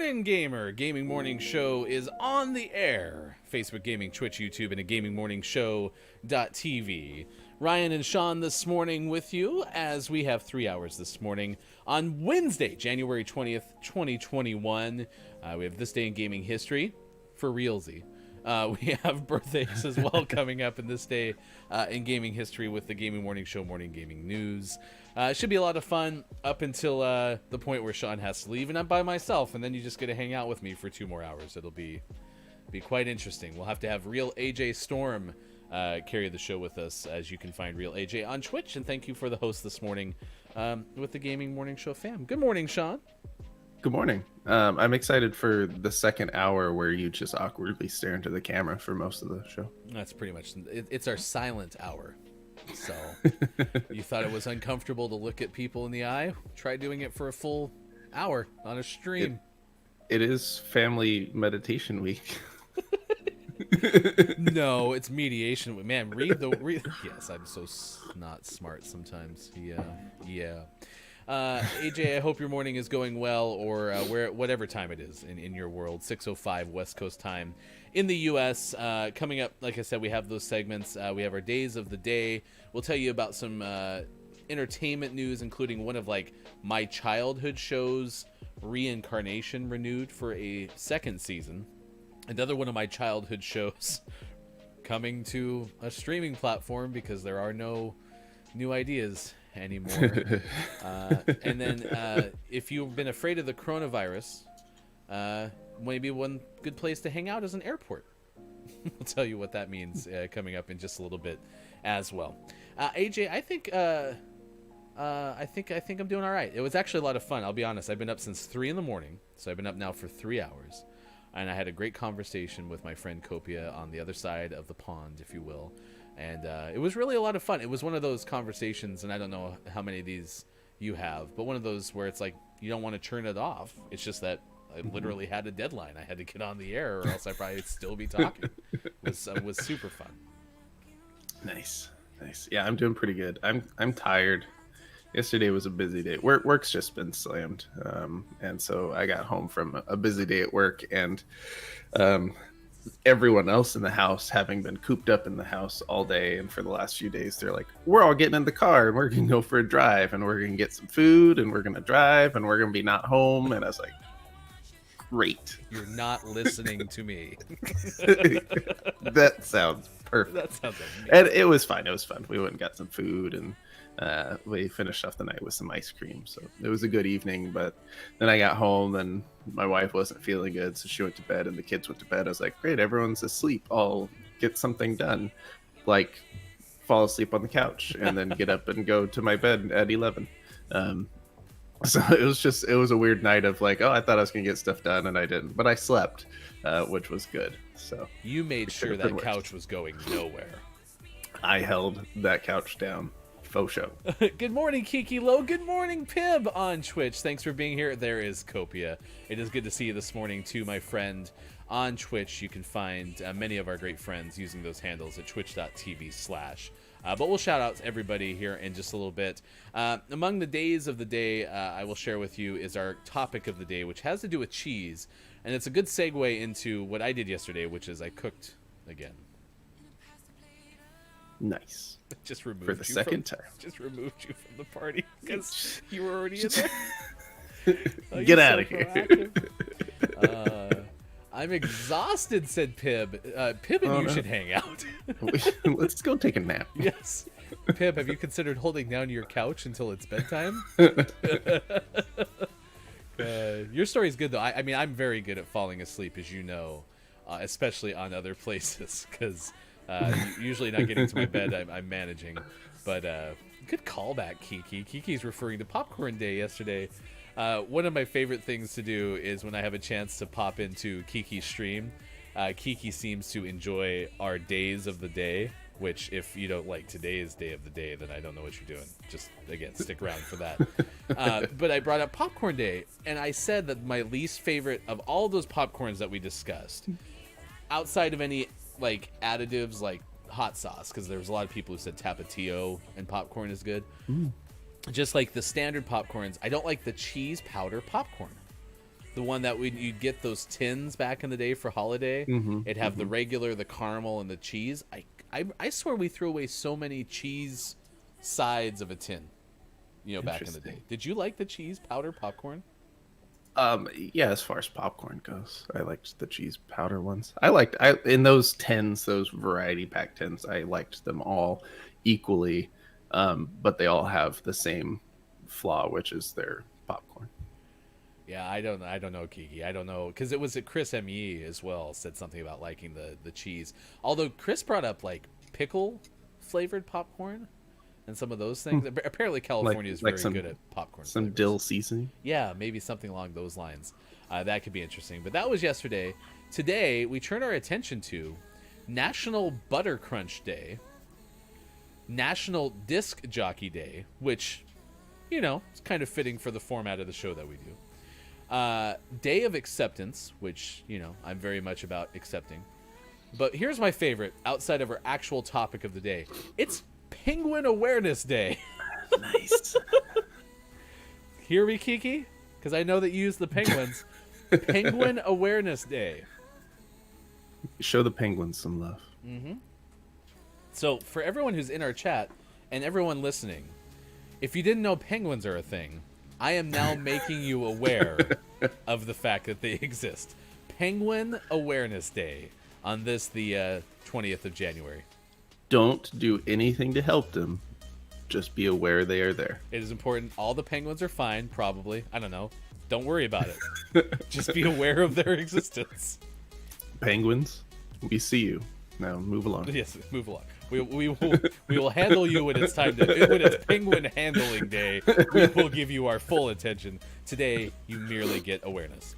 morning, gamer! Gaming Morning Show is on the air. Facebook Gaming, Twitch, YouTube, and a gamingmorningshow.tv. Ryan and Sean this morning with you as we have 3 hours this morning on Wednesday, January 20th, 2021. We have This Day in Gaming History for realsy. We have birthdays as well coming up in this day in gaming history with the Gaming Morning Show Morning Gaming News. It should be a lot of fun up until the point where Sean has to leave and I'm by myself, and then you just get to hang out with me for 2 more hours. It'll be quite interesting. We'll have to have Real AJ Storm carry the show with us, as you can find Real AJ on Twitch. And thank you for the host this morning with the Gaming Morning Show fam. Good morning, Sean. Good morning. I'm excited for the second hour where you just awkwardly stare into the camera for most of the show. That's pretty much it's our silent hour. So you thought it was uncomfortable to look at people in the eye? Try doing it for a full hour on a stream. It is family meditation week. No, it's mediation. Man, read. Yes, I'm so not smart sometimes. Yeah. AJ, I hope your morning is going well, or whatever time it is in your world. 6:05 West Coast time in the U.S. Coming up, like I said, we have those segments. We have our days of the day. We'll tell you about some entertainment news, including one of my childhood shows, Reincarnation, renewed for a second season. Another one of my childhood shows coming to a streaming platform because there are no new ideas anymore. And then if you've been afraid of the coronavirus, maybe one good place to hang out is an airport. We'll tell you what that means coming up in just a little bit as well. AJ, I think I'm doing all right. It was actually a lot of fun. I'll be honest. I've been up since 3 in the morning, so I've been up now for 3 hours, and I had a great conversation with my friend Copia on the other side of the pond, if you will. And it was really a lot of fun. It was one of those conversations, and I don't know how many of these you have, but one of those where it's like you don't want to turn it off. It's just that I literally had a deadline. I had to get on the air, or else I'd probably still be talking. It was super fun. Nice. Yeah, I'm doing pretty good. I'm tired. Yesterday was a busy day. Work's just been slammed, and so I got home from a busy day at work, and everyone else in the house, having been cooped up in the house all day and for the last few days, they're like, we're all getting in the car and we're gonna go for a drive and we're gonna get some food and we're gonna drive and we're gonna be not home. And I was like, great. You're not listening to me. That sounds perfect. That sounds amazing. And it was fun. We went and got some food, and we finished off the night with some ice cream. So it was a good evening. But then I got home and my wife wasn't feeling good, so she went to bed and the kids went to bed. I was like, great, everyone's asleep. I'll get something done, like fall asleep on the couch and then get up and go to my bed at 11. So it was a weird night of like, oh, I thought I was gonna get stuff done and I didn't, but I slept, which was good. So you made sure that couch was going nowhere. I held that couch down. Faux show. Good morning, Kiki Low. Good morning, Pib on Twitch. Thanks for being here. There is Copia. It is good to see you this morning too, my friend. On Twitch, you can find many of our great friends using those handles at twitch.tv/. But we'll shout out to everybody here in just a little bit. Among the days of the day I will share with you is our topic of the day, which has to do with cheese. And it's a good segue into what I did yesterday, which is I cooked again. Nice. Just removed for the second time. Just removed you from the party because you were already in there. Oh, Get out of here. I'm exhausted, said Pib. Pib and you should hang out. Let's go take a nap. Yes. Pib, have you considered holding down your couch until it's bedtime? Your story's good, though. I mean, I'm very good at falling asleep, as you know, especially on other places, because usually not getting to my bed, I'm managing. But good callback, Kiki. Kiki's referring to Popcorn Day yesterday. One of my favorite things to do is when I have a chance to pop into Kiki's stream. Kiki seems to enjoy our days of the day, which if you don't like today's day of the day, then I don't know what you're doing. Just, again, stick around for that. But I brought up Popcorn Day, and I said that my least favorite of all those popcorns that we discussed, outside of any additives like hot sauce, because there's a lot of people who said Tapatio and popcorn is good. Just like the standard popcorns, I don't like the cheese powder popcorn. The one that you'd get those tins back in the day for holiday. It'd have the regular, the caramel, and the cheese. I swear we threw away so many cheese sides of a tin, back in the day. Did you like the cheese powder popcorn? Yeah, as far as popcorn goes, I liked the cheese powder ones. In those tins, those variety pack tins, I liked them all equally, but they all have the same flaw, which is their popcorn. Yeah, I don't know, Kiki. I don't know, because it was at Chris Me as well said something about liking the cheese. Although Chris brought up like pickle flavored popcorn and some of those things. Apparently, California is very good at popcorn. Some flavors. dill seasoning. Yeah, maybe something along those lines. That could be interesting. But that was yesterday. Today, we turn our attention to National Butter Crunch Day, National Disc Jockey Day, which, it's kind of fitting for the format of the show that we do. Day of Acceptance, which, I'm very much about accepting. But here's my favorite, outside of our actual topic of the day. It's Penguin Awareness Day. Nice. Hear me, Kiki? Because I know that you use the penguins. Penguin Awareness Day. Show the penguins some love. So, for everyone who's in our chat and everyone listening, if you didn't know penguins are a thing, I am now making you aware of the fact that they exist. Penguin Awareness Day on the 20th of January. Don't do anything to help them. Just be aware they are there. It is important. All the penguins are fine, probably. I don't know. Don't worry about it. Just be aware of their existence. Penguins, we see you. Now move along. Yes, move along. We will handle you when it's time to. When it's Penguin Handling Day, we will give you our full attention. Today, you merely get awareness.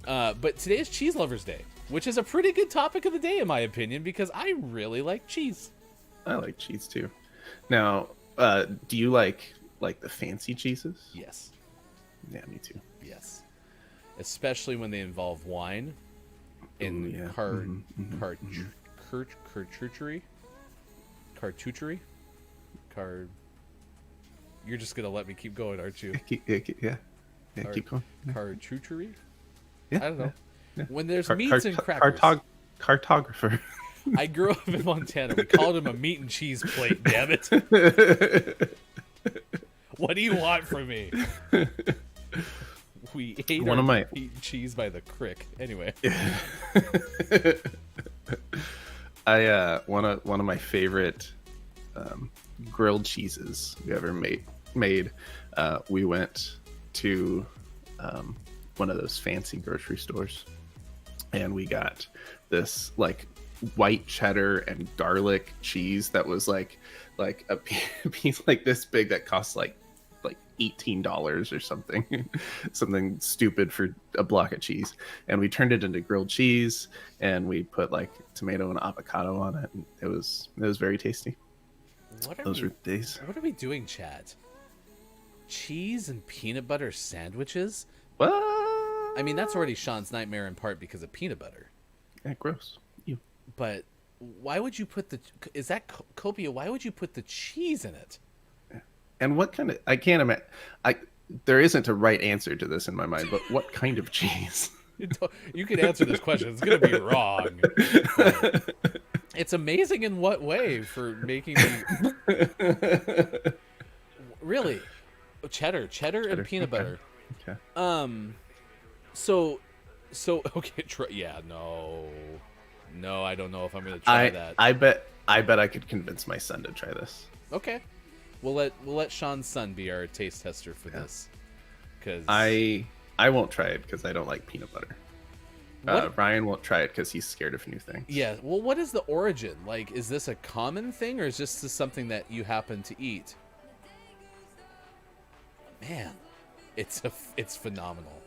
But today is Cheese Lovers Day, which is a pretty good topic of the day, in my opinion, because I really like cheese. I like cheese too. Now, do you like the fancy cheeses? Yes. Yeah, me too. Yes. Especially when they involve wine and charcuterie. You're just gonna let me keep going, aren't you? Keep going. Charcuterie. Yeah, I don't know. Yeah. When there's meats and crackers. Cartographer. I grew up in Montana. We called him a meat and cheese plate. Damn it! What do you want from me? We ate meat and cheese by the crick. Anyway. One of my favorite grilled cheeses we ever made. We went to one of those fancy grocery stores, and we got this like white cheddar and garlic cheese that was like a piece like this big that costs like $18 or something stupid for a block of cheese. And we turned it into grilled cheese, and we put like tomato and avocado on it, and it was very tasty. Those were days. What are we doing, chat? Cheese and peanut butter sandwiches? What? I mean, that's already Sean's nightmare in part because of peanut butter. Yeah, gross. You. But why would you put is that copia? Why would you put the cheese in it? And what kind of, I can't imagine, there isn't a right answer to this in my mind, but what kind of cheese? You can answer this question. It's going to be wrong. It's amazing in what way for making me... Really? Cheddar and peanut butter. Okay. So, okay, yeah, no, I don't know if I'm going to try that. I bet I could convince my son to try this. Okay. We'll let Sean's son be our taste tester for this, because I won't try it because I don't like peanut butter. Ryan won't try it because he's scared of new things. Yeah. Well, what is the origin? Like, is this a common thing, or is this just something that you happen to eat? Man, it's phenomenal.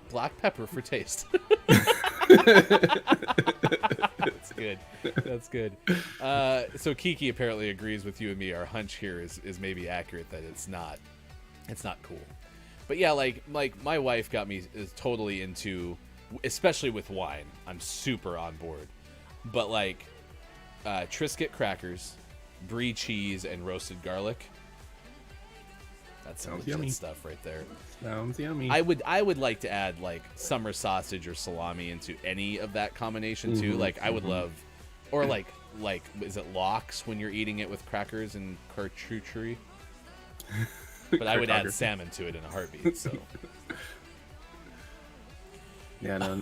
Black pepper for taste. That's good. So Kiki apparently agrees with you and me. Our hunch here is maybe accurate, that it's not cool. But yeah, like my wife got me totally into, especially with wine. I'm super on board. But like Triscuit crackers, brie cheese, and roasted garlic. That's some Sounds legit yummy. stuff right there. Sounds yummy. I would like to add like summer sausage or salami into any of that combination too. Like I would love, or like is it lox when you're eating it with crackers and charcuterie? But I would add salmon to it in a heartbeat. So Yeah, no.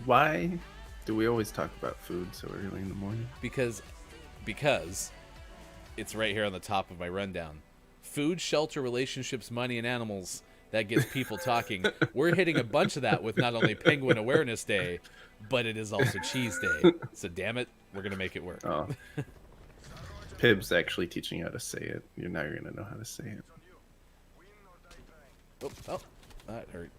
Why do we always talk about food so early in the morning? because it's right here on the top of my rundown. Food, shelter, relationships, money, and animals. That gets people talking. We're hitting a bunch of that with not only Penguin Awareness Day, but it is also Cheese Day. So damn it, we're gonna make it work. Oh. Pib's actually teaching you how to say it. You're gonna know how to say it. Oh, that hurt.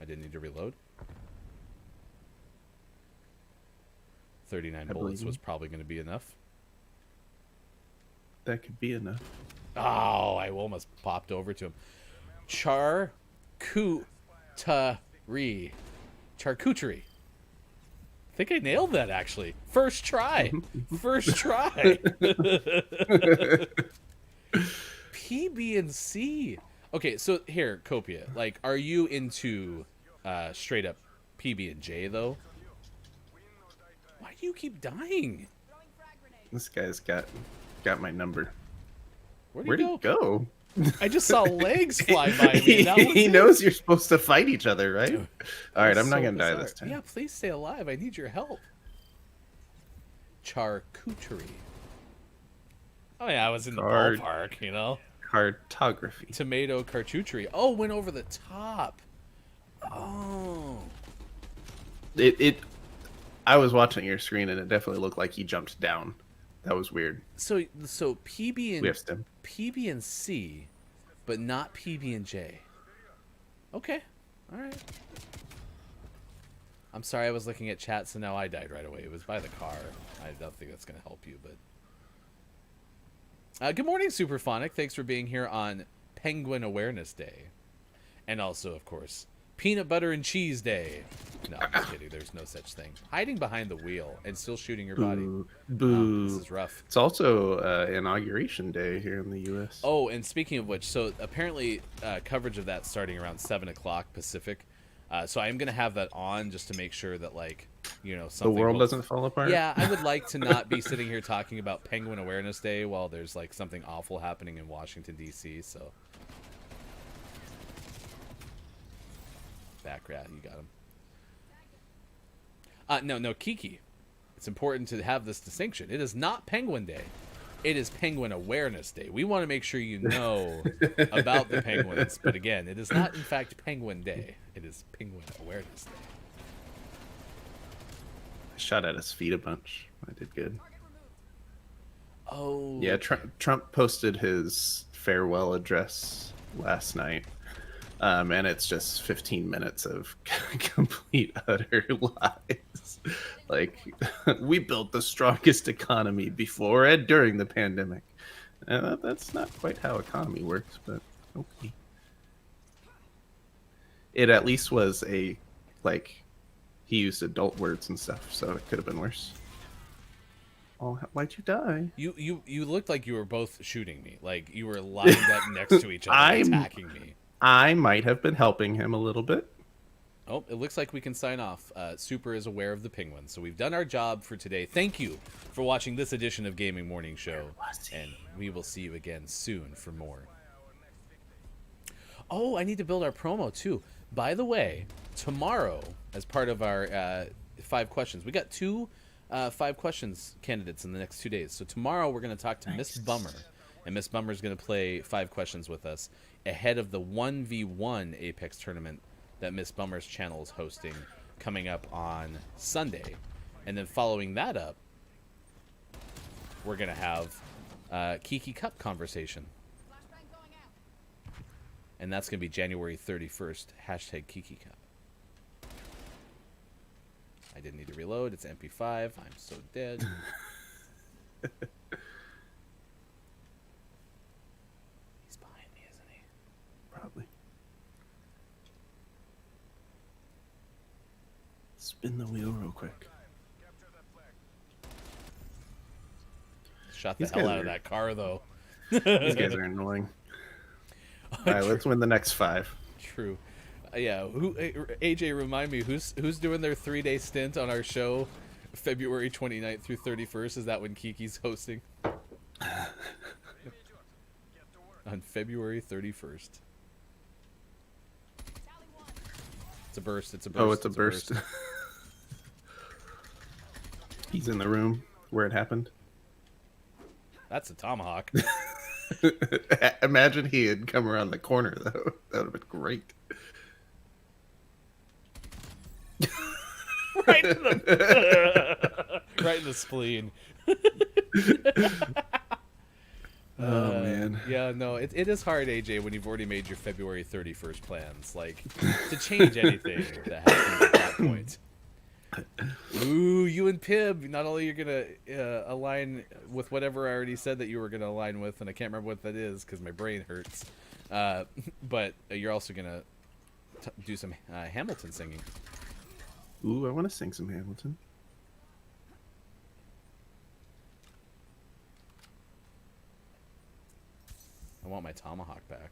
I didn't need to reload. 39 bullets was probably going to be enough. That could be enough. Oh, I almost popped over to him. Charcuterie. Charcuterie. I think I nailed that, actually. First try. First try. PB&C. Okay, so here, Copia. Like, are you into straight up PB&J, though? Why do you keep dying? This guy's got my number. Where'd he go? I just saw legs fly by me. And that was He it. knows you're supposed to fight each other, right? Dude, All right, I'm so not gonna die bizarre. this time. Yeah, please stay alive. I need your help. Charcuterie. Oh yeah, I was in the ballpark, you know. Cartography. Tomato charcuterie. Oh, went over the top. Oh. I was watching your screen and it definitely looked like he jumped down. That was weird. So PB Whiffed him. and C, but not PB and J. Okay. All right. I'm sorry, I was looking at chat, so now I died right away. It was by the car. I don't think that's going to help you, but... good morning, Superphonic. Thanks for being here on Penguin Awareness Day. And also, of course, Peanut Butter and Cheese Day. No, I'm just kidding. There's no such thing. Hiding behind the wheel and still shooting your body. Boo. This is rough. It's also Inauguration Day here in the U.S. Oh, and speaking of which, so apparently coverage of that starting around 7 o'clock Pacific. So I am going to have that on just to make sure that, like, you know, something the world doesn't fall apart? Yeah, I would like to not be sitting here talking about Penguin Awareness Day while there's, like, something awful happening in Washington, D.C., so... Backrat, you got him. No, Kiki. It's important to have this distinction. It is not Penguin Day. It is Penguin Awareness Day. We want to make sure you know about the penguins. But again, it is not, in fact, Penguin Day. It is Penguin Awareness Day. I shot at his feet a bunch. I did good. Oh. Yeah, Trump posted his farewell address last night. And it's just 15 minutes of complete, utter lies. Like, we built the strongest economy before and during the pandemic. That's not quite how economy works, but okay. It at least was he used adult words and stuff, so it could have been worse. Oh, why'd you die? You looked like you were both shooting me. Like, you were lined up next to each other, attacking me. I might have been helping him a little bit. Oh, it looks like we can sign off. Super is aware of the penguins, so we've done our job for today. Thank you for watching this edition of Gaming Morning Show, and we will see you again soon for more. Oh, I need to build our promo too. By the way, tomorrow, as part of our 5 questions, we got 2 5 questions candidates in the next 2 days. So tomorrow we're going to talk to Miss Bummer, and Miss Bummer is going to play 5 questions with us ahead of the 1v1 Apex tournament that Miss Bummer's channel is hosting coming up on Sunday. And then following that up, we're going to have Kiki Cup conversation. And that's going to be January 31st, hashtag Kiki Cup. I didn't need to reload. It's MP5. I'm so dead. He's behind me, isn't he? Probably. Spin the wheel real quick. shot the These hell guys out of are- that car, though. These guys are annoying. All right, let's win the next 5. True. Yeah. AJ, remind me, who's doing their 3-day stint on our show, February 29th through 31st? Is that when Kiki's hosting? On February 31st. It's a burst. It's a burst. Oh, it's a burst. He's in the room where it happened. That's a tomahawk. Imagine he had come around the corner, though. That would have been great. Right in the right in the spleen. Oh, man. Yeah, no, it is hard, AJ, when you've already made your February 31st plans. Like, to change anything that happens at that point. Ooh, you and Pib, not only you're going to align with whatever I already said that you were going to align with, and I can't remember what that is because my brain hurts, but you're also going to do some Hamilton singing. Ooh, I want to sing some Hamilton. I want my tomahawk back.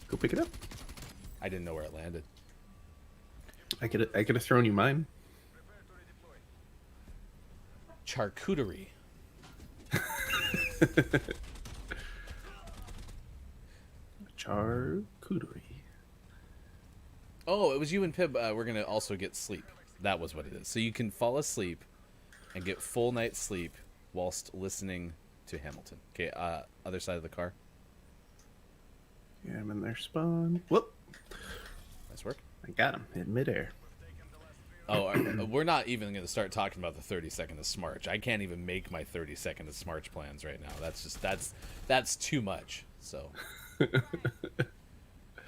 Go pick it up. I didn't know where it landed. I could have thrown you mine. Charcuterie. Charcuterie. Oh, it was you and Pib. We're going to also get sleep. That was what it is. So you can fall asleep and get full night's sleep whilst listening to Hamilton. Okay, other side of the car. Yeah, I'm in their spawn. Whoop. Nice work. I got him in midair. Oh, we're not even going to start talking about the 30-second of Smarch. I can't even make my 30-second of Smarch plans right now. That's too much. So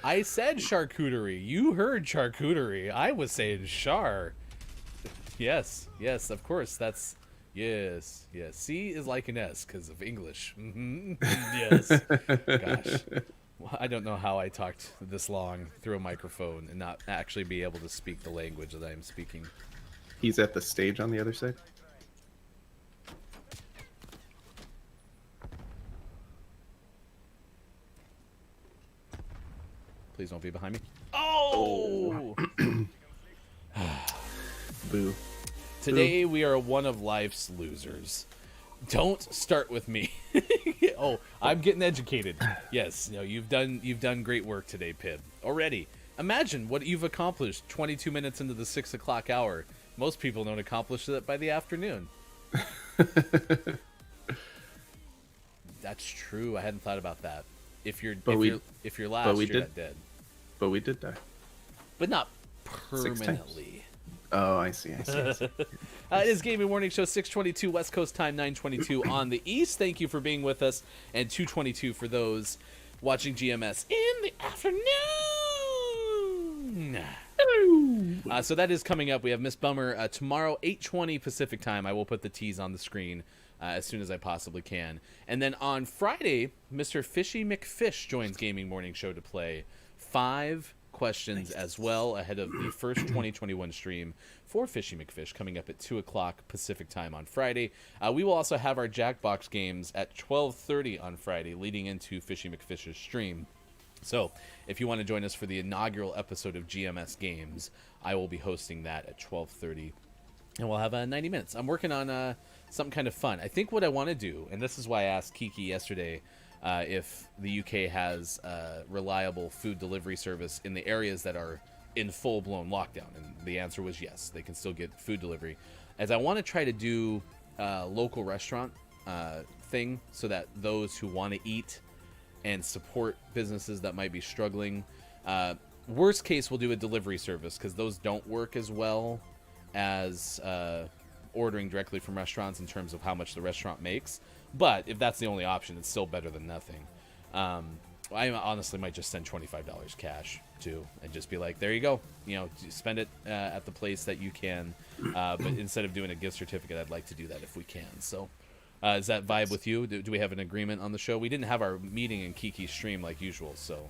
I said charcuterie. You heard charcuterie. I was saying char. Yes, of course. That's yes. C is like an S because of English. Mm-hmm. Yes. Gosh. Well, I don't know how I talked this long through a microphone and not actually be able to speak the language that I'm speaking. He's at the stage on the other side. Please don't be behind me. Oh! Boo. Today we are one of life's losers. Don't start with me. Oh, I'm getting educated. Yes, you've done great work today, Pib. Already. Imagine what you've accomplished 22 minutes into the 6 o'clock hour. Most people don't accomplish that by the afternoon. That's true. I hadn't thought about that. If you're last, you're not dead. But we did die. But not permanently. Oh, I see. It is Gaming Morning Show 6:22 West Coast time, 9:22 on the East. Thank you for being with us, and 2:22 for those watching GMS in the afternoon. So that is coming up. We have Miss Bummer tomorrow, 8:20 Pacific time. I will put the teas on the screen as soon as I possibly can. And then on Friday, Mr. Fishy McFish joins Gaming Morning Show to play 5 questions as well ahead of the first 2021 stream for Fishy McFish coming up at 2 o'clock Pacific time on Friday. We will also have our Jackbox games at 12:30 on Friday leading into Fishy McFish's stream. So if you want to join us for the inaugural episode of GMS Games, I will be hosting that at 12:30 and we'll have 90 minutes. I'm working on something kind of fun. I think what I want to do, and this is why I asked Kiki yesterday if the UK has reliable food delivery service in the areas that are in full-blown lockdown, and the answer was yes, they can still get food delivery. As I want to try to do a local restaurant thing so that those who want to eat and support businesses that might be struggling, worst case we'll do a delivery service because those don't work as well as ordering directly from restaurants in terms of how much the restaurant makes. But if that's the only option, it's still better than nothing. I honestly might just send $25 cash too, and just be like, there you go. Spend it at the place that you can. But instead of doing a gift certificate, I'd like to do that if we can. So, is that vibe with you? Do we have an agreement on the show? We didn't have our meeting in Kiki's stream like usual, so.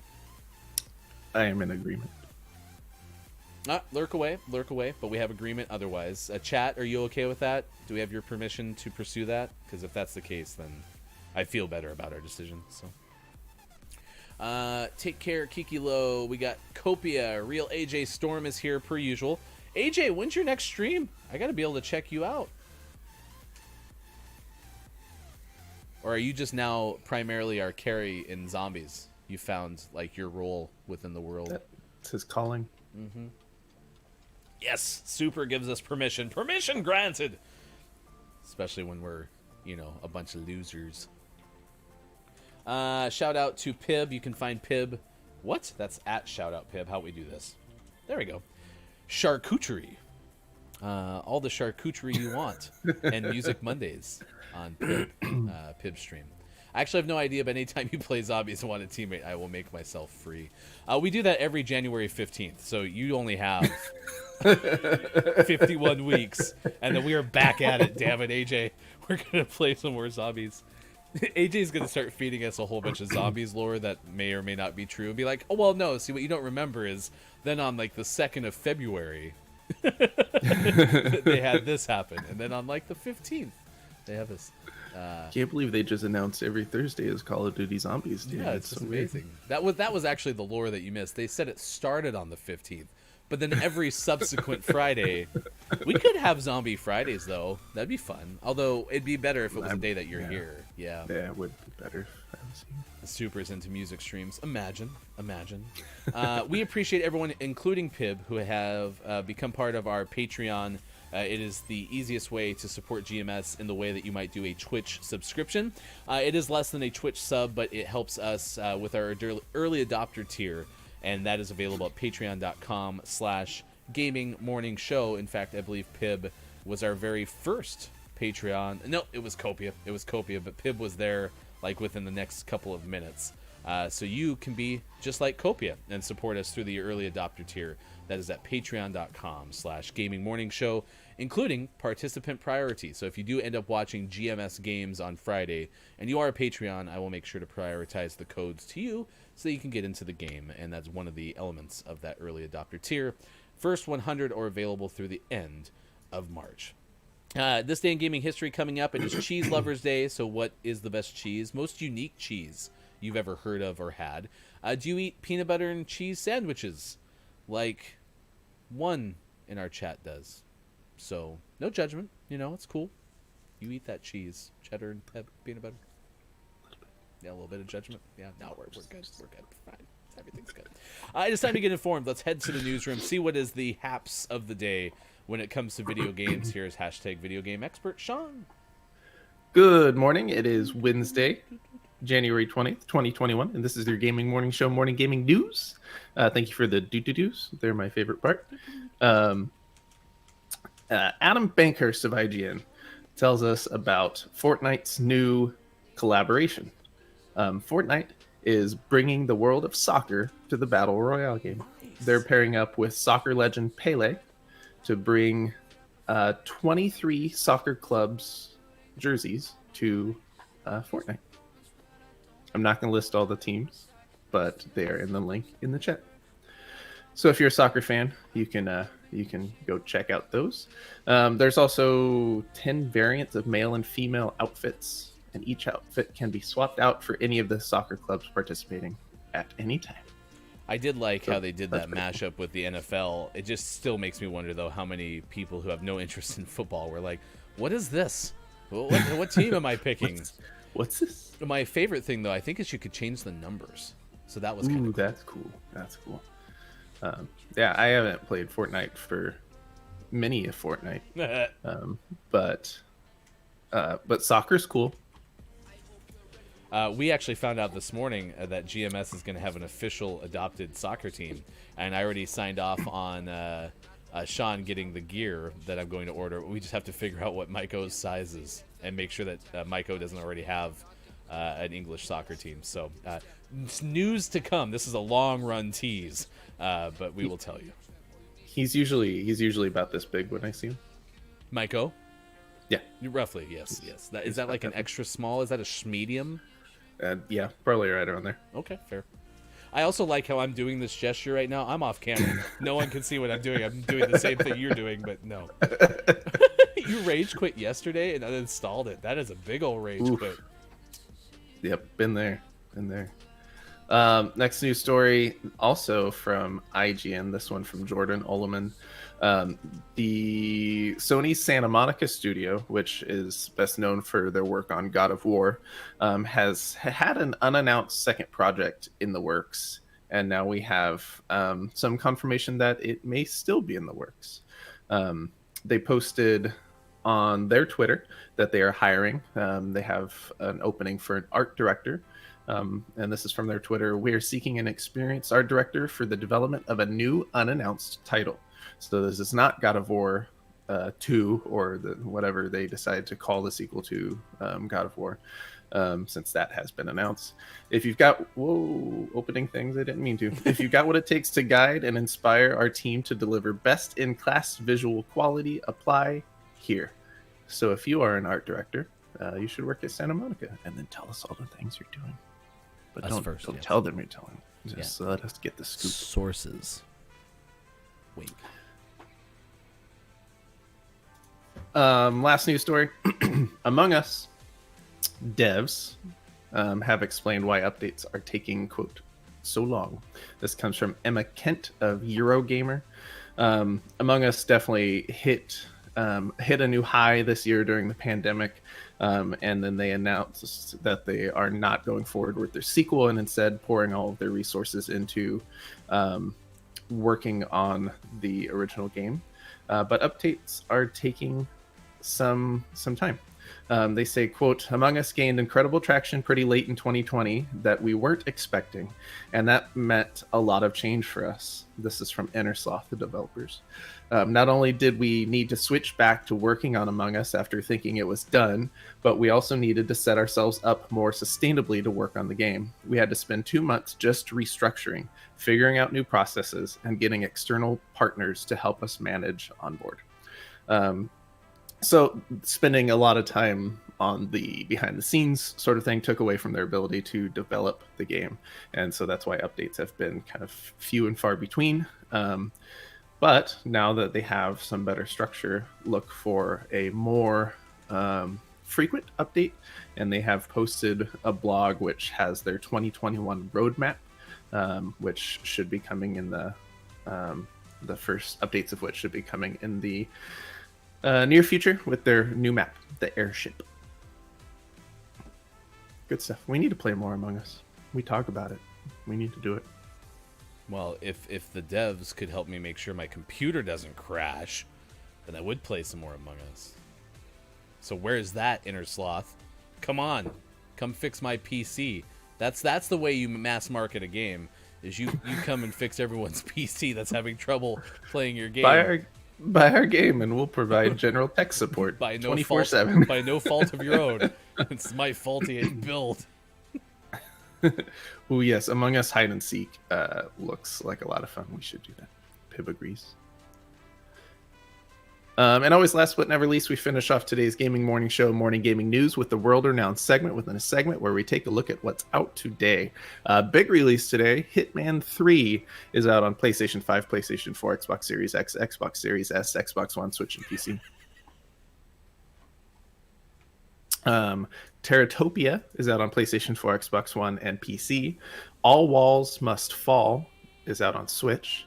I am in agreement. Lurk away, but we have agreement otherwise. Chat, are you okay with that? Do we have your permission to pursue that? Because if that's the case, then I feel better about our decision. So, take care, Kiki Low. We got Copia. Real AJ Storm is here per usual. AJ, when's your next stream? I got to be able to check you out. Or are you just now primarily our carry in zombies? You found like your role within the world. That's his calling. Mm-hmm. Yes, Super gives us permission. Permission granted. Especially when we're, a bunch of losers. Shout out to Pib. You can find Pib. What? That's at shout out Pib. How we do this? There we go. Charcuterie. All the charcuterie you want. And Music Mondays on Pib stream. I actually have no idea, but anytime you play zombies and want a teammate, I will make myself free. We do that every January 15th, so you only have 51 weeks, and then we are back at it, damn it, AJ. We're going to play some more zombies. AJ's going to start feeding us a whole bunch of zombies lore that may or may not be true, and be like, oh, well, no, see, what you don't remember is then on, like, the 2nd of February, they had this happen, and then on, like, the 15th, they have this. Can't believe they just announced every Thursday is Call of Duty Zombies. Dude. Yeah, it's just amazing. That was actually the lore that you missed. They said it started on the 15th, but then every subsequent Friday, we could have Zombie Fridays though. That'd be fun. Although it'd be better if it was a day that you're here. Yeah. Yeah, it would be better if I was here. The Super's into music streams. Imagine. We appreciate everyone, including Pib, who have become part of our Patreon. It is the easiest way to support GMS in the way that you might do a Twitch subscription. It is less than a Twitch sub, but it helps us with our early adopter tier, and that is available at patreon.com/gaming morning show. In fact, I believe Pib was our very first Patreon. No, it was Copia, but Pib was there like within the next couple of minutes. So you can be just like Copia and support us through the early adopter tier. That is at patreon.com/gaming morning show, including participant priority. So if you do end up watching GMS games on Friday and you are a Patreon, I will make sure to prioritize the codes to you so that you can get into the game. And that's one of the elements of that early adopter tier. First 100 are available through the end of March. This day in gaming history coming up, it is Cheese Lovers Day. So what is the best cheese? Most unique cheese you've ever heard of or had. Do you eat peanut butter and cheese sandwiches like one in our chat does? So no judgment, it's cool. You eat that cheese, cheddar and peanut butter. Yeah, a little bit of judgment. Yeah, no, we're good. We're good. Fine. Everything's good. It is time to get informed. Let's head to the newsroom, see what is the haps of the day when it comes to video games. Here's hashtag video game expert Sean. Good morning. It is Wednesday, January 20th, 2021, and this is your Gaming Morning Show morning gaming news. Thank you for the do-do-dos. They're my favorite part. Adam Bankhurst of IGN tells us about Fortnite's new collaboration. Fortnite is bringing the world of soccer to the Battle Royale game. Nice. They're pairing up with soccer legend Pele to bring 23 soccer clubs jerseys to Fortnite. I'm not going to list all the teams, but they are in the link in the chat. So if you're a soccer fan, you can go check out those. There's also 10 variants of male and female outfits, and each outfit can be swapped out for any of the soccer clubs participating at any time. I did like how they did that mashup with the NFL. It just still makes me wonder, though, how many people who have no interest in football were like, what is this? What team am I picking? What's this? My favorite thing, though, I think is you could change the numbers. So that was kind of cool. That's cool. Yeah, I haven't played Fortnite for many a fortnight. But soccer's cool. We actually found out this morning that GMS is going to have an official adopted soccer team, and I already signed off on Sean getting the gear that I'm going to order. We just have to figure out what Maiko's size is and make sure that Maiko doesn't already have an English soccer team. So news to come. This is a long run tease, but we will tell you. He's usually about this big when I see him. Maiko? Yeah. Roughly, yes. Is that like an extra small? Is that a medium? Yeah, probably right around there. Okay, fair. I also like how I'm doing this gesture right now. I'm off camera. No one can see what I'm doing. I'm doing the same thing you're doing, but no. You rage quit yesterday and uninstalled it. That is a big old rage Oof. quit. Yep, been there. Next news story, also from IGN. This one from Jordan Oloman. The Sony Santa Monica studio, which is best known for their work on God of War, has had an unannounced second project in the works, and now we have some confirmation that it may still be in the works. They posted on their Twitter that they are hiring. They have an opening for an art director. And this is from their Twitter. We are seeking an experienced art director for the development of a new unannounced title. So this is not God of War 2 or whatever they decide to call the sequel to God of War, since that has been announced. If you've got opening things, I didn't mean to. If you've got what it takes to guide and inspire our team to deliver best in class visual quality, apply here. So if you are an art director, you should work at Santa Monica, and then tell us all the things you're doing. But don't tell them you're telling. Just let us get the scoop. Sources. Wink. Last news story. Among Us devs have explained why updates are taking, quote, so long. This comes from Emma Kent of Eurogamer. Among Us definitely hit a new high this year during the pandemic, and then they announced that they are not going forward with their sequel and instead pouring all of their resources into working on the original game. But updates are taking some time. They say, quote, Among Us gained incredible traction pretty late in 2020 that we weren't expecting, and that meant a lot of change for us. This is from Innersloth, the developers. Not only did we need to switch back to working on Among Us after thinking it was done, but we also needed to set ourselves up more sustainably to work on the game. We had to spend 2 months just restructuring, figuring out new processes, and getting external partners to help us manage on board. So spending a lot of time on the behind the scenes sort of thing took away from their ability to develop the game. And so that's why updates have been kind of few and far between. But now that they have some better structure, look for a more frequent update. And they have posted a blog which has their 2021 roadmap, which should be coming in the first updates of which should be coming in the near future with their new map, the Airship. Good stuff. We need to play more Among Us. We talk about it. We need to do it. Well, if the devs could help me make sure my computer doesn't crash, then I would play some more Among Us. So where's that, Innersloth? Come on. Come fix my PC. That's the way you mass market a game, is you come and fix everyone's PC that's having trouble playing your game. Buy our game and we'll provide general tech support by no 24/7. By no fault of your own. It's my faulty build. Oh yes, Among Us hide and seek looks like a lot of fun. We should do that. Pib agrees. And always last but never least, we finish off today's gaming morning show, Morning Gaming News, with the world renowned segment within a segment where we take a look at what's out today. Big release today, Hitman 3 is out on PlayStation 5, PlayStation 4, Xbox Series X, Xbox Series S, Xbox One, Switch, and PC. Terratopia is out on PlayStation 4, Xbox One, and PC. All Walls Must Fall is out on Switch.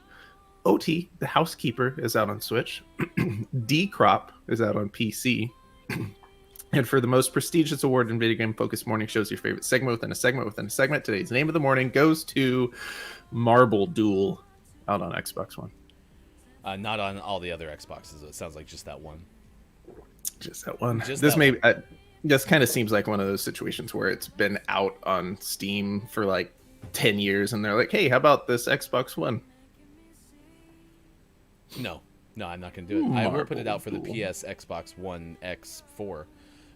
OT, The Housekeeper, is out on Switch. D-Crop is out on PC. And for the most prestigious award in video game focused morning shows, your favorite segment within a segment within a segment, today's name of the morning goes to Marble Duel, out on Xbox One. Not on all the other Xboxes. It sounds like just that one. Just that one. One. This kind of seems like one of those situations where it's been out on Steam for like 10 years, and they're like, hey, how about this Xbox One? No, I'm not going to do it. I will put it out for the PS, Xbox One, X4.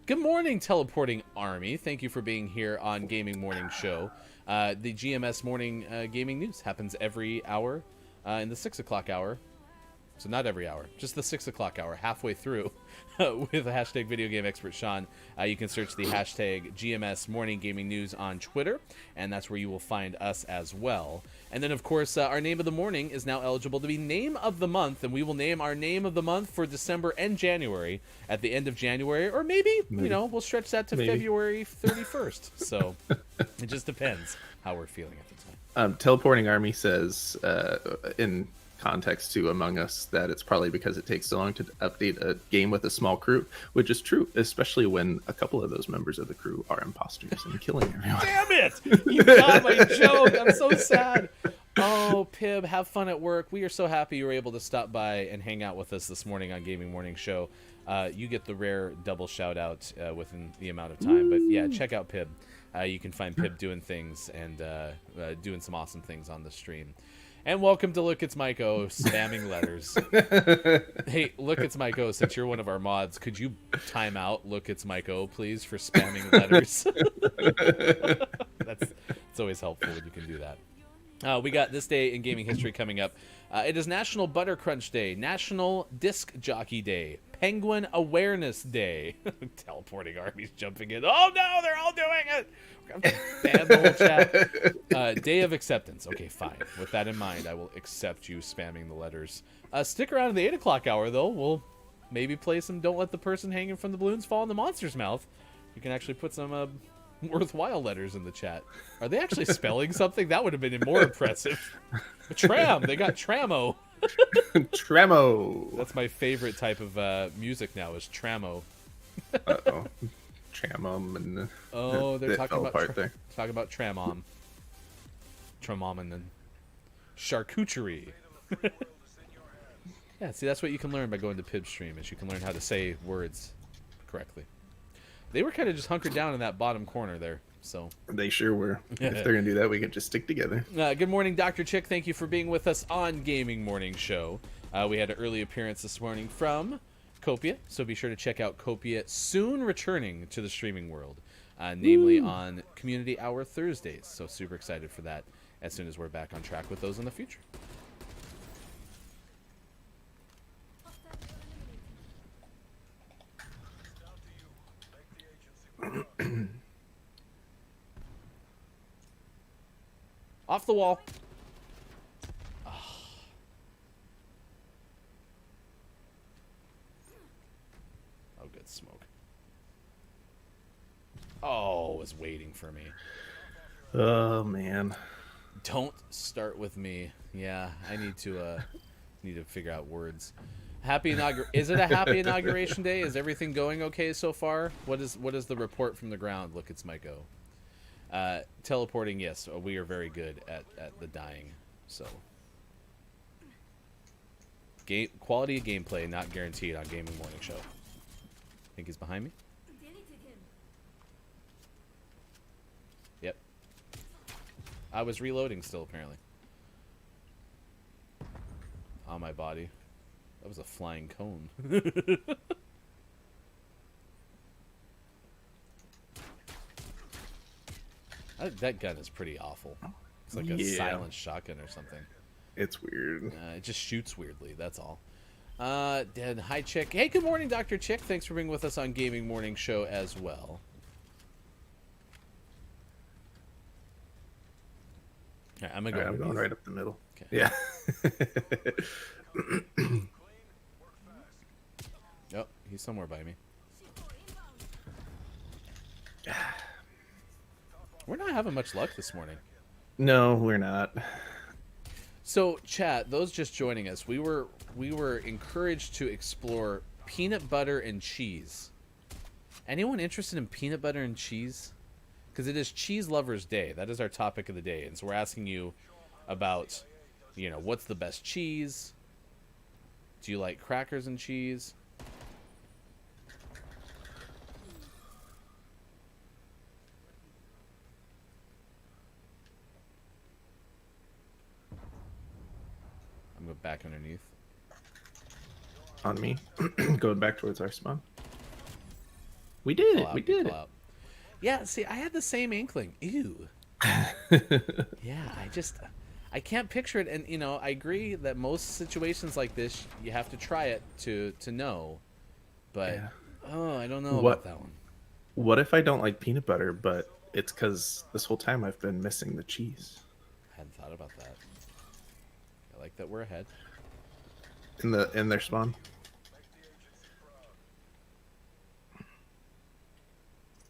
Good morning, Teleporting Army. Thank you for being here on Gaming Morning Show. The GMS Morning Gaming News happens every hour in the 6 o'clock hour. So not every hour, just the 6 o'clock hour, halfway through, with the hashtag Video Game Expert Sean. You can search the hashtag GMS Morning Gaming News on Twitter, and that's where you will find us as well. And then, of course, our name of the morning is now eligible to be name of the month, and we will name our name of the month for December and January at the end of January, or maybe. We'll stretch that to February 31st. So it just depends how we're feeling at the time. Teleporting Army says, in context to Among Us, that it's probably because it takes so long to update a game with a small crew, which is true, especially when a couple of those members of the crew are imposters and killing everyone. Damn it! You got my joke. I'm so sad. Oh, Pib, have fun at work. We are so happy you were able to stop by and hang out with us this morning on Gaming Morning Show. You get the rare double shout out within the amount of time. But yeah, check out Pib. You can find Pib doing things and doing some awesome things on the stream. And welcome to Look It's Mike O, spamming letters. Hey, Look It's Mike O, since you're one of our mods, could you time out Look It's Mike O, please, for spamming letters? It's always helpful when you can do that. We got this day in gaming history coming up. It is National Butter Crunch Day, National Disc Jockey Day, Penguin Awareness Day. Teleporting Army's jumping in. Oh no, they're all doing it! I'm gonna ban the whole chat. Day of Acceptance. Okay, fine. With that in mind, I will accept you spamming the letters. Stick around in the 8 o'clock hour, though. We'll maybe play some Don't Let the Person Hanging from the Balloons Fall in the Monster's Mouth. You can actually put some worthwhile letters in the chat. Are they actually spelling something? That would have been more impressive. Tram. They got Tramo. Tramo. That's my favorite type of music now is Tramo. Uh-oh. Tramom and they're talking about talking about Tramom. Tramom and then charcuterie. Yeah, see, that's what you can learn by going to Pib's stream, is you can learn how to say words correctly. They were kind of just hunkered down in that bottom corner there, so. They sure were. If they're going to do that, we can just stick together. Good morning, Dr. Chick. Thank you for being with us on Gaming Morning Show. We had an early appearance this morning from Copia, so be sure to check out Copia, soon returning to the streaming world, namely on Community Hour Thursdays. So super excited for that as soon as we're back on track with those in the future. Off the wall. Oh, good smoke. Oh, it was waiting for me. Oh man. Don't start with me. Yeah, I need to figure out words. Happy Is it a happy inauguration day? Is everything going okay so far? What is the report from the ground? Look, it's Mike O. Teleporting, yes, we are very good at the dying. So, quality of gameplay not guaranteed on Gaming Morning Show. Think he's behind me? Yep. I was reloading still, apparently. On my body. That was a flying cone. That gun is pretty awful. It's like a silent shotgun or something. It's weird. It just shoots weirdly, that's all. Then, hi, Chick. Hey, good morning, Dr. Chick. Thanks for being with us on Gaming Morning Show as well. All right, I'm going to go. I'm going right up the middle. Okay. Yeah. Oh, he's somewhere by me. We're not having much luck this morning. No, we're not. So, chat, those just joining us, we were encouraged to explore peanut butter and cheese. Anyone interested in peanut butter and cheese? Because it is Cheese Lovers Day. That is our topic of the day. And so we're asking you about, what's the best cheese? Do you like crackers and cheese? I'm going back underneath. On me. Going back towards our spawn. We did it. We did it. Yeah, see, I had the same inkling. Ew. Yeah, I can't picture it, and I agree that most situations like this, you have to try it to know. But Yeah. I don't know about What that one. what if I don't like peanut butter, but it's because this whole time I've been missing the cheese I hadn't thought about that. I like that we're ahead. in their spawn?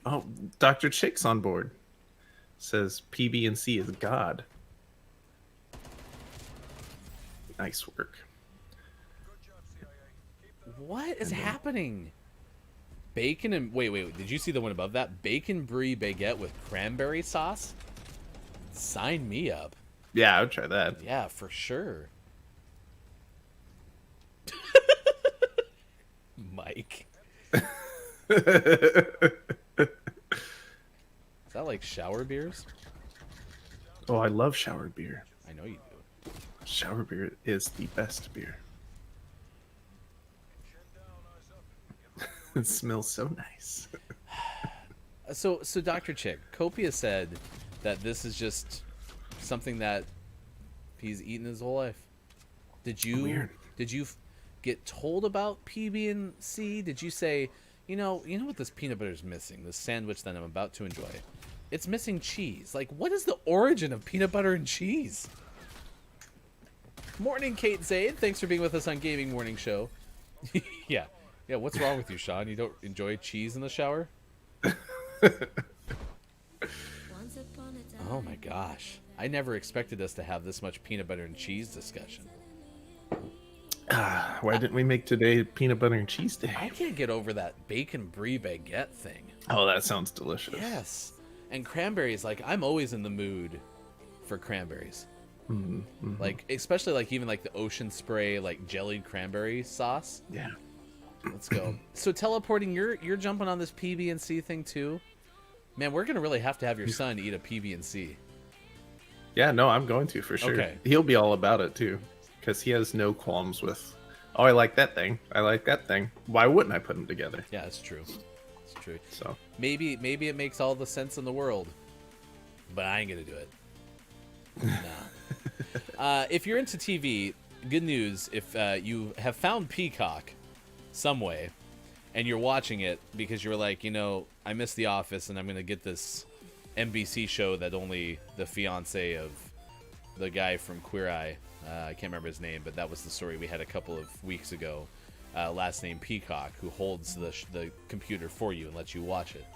Oh, Dr. Chick's on board. Says PB and C is God. Nice work. What is happening? Bacon and wait. Did you see the one above that? Bacon brie baguette with cranberry sauce. Sign me up. Yeah, I would try that. Yeah, for sure. Mike. Is that like shower beers? Oh, I love shower beer. I know you do. Shower beer is the best beer. It smells so nice. So Dr. Chick, Copia said that this is just something that he's eaten his whole life. Weird. Did you get told about PB and C? Did you say, you know what this peanut butter is missing? This sandwich that I'm about to enjoy. It's missing cheese. Like, what is the origin of peanut butter and cheese? Morning, Kate Zaid. Thanks for being with us on Gaming Morning Show. Yeah. Yeah, what's wrong with you, Sean? You don't enjoy cheese in the shower? Oh my gosh. I never expected us to have this much peanut butter and cheese discussion. Why didn't we make today peanut butter and cheese day? I can't get over that bacon brie baguette thing. Oh, that sounds delicious. Yes. And cranberries, like, I'm always in the mood for cranberries. Mm-hmm. Like, especially like even like the Ocean Spray, like jellied cranberry sauce. Yeah. Let's go. So teleporting, you're jumping on this PB and C thing too? Man, we're gonna really have to have your son eat a PB and C. Yeah, no, I'm going to for sure. Okay. He'll be all about it too, because he has no qualms with. Oh, I like that thing. I like that thing. Why wouldn't I put them together? Yeah, it's true. It's true. So Maybe it makes all the sense in the world, but I ain't gonna do it. No. If you're into TV, good news. If you have found Peacock some way, and you're watching it because you're like, I miss The Office, and I'm gonna get this NBC show that only the fiance of the guy from Queer Eye, I can't remember his name, but that was the story we had a couple of weeks ago. Last name Peacock, who holds the computer for you and lets you watch it.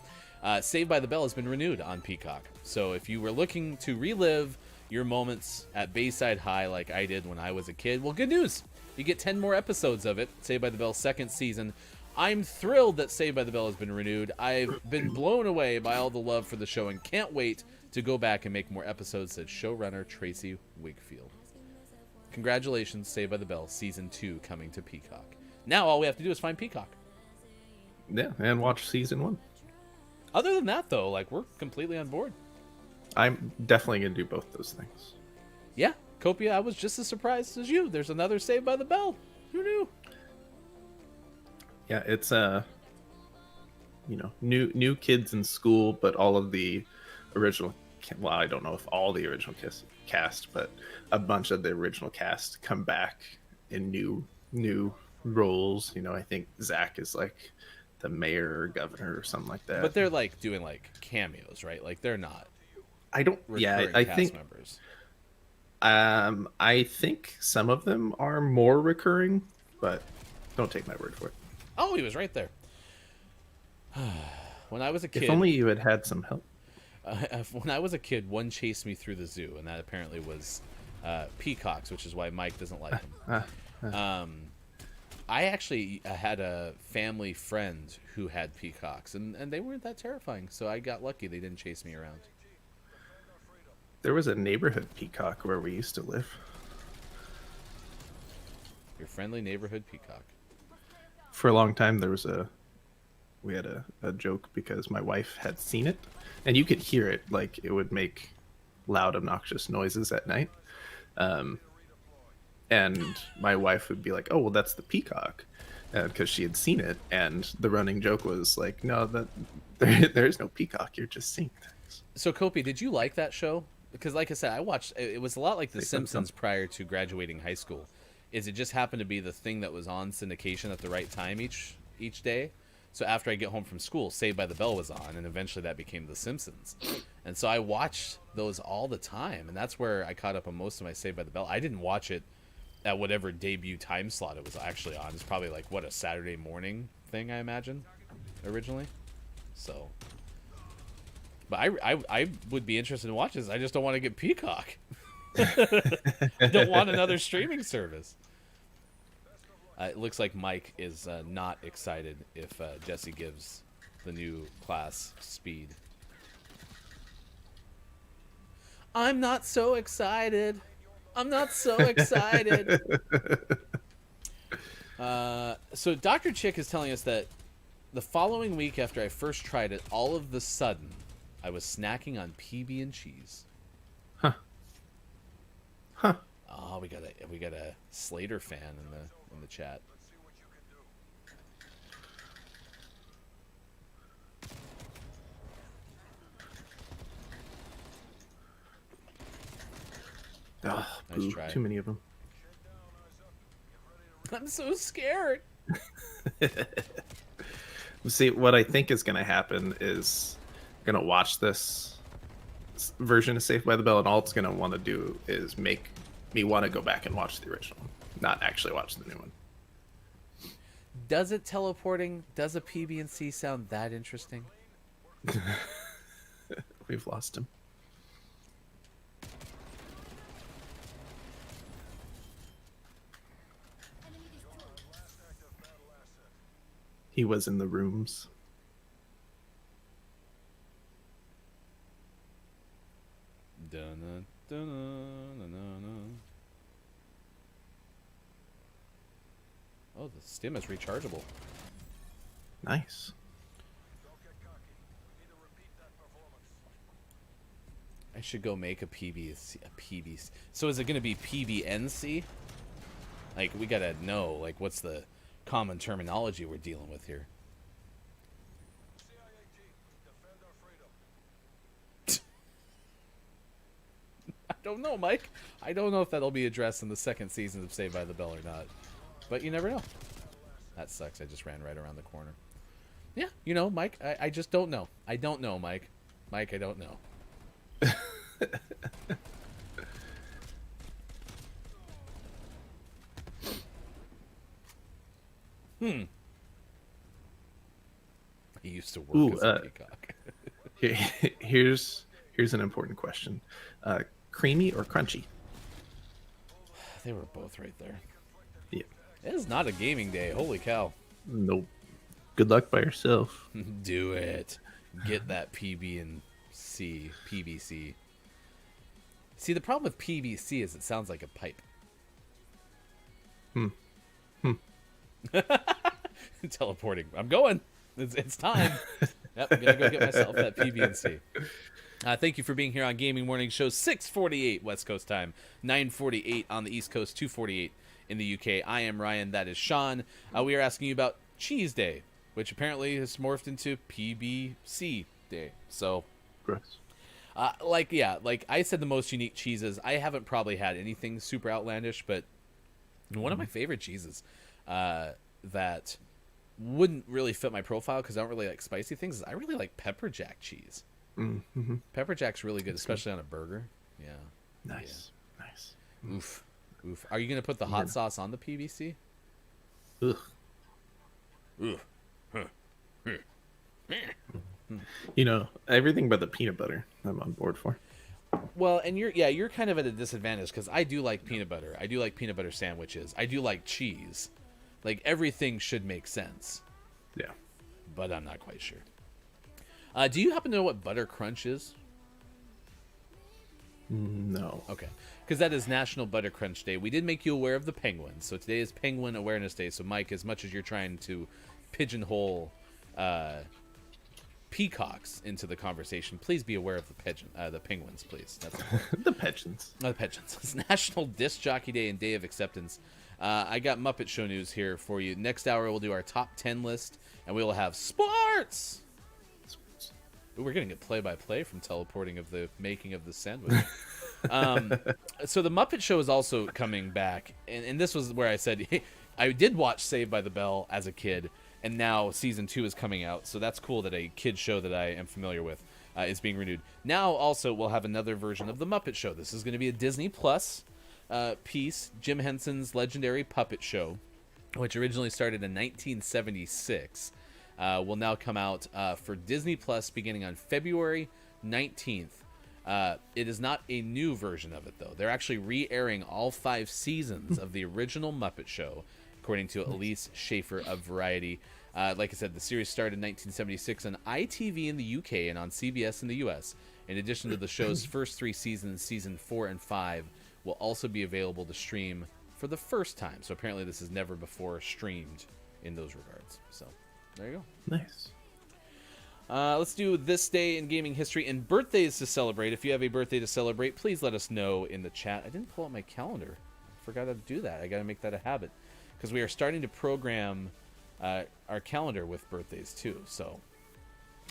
Saved by the Bell has been renewed on Peacock. So if you were looking to relive your moments at Bayside High like I did when I was a kid, well, good news. You get 10 more episodes of it, Saved by the Bell's second season. I'm thrilled that Saved by the Bell has been renewed. I've been blown away by all the love for the show and can't wait to go back and make more episodes, said showrunner Tracy Wigfield. Congratulations, Saved by the Bell, Season 2 coming to Peacock. Now all we have to do is find Peacock. yeah, and watch season 1. Other than that, though, like, we're completely on board. I'm definitely gonna do both those things. Yeah, Copia, I was just as surprised as you. There's another Saved by the Bell. Who knew? Yeah, it's new kids in school, but all of the original. Well, I don't know if all the original cast, but a bunch of the original cast come back in new roles. I think Zach is like the mayor or governor or something like that. But they're like doing like cameos, right? Like they're not. I don't. Yeah, I cast think. Members. I think some of them are more recurring, but don't take my word for it. Oh, he was right there. When I was a kid, If only you had had some help. when I was a kid, one chased me through the zoo, and that apparently was peacocks, which is why Mike doesn't like them. I actually had a family friend who had peacocks, and they weren't that terrifying, so I got lucky they didn't chase me around. There was a neighborhood peacock where we used to live. Your friendly neighborhood peacock. For a long time, we had a joke because my wife had seen it, and you could hear it, like it would make loud, obnoxious noises at night. And my wife would be like, "Oh, well, that's the peacock," because she had seen it. And the running joke was like, "No, there's no peacock. You're just seeing things." So, Kopi, did you like that show? because like I said, I watched. It was a lot like The Say something. Simpsons prior to graduating high school. Is it just happened to be the thing that was on syndication at the right time each day. So after I get home from school, Saved by the Bell was on, and eventually that became The Simpsons. And so I watched those all the time, and that's where I caught up on most of my Saved by the Bell. I didn't watch it at whatever debut time slot it was actually on. It's probably like a Saturday morning thing, I imagine, originally. So, but I would be interested in watching this. I just don't want to get Peacock. I don't want another streaming service. It looks like Mike is not excited if Jesse gives the new class speed. I'm not so excited. I'm not so excited. So Dr. Chick is telling us that the following week after I first tried it, all of the sudden, I was snacking on PB and cheese. Huh. Oh, we got a Slater fan in the chat. Oh, Nice boo. try. Too many of them. I'm so scared. See, what I think is going to happen is I'm going to watch this version of Saved by the Bell, and all it's going to want to do is make me want to go back and watch the original, not actually watch the new one. Does it teleporting? Does a PB&C sound that interesting? We've lost him. He was in the rooms. Dun, dun, dun, dun, dun. Oh, the stim is rechargeable. Nice. I should go make a PBC. So is it going to be PBNC? Like, we got to know, like, what's the common terminology we're dealing with here? I don't know, Mike. I don't know if that'll be addressed in the second season of Saved by the Bell or not. But you never know. That sucks. I just ran right around the corner. Yeah, you know, Mike, I just don't know. I don't know, Mike. Mike, I don't know. He used to work as a peacock. Here's an important question. Creamy or crunchy? They were both right there. Yeah. It is not a gaming day. Holy cow. Nope. Good luck by yourself. Do it. Get that PBC. See, the problem with PBC is it sounds like a pipe. Teleporting. I'm going. It's time. Yep, I'm gonna go get myself that PB&C. Thank you for being here on Gaming Morning Show 6:48 West Coast time, 9:48 on the East Coast, 2:48 in the UK. I am Ryan. That is Sean. We are asking you about Cheese Day, which apparently has morphed into PBC Day. So, Gross. like I said, the most unique cheeses. I haven't probably had anything super outlandish, but one of my favorite cheeses that wouldn't really fit my profile because I don't really like spicy things is I really like pepper jack cheese. Mm-hmm. Pepper jack's really good, especially on a burger. Yeah. Nice. Nice. Oof. Are you gonna put the hot sauce on the PBC? Ugh. Oof. You know, everything but the peanut butter I'm on board for. Well, and you're kind of at a disadvantage because I do like peanut butter. I do like peanut butter sandwiches. I do like cheese. Like, everything should make sense. Yeah. But I'm not quite sure. Do you happen to know what Butter Crunch is? No. Okay. Because that is National Butter Crunch Day. We did make you aware of the penguins. So today is Penguin Awareness Day. So, Mike, as much as you're trying to pigeonhole peacocks into the conversation, please be aware of the penguins, please. That's The pigeons. the pigeons. It's National Disc Jockey Day and Day of Acceptance. I got Muppet Show news here for you. Next hour, we'll do our top 10 list, and we will have sports. Ooh, we're getting a play-by-play from teleporting of the making of the sandwich. um, so the Muppet Show is also coming back, and this was where I said I did watch Saved by the Bell as a kid, and now season 2 is coming out. So that's cool that a kid show that I am familiar with is being renewed. Now also we'll have another version of the Muppet Show. This is going to be a Disney Plus piece, Jim Henson's legendary puppet show, which originally started in 1976. Will now come out for Disney Plus beginning on February 19th. It is not a new version of it, though. They're actually re-airing all 5 seasons of the original Muppet Show, according to Elise Schaefer of Variety. Like I said, the series started in 1976 on ITV in the UK and on CBS in the US. In addition to the show's first 3 seasons, season 4 and 5 will also be available to stream for the first time. So apparently this is never before streamed in those regards. So there you go. Nice. Let's do this day in gaming history and birthdays to celebrate. If you have a birthday to celebrate, please let us know in the chat. I didn't pull out my calendar. I forgot how to do that. I got to make that a habit because we are starting to program our calendar with birthdays too. So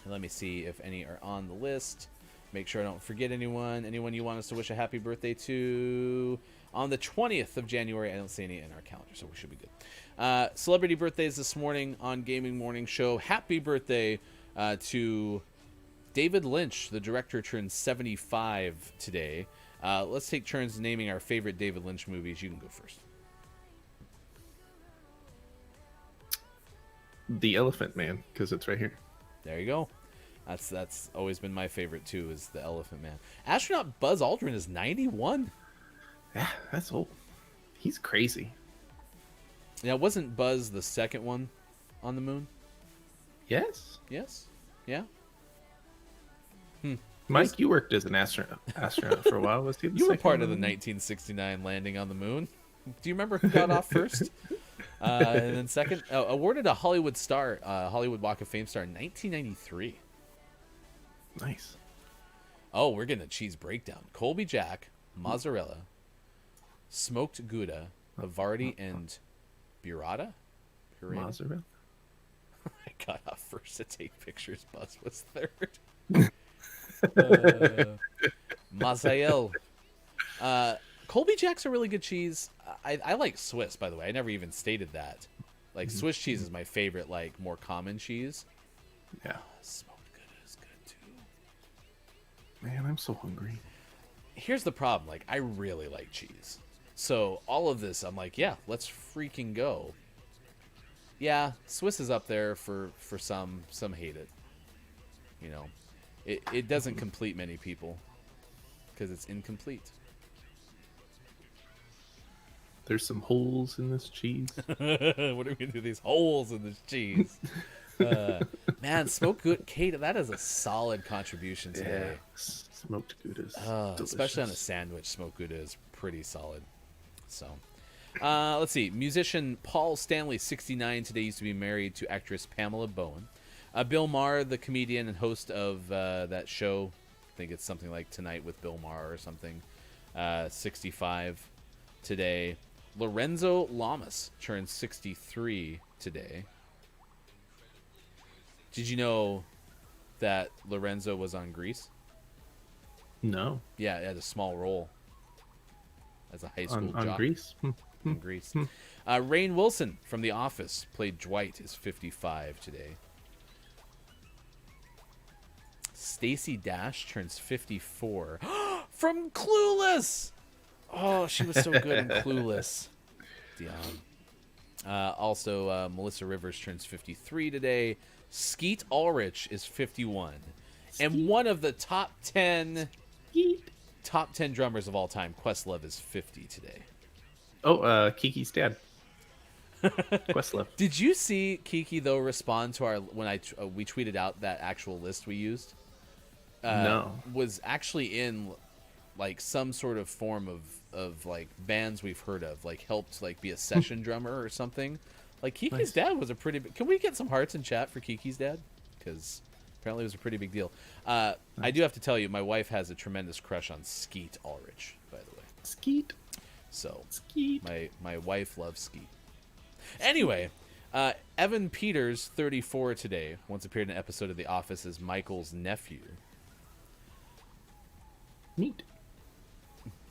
let me see if any are on the list. Make sure I don't forget anyone. Anyone you want us to wish a happy birthday to on the 20th of January. I don't see any in our calendar, so we should be good. Celebrity birthdays this morning on Gaming Morning Show. Happy birthday to David Lynch. The director turned 75 today. Let's take turns naming our favorite David Lynch movies. You can go first. The Elephant Man, because it's right here. There you go. That's always been my favorite too, is The Elephant Man. Astronaut Buzz Aldrin is 91. Yeah, that's old. He's crazy. Now, wasn't Buzz the second one on the moon? Yes. Yes. Yeah. Mike, you worked as an astronaut for a while. Was he the You were second part of the one? 1969 landing on the moon. Do you remember who got off first? And then second, awarded a Hollywood star, Hollywood Walk of Fame star in 1993. Nice. Oh, we're getting a cheese breakdown. Colby Jack, mozzarella, smoked Gouda, Havarti, and burrata. Mozzarella. I got off first to take pictures. Buzz was third. Mozzarella. Colby Jack's a really good cheese. I like Swiss, by the way. I never even stated that. Like, Swiss cheese is my favorite, like, more common cheese. Yeah. Smoked Gouda is good, too. Man, I'm so hungry. Here's the problem. Like, I really like cheese. So, all of this, I'm like, yeah, let's freaking go. Yeah, Swiss is up there for some. Some hate it. You know, it doesn't complete many people because it's incomplete. There's some holes in this cheese. What are we gonna do? These holes in this cheese. Man, smoked Gouda, Kate, that is a solid contribution today. Smoked Gouda's Especially on a sandwich, smoked Gouda is pretty solid. So, let's see. Musician Paul Stanley, 69 today, used to be married to actress Pamela Bowen. Bill Maher, the comedian and host of that show, I think it's something like Tonight with Bill Maher or something, 65 today. Lorenzo Lamas turned 63 today. Did you know that Lorenzo was on Grease? No. Yeah, he had a small role as a high school on jock Grease. in Grease. Rainn Wilson from The Office played Dwight, is 55 today. Stacey Dash turns 54 from Clueless. Oh, she was so good in Clueless. Also, Melissa Rivers turns 53 today. Skeet Ulrich is 51. And one of the top 10 drummers of all time, Questlove, is 50 today. Oh, Kiki's dad. Questlove. Did you see Kiki, though, respond to our when we tweeted out that actual list we used? No. Was actually in like some sort of form of like bands we've heard of, like helped like be a session drummer or something. Like Kiki's dad was a pretty big... Can we get some hearts in chat for Kiki's dad? Because apparently it was a pretty big deal. I do have to tell you, my wife has a tremendous crush on Skeet Ulrich, by the way. Skeet. So Skeet. my wife loves Skeet. Anyway, Evan Peters, 34 today, once appeared in an episode of The Office as Michael's nephew. Neat.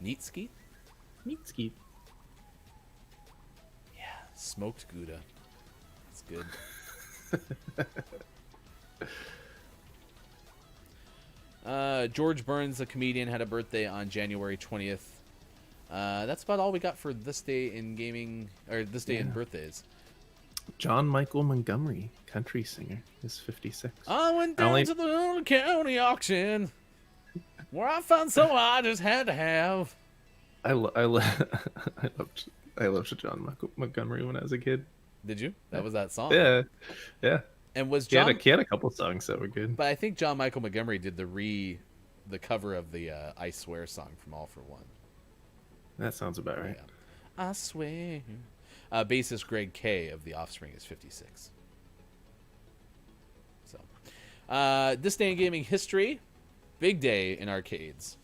Neat skeet? Neat skeet. Yeah, smoked Gouda. It's good. George Burns, the comedian, had a birthday on January 20th. That's about all we got for this day in gaming, or this day in birthdays. John Michael Montgomery, country singer, is 56. I went down to the county auction where I found so I just had to have. I loved John Michael Montgomery when I was a kid. Did you? That was that song. Yeah. And was He John? he had a couple songs that were good. But I think John Michael Montgomery did the cover of the I Swear song from All for One. That sounds about right. Yeah. I swear. Bassist Greg K of The Offspring is 56. So, this day in gaming history, big day in arcades,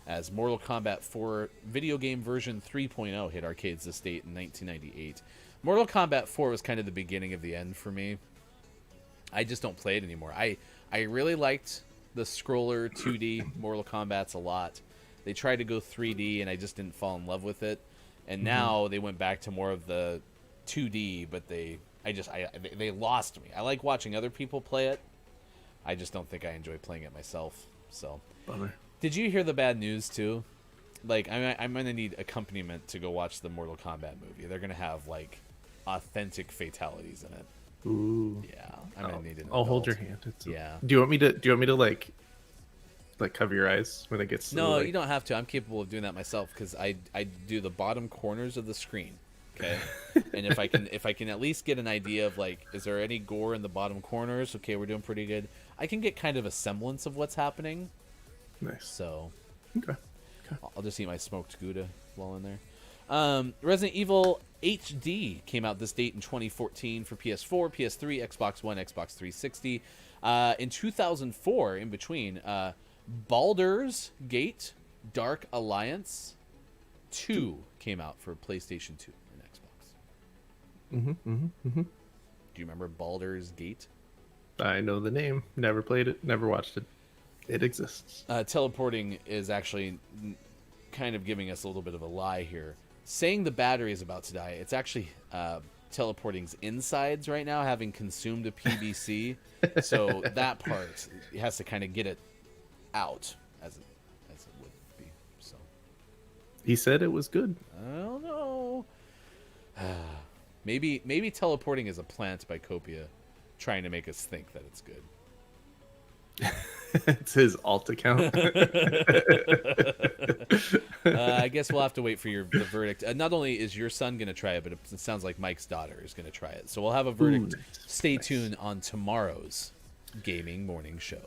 as Mortal Kombat 4 video game version 3.0 hit arcades this date in 1998. Mortal Kombat 4 was kind of the beginning of the end for me. I just don't play it anymore. I really liked the scroller 2D Mortal Kombats a lot. They tried to go 3D, and I just didn't fall in love with it. And now they went back to more of the 2D, but they lost me. I like watching other people play it. I just don't think I enjoy playing it myself. So, Bummer. Did you hear the bad news too? Like, I'm gonna need accompaniment to go watch the Mortal Kombat movie. They're gonna have like authentic fatalities in it. Ooh. Yeah, I'm gonna need an I'll hold your adult. hand. Yeah. Do you want me to like cover your eyes when it gets to No, like... you don't have to. I'm capable of doing that myself because I do the bottom corners of the screen. Okay, and if I can at least get an idea of like, is there any gore in the bottom corners? Okay, we're doing pretty good. I can get kind of a semblance of what's happening. Nice. So, Okay. I'll just eat my smoked Gouda while in there. Resident Evil HD came out this date in 2014 for PS4, PS3, Xbox One, Xbox 360. In 2004, in between, Baldur's Gate Dark Alliance 2 came out for PlayStation 2 and Xbox. Do you remember Baldur's Gate? I know the name. Never played it. Never watched it. It exists. Teleporting is actually kind of giving us a little bit of a lie here. Saying the battery is about to die, it's actually teleporting's insides right now, having consumed a PBC. So that part has to kind of get it out as it would be. So He said it was good. I don't know. Maybe teleporting is a plant by Copia, trying to make us think that it's good. It's his alt account. I guess we'll have to wait for the verdict. Not only is your son going to try it, but it sounds like Mike's daughter is going to try it. So we'll have a verdict. Ooh, nice. Stay tuned on tomorrow's gaming morning show.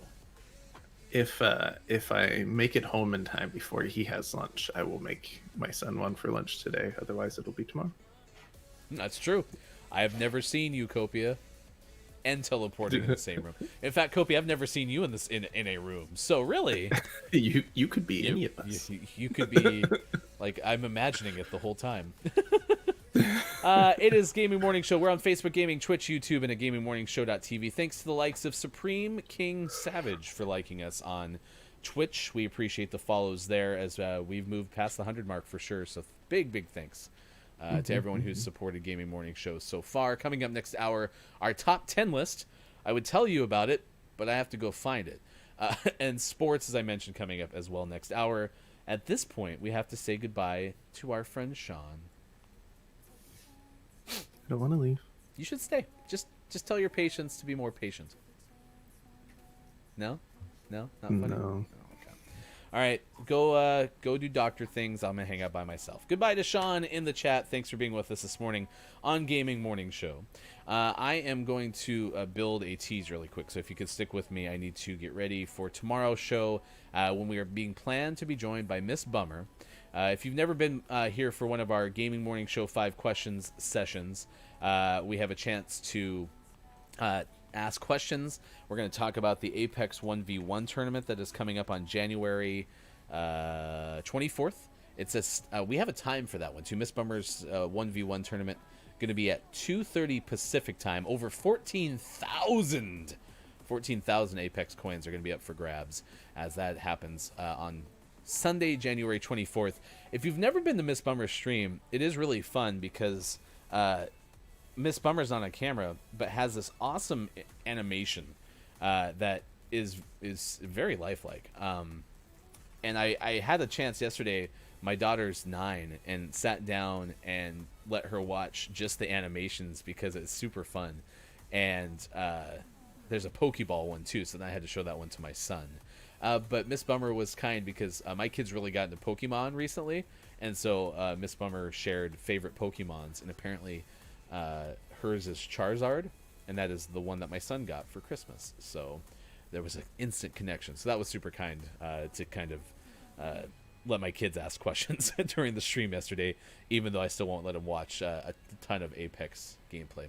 If I make it home in time before he has lunch, I will make my son one for lunch today. Otherwise, it'll be tomorrow. That's true. I have never seen you, Copia, and teleporting in the same room. In fact, Copia, I've never seen you in a room. So really, you could be any of us. You could be like, I'm imagining it the whole time. It is Gaming Morning Show. We're on Facebook Gaming, Twitch, YouTube, and at GamingMorningShow.tv. Thanks to the likes of Supreme King Savage for liking us on Twitch. We appreciate the follows there as we've moved past the 100 mark for sure. So big thanks to everyone who's supported Gaming Morning Show so far. Coming up next hour, our top 10 list. I would tell you about it, but I have to go find it. And sports, as I mentioned, coming up as well next hour. At this point, we have to say goodbye to our friend Sean. I don't want to leave. You should stay. Just tell your patients to be more patient. No? Not funny? No. Oh, okay. All right, go do doctor things. I'm gonna hang out by myself. Goodbye to Sean in the chat. Thanks for being with us this morning on Gaming Morning Show. I am going to build a tease really quick. So if you could stick with me, I need to get ready for tomorrow's show when we are being planned to be joined by Miss Bummer. If you've never been here for one of our Gaming Morning Show 5 questions sessions, we have a chance to ask questions. We're going to talk about the Apex 1v1 tournament that is coming up on January 24th. We have a time for that one too. Miss Bummer's 1v1 tournament going to be at 2:30 Pacific time. Over 14,000 Apex coins are going to be up for grabs as that happens on Sunday, January 24th. If you've never been to Miss Bummer's stream, it is really fun because Miss Bummer's on a camera, but has this awesome animation that is very lifelike. And I had a chance yesterday. My daughter's 9 and sat down and let her watch just the animations because it's super fun. And there's a Pokeball one too, so then I had to show that one to my son. But Miss Bummer was kind because my kids really got into Pokemon recently, and so Miss Bummer shared favorite Pokemons, and apparently hers is Charizard, and that is the one that my son got for Christmas. So there was an instant connection. So that was super kind to kind of let my kids ask questions during the stream yesterday, even though I still won't let them watch a ton of Apex gameplay.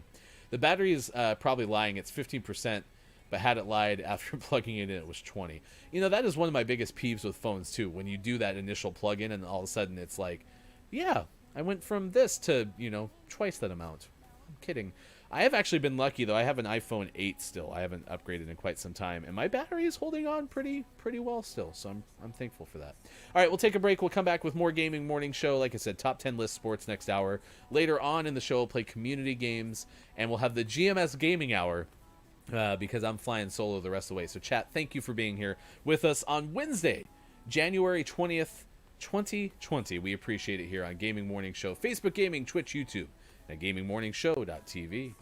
The battery is probably lying. It's 15%, but had it lied after plugging it in, it was 20. You know, that is one of my biggest peeves with phones, too. When you do that initial plug-in and all of a sudden it's like, yeah, I went from this to, you know, twice that amount. I'm kidding. I have actually been lucky, though. I have an iPhone 8 still. I haven't upgraded in quite some time, and my battery is holding on pretty well still, so I'm thankful for that. All right, we'll take a break. We'll come back with more Gaming Morning Show. Like I said, top 10 list sports next hour. Later on in the show, we'll play community games, and we'll have the GMS Gaming Hour because I'm flying solo the rest of the way. So, chat, thank you for being here with us on Wednesday, January 20th, 2020. We appreciate it here on Gaming Morning Show, Facebook Gaming, Twitch, YouTube, and GamingMorningShow.tv.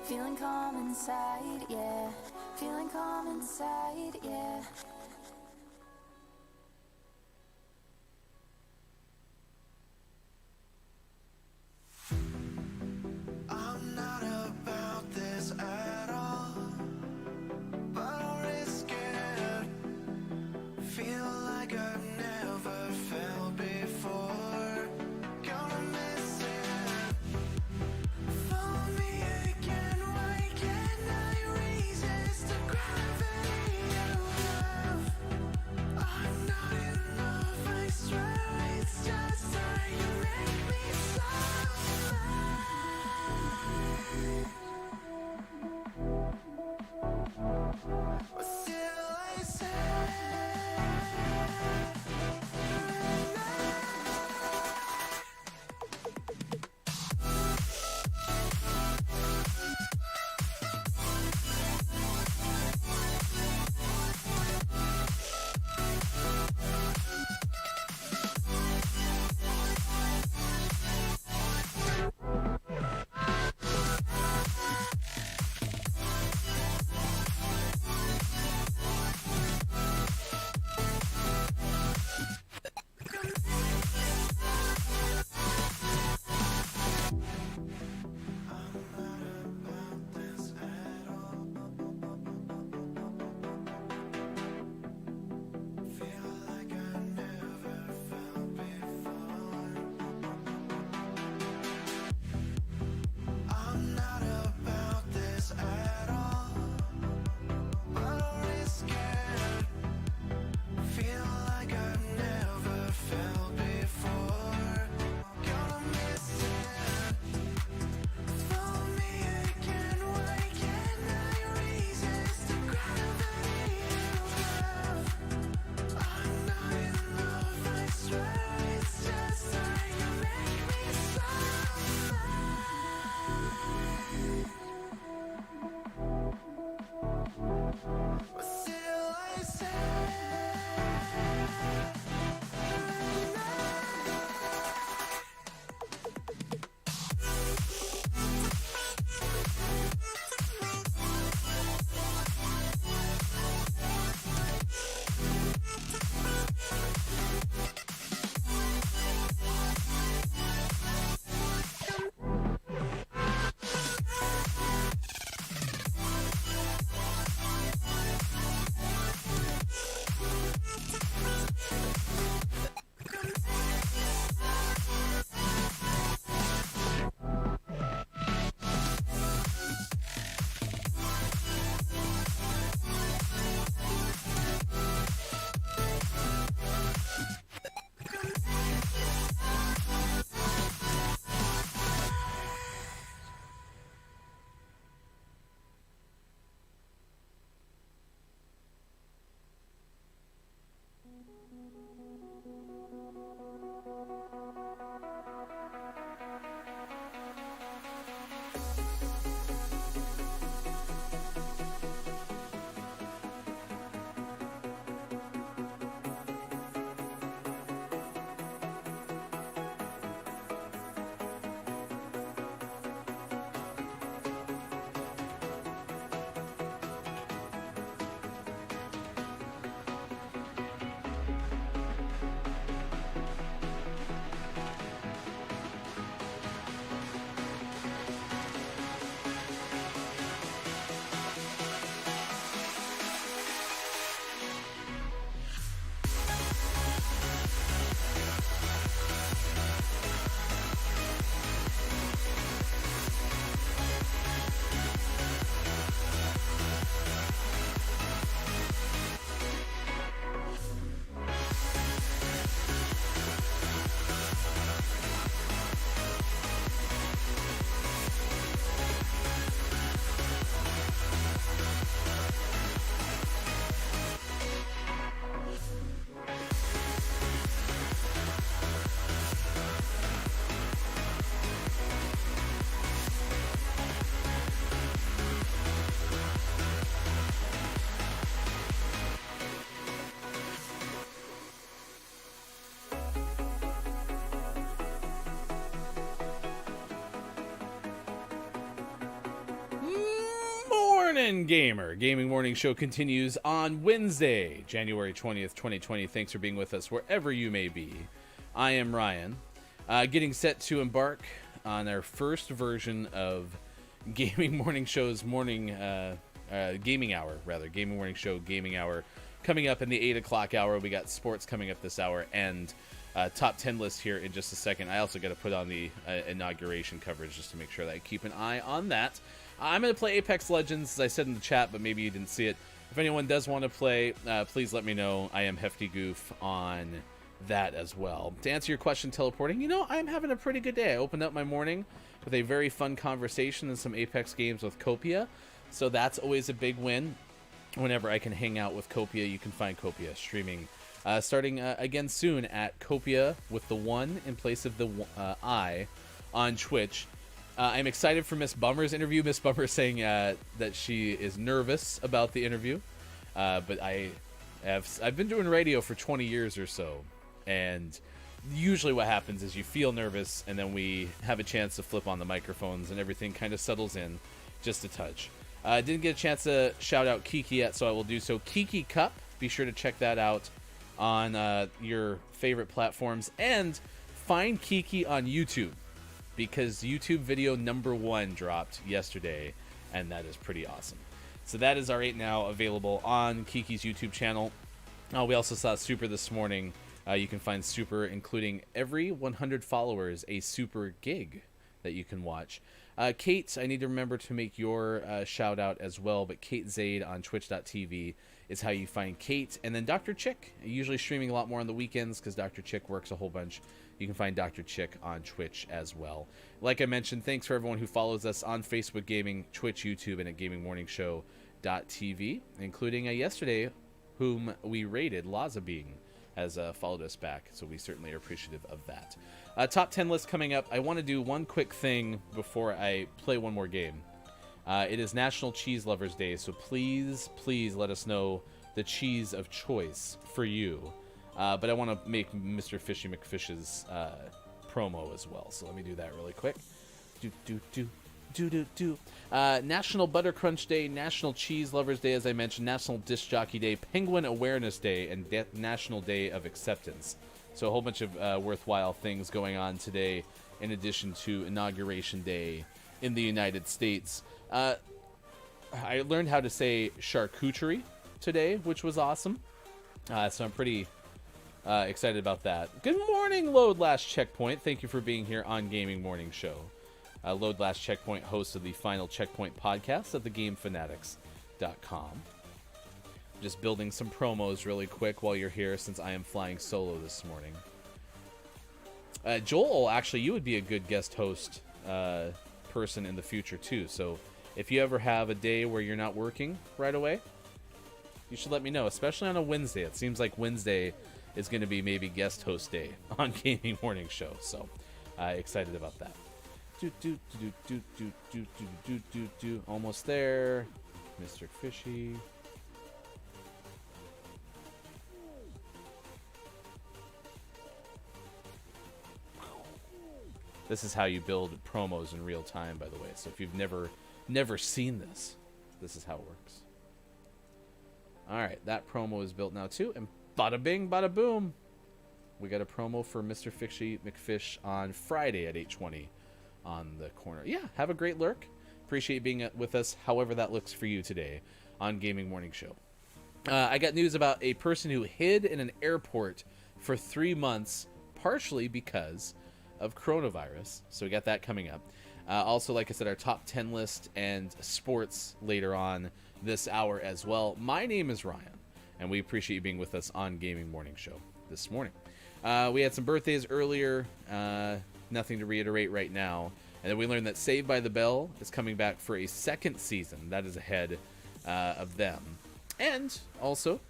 Feeling calm inside, yeah. Feeling calm inside, yeah. I'm not about this at all, but I'll risk it. Feel like I've never felt before. Gonna miss it. Follow me again, why can't I resist the gravity of love? Morning Gamer. Gaming Morning Show continues on Wednesday, January 20th, 2020. Thanks for being with us wherever you may be. I am Ryan, getting set to embark on our first version of Gaming Morning Show's morning gaming hour, rather. Gaming Morning Show Gaming Hour coming up in the 8 o'clock hour. We got sports coming up this hour and top 10 list here in just a second. I also got to put on the inauguration coverage just to make sure that I keep an eye on that. I'm going to play Apex Legends, as I said in the chat, but maybe you didn't see it. If anyone does want to play, please let me know. I am Hefty Goof on that as well. To answer your question, teleporting, I'm having a pretty good day. I opened up my morning with a very fun conversation and some Apex games with Copia, so that's always a big win. Whenever I can hang out with Copia, you can find Copia streaming starting again soon at Copia with the 1 in place of the I on Twitch. I'm excited for Miss Bummer's interview. Miss Bummer saying that she is nervous about the interview, but I've been doing radio for 20 years or so, and usually what happens is you feel nervous, and then we have a chance to flip on the microphones, and everything kind of settles in just a touch. Didn't get a chance to shout out Kiki yet, so I will do so. Kiki Cup, be sure to check that out on your favorite platforms, and find Kiki on YouTube, because YouTube video number 1 dropped yesterday, and that is pretty awesome. So that is right now available on Kiki's YouTube channel. We also saw Super this morning. You can find Super, including every 100 followers, a Super gig that you can watch. Kate, I need to remember to make your shout out as well, but Kate Zaid on twitch.tv is how you find Kate. And then Dr. Chick, usually streaming a lot more on the weekends because Dr. Chick works a whole bunch. You can find Dr. Chick on Twitch as well. Like I mentioned, thanks for everyone who follows us on Facebook Gaming, Twitch, YouTube, and at gamingmorningshow.tv, including yesterday, whom we rated, Laza Being, has followed us back, so we certainly are appreciative of that. Top 10 list coming up. I want to do one quick thing before I play one more game. It is National Cheese Lovers Day, so please let us know the cheese of choice for you. But I want to make Mr. Fishy McFish's promo as well, so let me do that really quick. National Butter Crunch Day, National Cheese Lovers Day, as I mentioned, National Disc Jockey Day, Penguin Awareness Day, and National Day of Acceptance. So a whole bunch of worthwhile things going on today, in addition to Inauguration Day in the United States. I learned how to say charcuterie today, which was awesome. So I'm pretty excited about that. Good morning, Load Last Checkpoint. Thank you for being here on Gaming Morning Show. Load Last Checkpoint, host of the Final Checkpoint podcast at thegamefanatics.com. Just building some promos really quick while you're here, since I am flying solo this morning. Joel, actually, you would be a good guest host person in the future, too. So if you ever have a day where you're not working right away, you should let me know, especially on a Wednesday. It seems like Wednesday is going to be maybe guest host day on Gaming Morning Show. So excited about that. Almost there. Mr. Fishy. This is how you build promos in real time, by the way. So if you've never seen this, this is how it works. All right, that promo is built now too, and bada bing, bada boom. We got a promo for Mr. Fishy McFish on Friday at 8:20 on the corner. Yeah, have a great lurk. Appreciate being with us, however that looks for you today on Gaming Morning Show. I got news about a person who hid in an airport for 3 months, partially because of coronavirus. So we got that coming up. Also, like I said, our top 10 list and sports later on this hour as well. My name is Ryan, and we appreciate you being with us on Gaming Morning Show this morning. We had some birthdays earlier. Nothing to reiterate right now. And then we learned that Saved by the Bell is coming back for a second season. That is ahead of them. And also,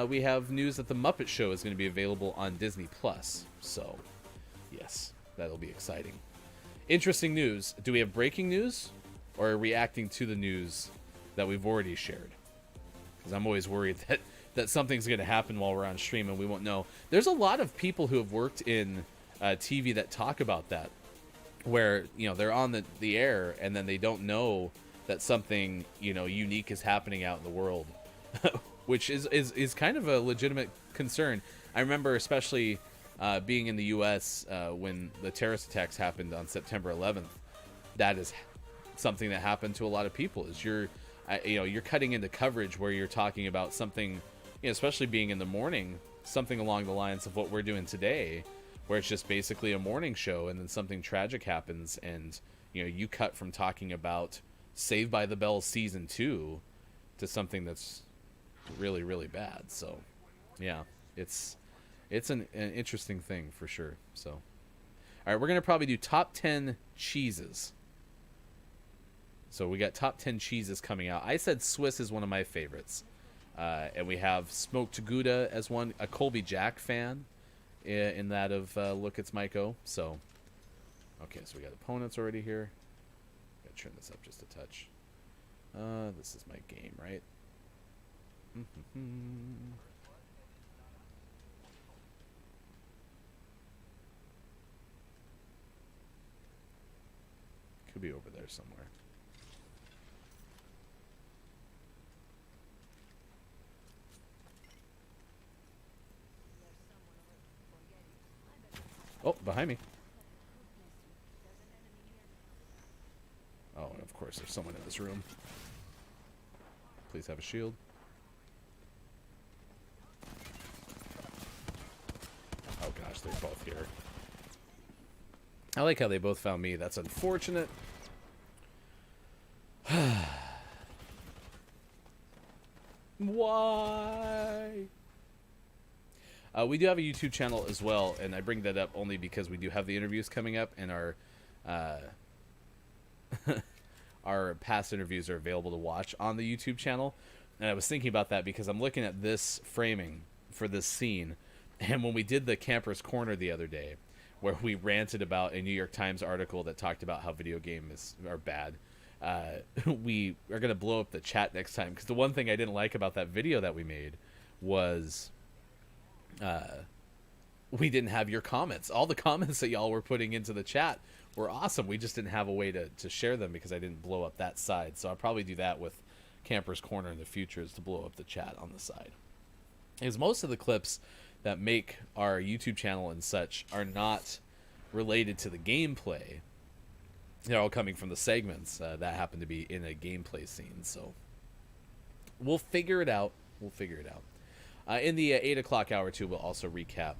we have news that The Muppet Show is going to be available on Disney+. So, yes, that'll be exciting. Interesting news. Do we have breaking news, or are we reacting to the news that we've already shared? Because I'm always worried that something's going to happen while we're on stream and we won't know. There's a lot of people who have worked in TV that talk about that, where they're on the air and then they don't know that something, you know, unique is happening out in the world, which is kind of a legitimate concern. I remember especially being in the U.S. When the terrorist attacks happened on September 11th. That is something that happened to a lot of people. Is you're cutting into coverage where you're talking about something, you know, especially being in the morning, something along the lines of what we're doing today, where it's just basically a morning show, and then something tragic happens, and you know, you cut from talking about Saved by the Bell season 2 to something that's really, really bad. So yeah, it's an interesting thing for sure. So all right, we're gonna probably do top 10 cheeses. So we got top 10 cheeses coming out. I said Swiss is one of my favorites. And we have smoked Gouda as one, a Colby Jack fan in that of Look, It's Maiko. So, okay, so we got opponents already here. Gotta turn this up just a touch. This is my game, right? Could be over there somewhere. Oh, behind me. Oh, and of course, there's someone in this room. Please have a shield. Oh gosh, they're both here. I like how they both found me. That's unfortunate. Why? We do have a YouTube channel as well, and I bring that up only because we do have the interviews coming up, and our our past interviews are available to watch on the YouTube channel. And I was thinking about that because I'm looking at this framing for this scene, and when we did the Camper's Corner the other day, where we ranted about a New York Times article that talked about how video games are bad, we are going to blow up the chat next time, because the one thing I didn't like about that video that we made was we didn't have your comments. All the comments that y'all were putting into the chat were awesome. We just didn't have a way to share them because I didn't blow up that side. So I'll probably do that with Camper's Corner in the future, is to blow up the chat on the side. Because most of the clips that make our YouTube channel and such are not related to the gameplay. They're all coming from the segments that happen to be in a gameplay scene. So we'll figure it out. We'll figure it out. In the 8 o'clock hour, too, we'll also recap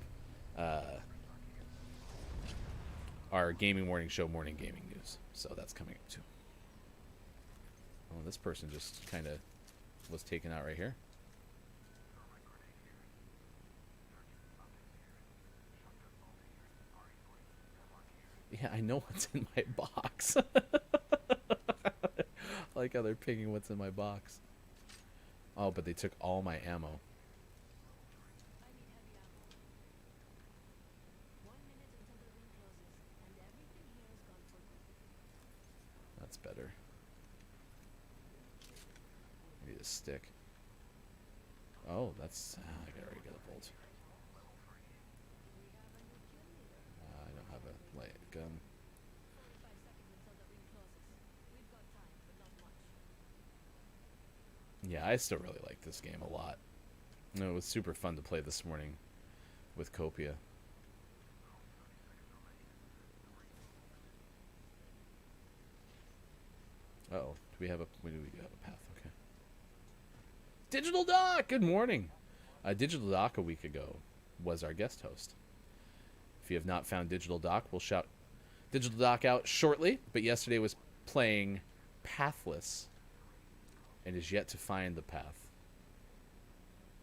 our Gaming Morning Show morning gaming news. So that's coming up, too. Oh, this person just kind of was taken out right here. Yeah, I know what's in my box. I like how they're picking what's in my box. Oh, but they took all my ammo. That's better. I need a stick. Oh, that's... I already got a bolt. I don't have a light gun. Yeah, I still really like this game a lot. No, it was super fun to play this morning with Copia. Uh-oh. Do we have a path? Okay. Digital Doc! Good morning! Digital Doc a week ago was our guest host. If you have not found Digital Doc, we'll shout Digital Doc out shortly, but yesterday was playing Pathless and is yet to find the path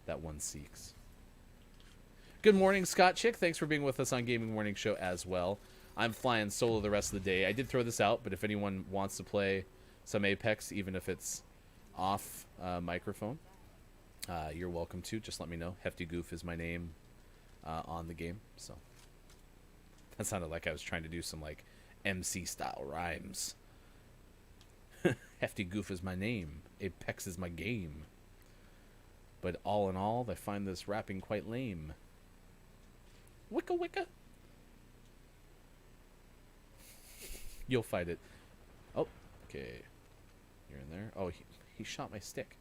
that one seeks. Good morning, Scott Chick. Thanks for being with us on Gaming Morning Show as well. I'm flying solo the rest of the day. I did throw this out, but if anyone wants to play some Apex, even if it's off microphone, you're welcome to. Just let me know. Hefty Goof is my name on the game. So that sounded like I was trying to do some like MC style rhymes. Hefty Goof is my name. Apex is my game. But all in all, I find this rapping quite lame. Wicca wicca. You'll fight it. Oh, okay. You're in there. Oh, he shot my stick.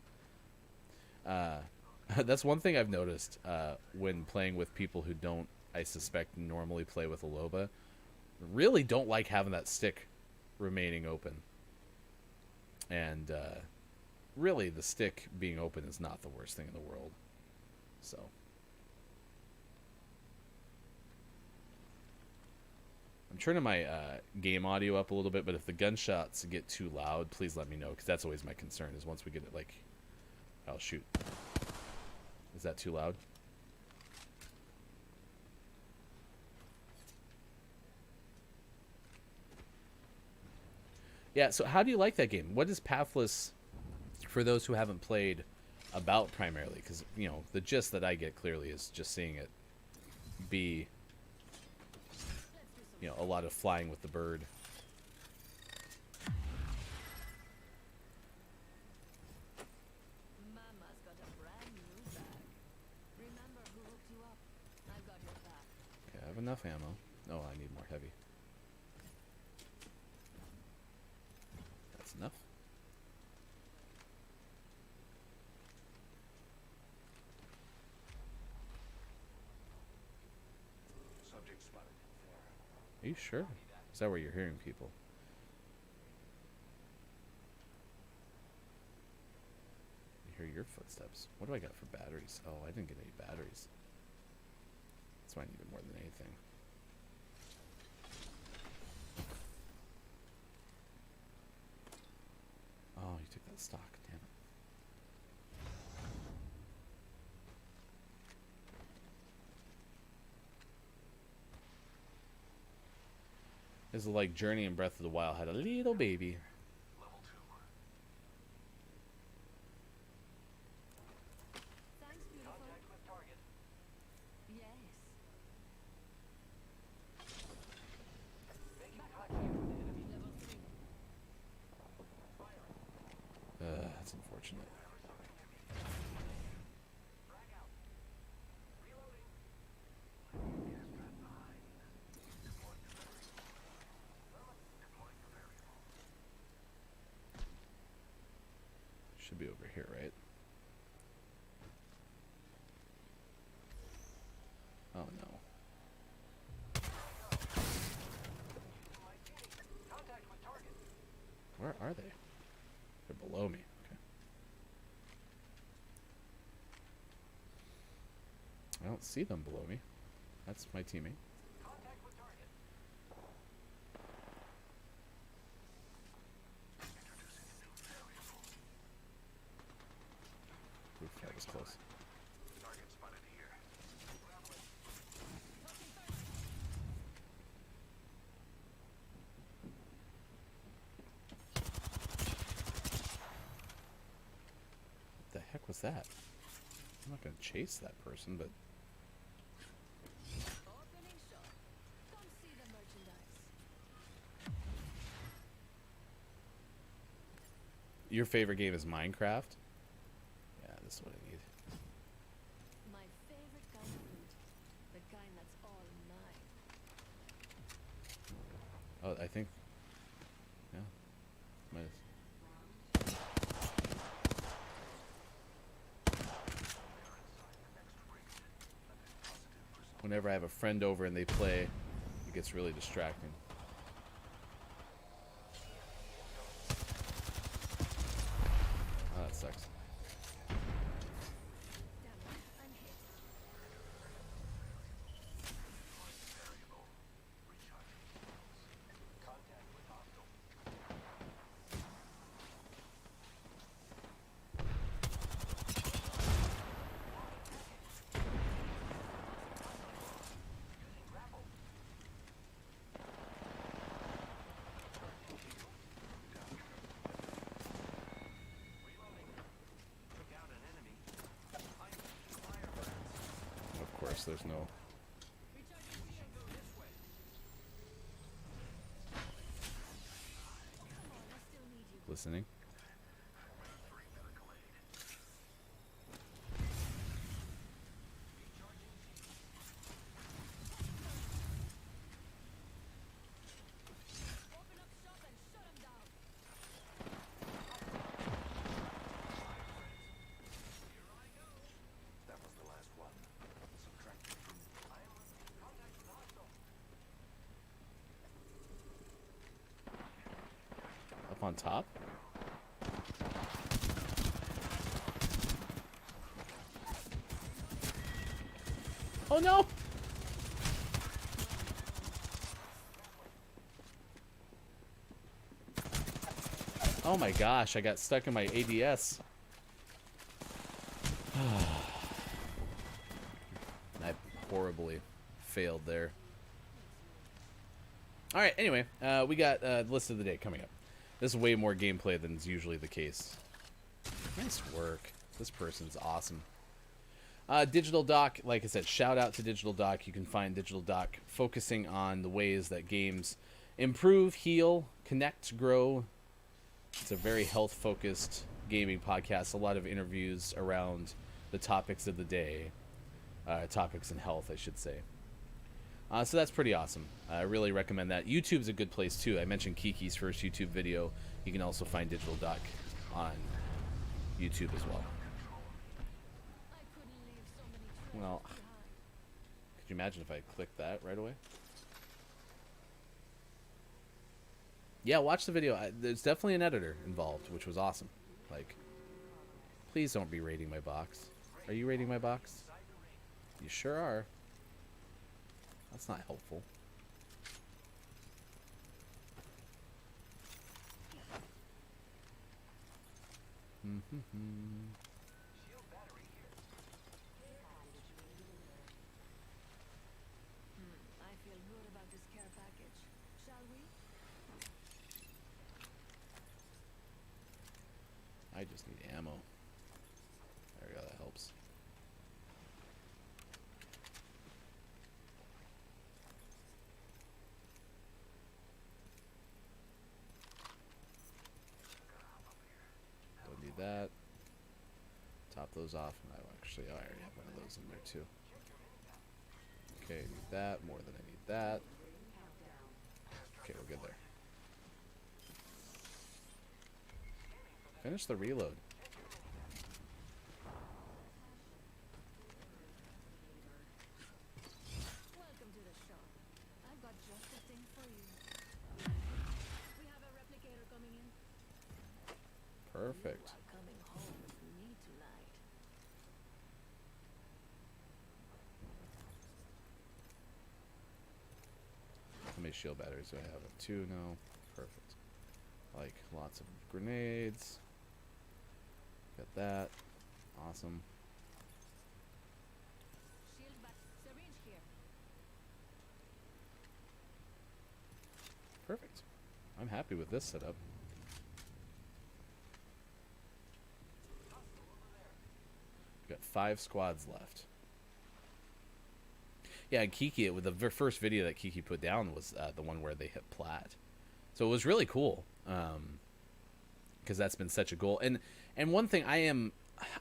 That's one thing I've noticed when playing with people who don't, I suspect, normally play with a Loba. Really don't like having that stick remaining open. And really, the stick being open is not the worst thing in the world. So. I'm turning my game audio up a little bit, but if the gunshots get too loud, please let me know, because that's always my concern, is once we get it, like... Oh, shoot. Is that too loud? Yeah, so how do you like that game? What is Pathless, for those who haven't played, about primarily? Because, you know, the gist that I get clearly is just seeing it be, you know, a lot of flying with the bird. Mama's got a brand new bag. Remember who hooked you up? I've got your back. Okay, I have enough ammo. Oh, I need more heavy. That's enough. Are you sure? Is that where you're hearing people? You hear your footsteps. What do I got for batteries? Oh, I didn't get any batteries. That's why I need it more than anything. Oh, you took that stock. Damn it. This is like Journey and Breath of the Wild had a little baby. Thanks, beautiful. Yes. Level 3. That's unfortunate. Should be over here, right? Oh no. Where are they? They're below me. Okay. I don't see them below me. That's my teammate. Oof, that was close. What the heck was that? I'm not gonna chase that person, but Opening shot. Come see the merchandise. your favorite game is Minecraft? Yeah, this is what I need. My favorite kind of loot. The kind that's all mine. Oh, I think. Yeah. Might as- Whenever I have a friend over and they play, it gets really distracting. Oh, that sucks. Damn it, I'm hit. Of course, there's no. Come on, I still need you. Listening. Open up shop and shut 'em down. on top? Oh no! Oh my gosh, I got stuck in my ADS. I horribly failed there. Alright, anyway, we got list of the day coming up. This is way more gameplay than is usually the case. Nice work. This person's awesome. Digital Doc, like I said, shout out to Digital Doc. You can find Digital Doc focusing on the ways that games improve, heal, connect, grow. It's a very health-focused gaming podcast. A lot of interviews around the topics of the day. Topics in health, I should say. So that's pretty awesome. I really recommend that. YouTube's a good place, too. I mentioned Kiki's first YouTube video. You can also find Digital Doc on YouTube as well. I couldn't leave so many treasures Well, behind. could you imagine if I clicked that right away? Yeah, watch the video. There's definitely an editor involved, which was awesome. Like, please don't be raiding my box. Are you raiding my box? You sure are. That's not helpful. I feel good about this care package. Shall we? I just need ammo. There we go, that helps. Don't need that. Top those off. I already have one of those in there too. Okay, I need that more than I need that. Okay, we're good there. Finish the reload. Welcome to the shop. I've got just the thing for you. We have a replicator coming in. Perfect. You are coming home with me tonight. How many shield batteries do I have? 2 now. Perfect. Like lots of grenades. Got that. Awesome. Shield back. Syringe here. Perfect. I'm happy with this setup. Got 5 squads left. Yeah, and Kiki, with the first video that Kiki put down was the one where they hit plat. So it was really cool, because that's been such a goal. And one thing, I'm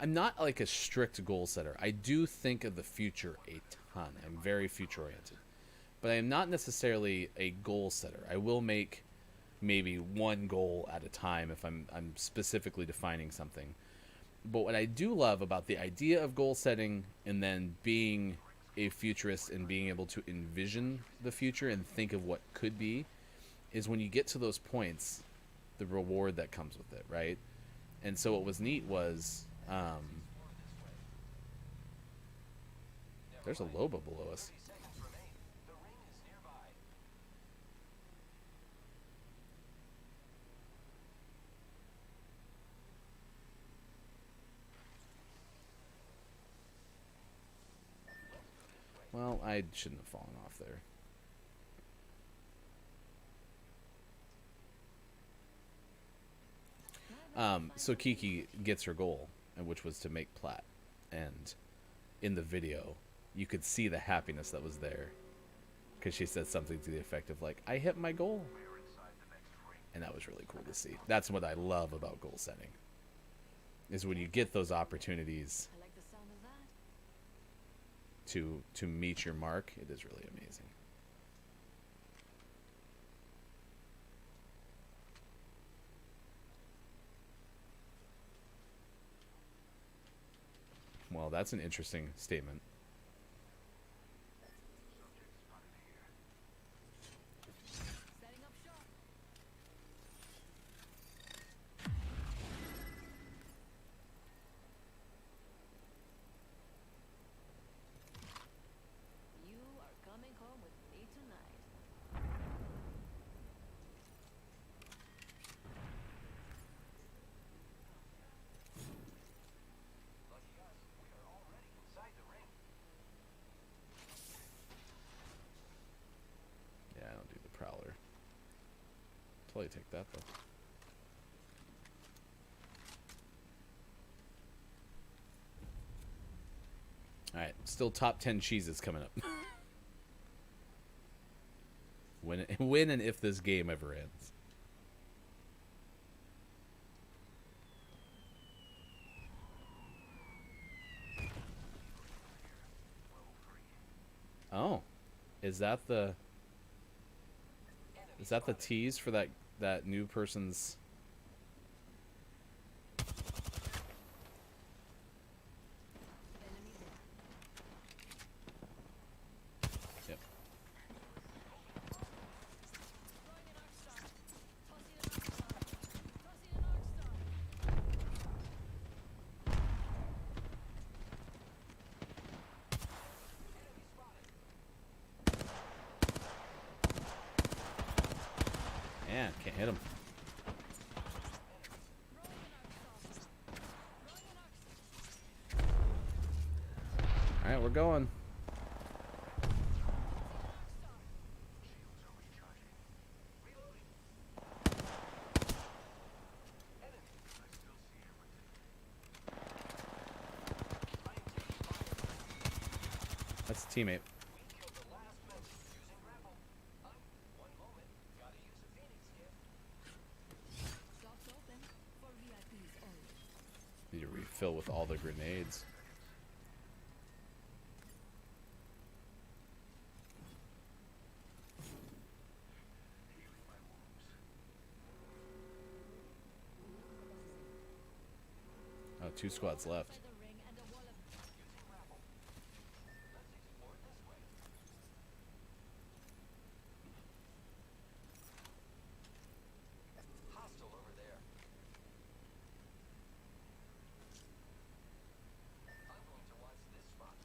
not like a strict goal setter. I do think of the future a ton. I'm very future oriented, but I am not necessarily a goal setter. I will make maybe one goal at a time if I'm specifically defining something. But what I do love about the idea of goal setting and then being a futurist and being able to envision the future and think of what could be is when you get to those points, the reward that comes with it, right? And so what was neat was there's a Loba below us. Well, I shouldn't have fallen off there. So Kiki gets her goal, which was to make plat. And in the video, you could see the happiness that was there. Because she said something to the effect of, like, I hit my goal. And that was really cool to see. That's what I love about goal setting. Is when you get those opportunities I like the sound of that. to meet your mark, it is really amazing. Well, that's an interesting statement. Setting up shop. probably take that though. All right, still top 10 cheeses coming up. when and if this game ever ends. Oh, is that the tease for that new person's? Yep. Man, can't hit him. All right, we're going. That's a teammate. Shops open for VIPs only. Need to refill with all the grenades. Oh, 2 squads left. Feather ring and a wall of Hostile over there. I'm going to watch this spot.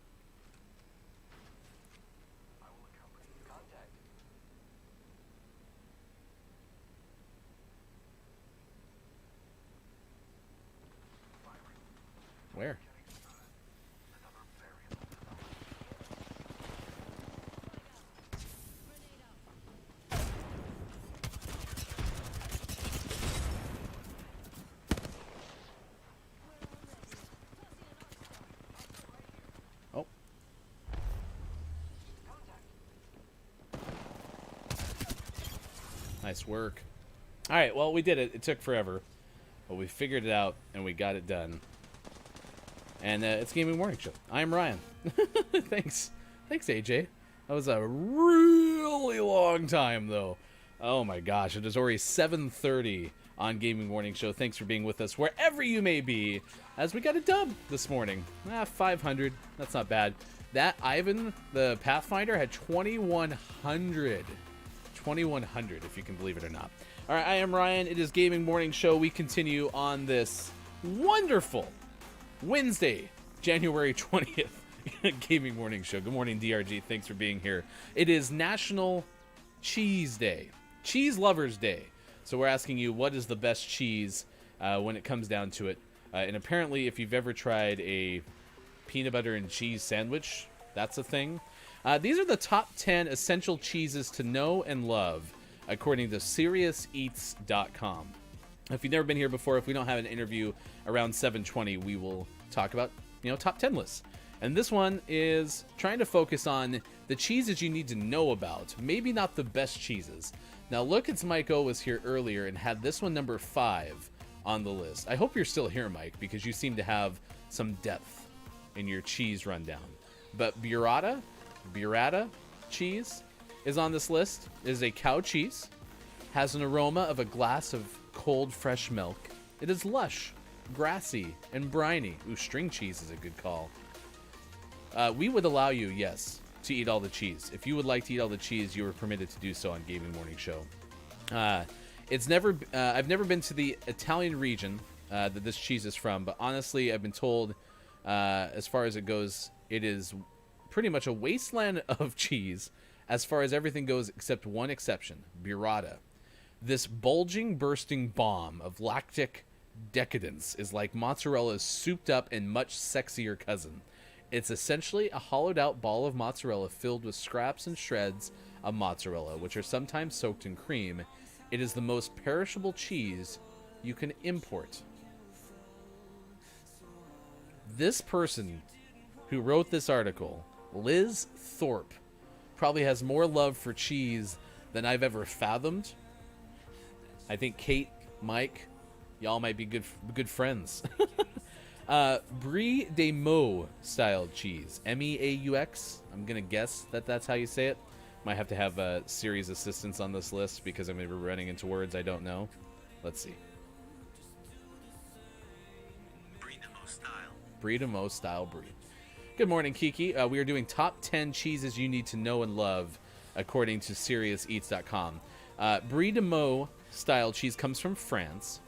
I will accompany you. Contact. Where? Oh. Nice work. All right, well, we did it. It took forever, but we figured it out and we got it done. And it's Gaming Morning Show. I'm Ryan. Thanks, AJ. That was a really long time, though. Oh my gosh, it is already 7:30 on Gaming Morning Show. Thanks for being with us wherever you may be, as we got a dub this morning. 500. That's not bad. That Ivan, the Pathfinder, had 2,100. 2,100, if you can believe it or not. All right, I am Ryan. It is Gaming Morning Show. We continue on this wonderful Wednesday, January 20th, Gaming Morning Show. Good morning, DRG. Thanks for being here. It is National Cheese Day, Cheese Lovers Day. So we're asking you, what is the best cheese when it comes down to it? And apparently, if you've ever tried a peanut butter and cheese sandwich, that's a thing. These are the top 10 essential cheeses to know and love, according to SeriousEats.com. If you've never been here before, if we don't have an interview around 7:20, we will talk about, top 10 lists. And this one is trying to focus on the cheeses you need to know about. Maybe not the best cheeses. Now, look, it's Mike O was here earlier and had this one number 5 on the list. I hope you're still here, Mike, because you seem to have some depth in your cheese rundown. But burrata cheese is on this list. It is a cow cheese. Has an aroma of a glass of cold, fresh milk. It is lush, grassy, and briny. Ooh, string cheese is a good call. We would allow you, yes, to eat all the cheese. If you would like to eat all the cheese, you are permitted to do so on Gaming Morning Show. I've never been to the Italian region that this cheese is from, but honestly, I've been told, as far as it goes, it is pretty much a wasteland of cheese as far as everything goes, except one exception: burrata. This bulging, bursting bomb of lactic decadence is like mozzarella's souped-up and much sexier cousin. It's essentially a hollowed-out ball of mozzarella filled with scraps and shreds of mozzarella, which are sometimes soaked in cream, It is the most perishable cheese you can import. This person who wrote this article, Liz Thorpe, probably has more love for cheese than I've ever fathomed. I think Kate, Mike, y'all might be good friends. Brie de Meaux styled cheese. M-E-A-U-X. I'm going to guess that that's how you say it. Might have to have Siri's assistance on this list because I'm going to be running into words I don't know. Let's see. Brie de Meaux style. Brie de Meaux style brie. Good morning, Kiki. We are doing top 10 cheeses you need to know and love according to SeriousEats.com. Brie de Meaux style cheese comes from France.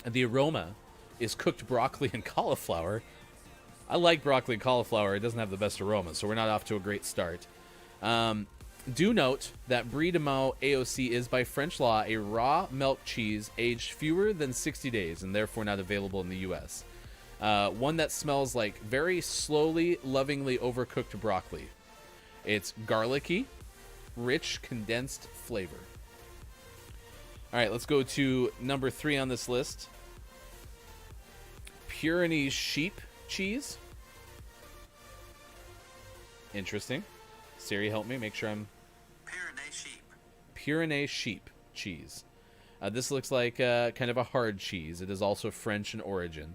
The aroma is cooked broccoli and cauliflower. I like broccoli and cauliflower. It doesn't have the best aroma, so we're not off to a great start. Do note that Brie de Meaux AOC is by French law a raw milk cheese aged fewer than 60 days and therefore not available in the U.S. One that smells like very slowly, lovingly overcooked broccoli. It's garlicky, rich, condensed flavor. All right, let's go to number 3 on this list. Pyrenees sheep cheese. Interesting. Siri, help me make sure I'm... Pyrenees sheep. Pyrenees sheep cheese. This looks like kind of a hard cheese. It is also French in origin.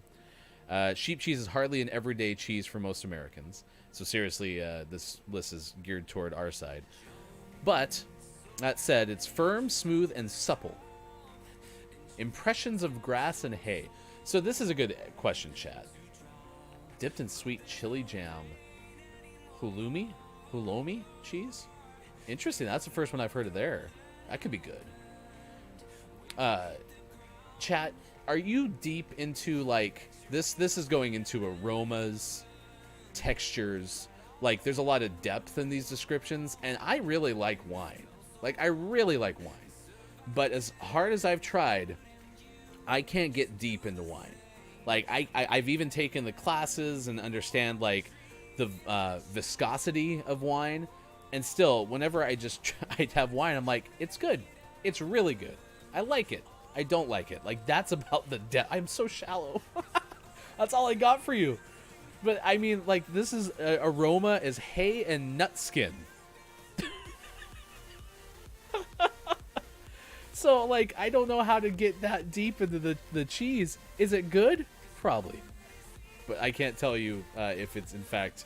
Sheep cheese is hardly an everyday cheese for most Americans. So seriously, this list is geared toward our side. But, that said, it's firm, smooth, and supple. Impressions of grass and hay. So this is a good question, chat. Dipped in sweet chili jam. Hulomi cheese? Interesting. That's the first one I've heard of there. That could be good. Chat, are you deep into, like... This is going into aromas, textures. Like, there's a lot of depth in these descriptions, and I really like wine. Like, I really like wine. But as hard as I've tried, I can't get deep into wine. Like, I've even taken the classes and understand, like, the viscosity of wine. And still, whenever I have wine, I'm like, it's good. It's really good. I like it. I don't like it. Like, that's about the depth. I'm so shallow. That's all I got for you. But, I mean, like, this is aroma is hay and nut skin. So, like, I don't know how to get that deep into the cheese. Is it good? Probably. But I can't tell you if it's, in fact,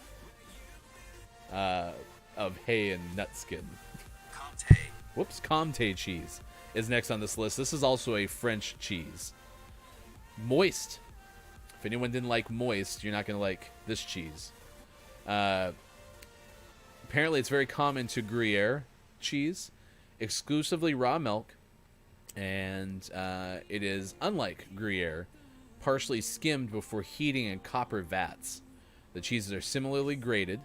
of hay and nut skin. Comté. Whoops, Comté cheese is next on this list. This is also a French cheese. Moist. If anyone didn't like moist, you're not going to like this cheese. Apparently, it's very common to Gruyere cheese, exclusively raw milk, and it is, unlike Gruyere, partially skimmed before heating in copper vats. The cheeses are similarly grated,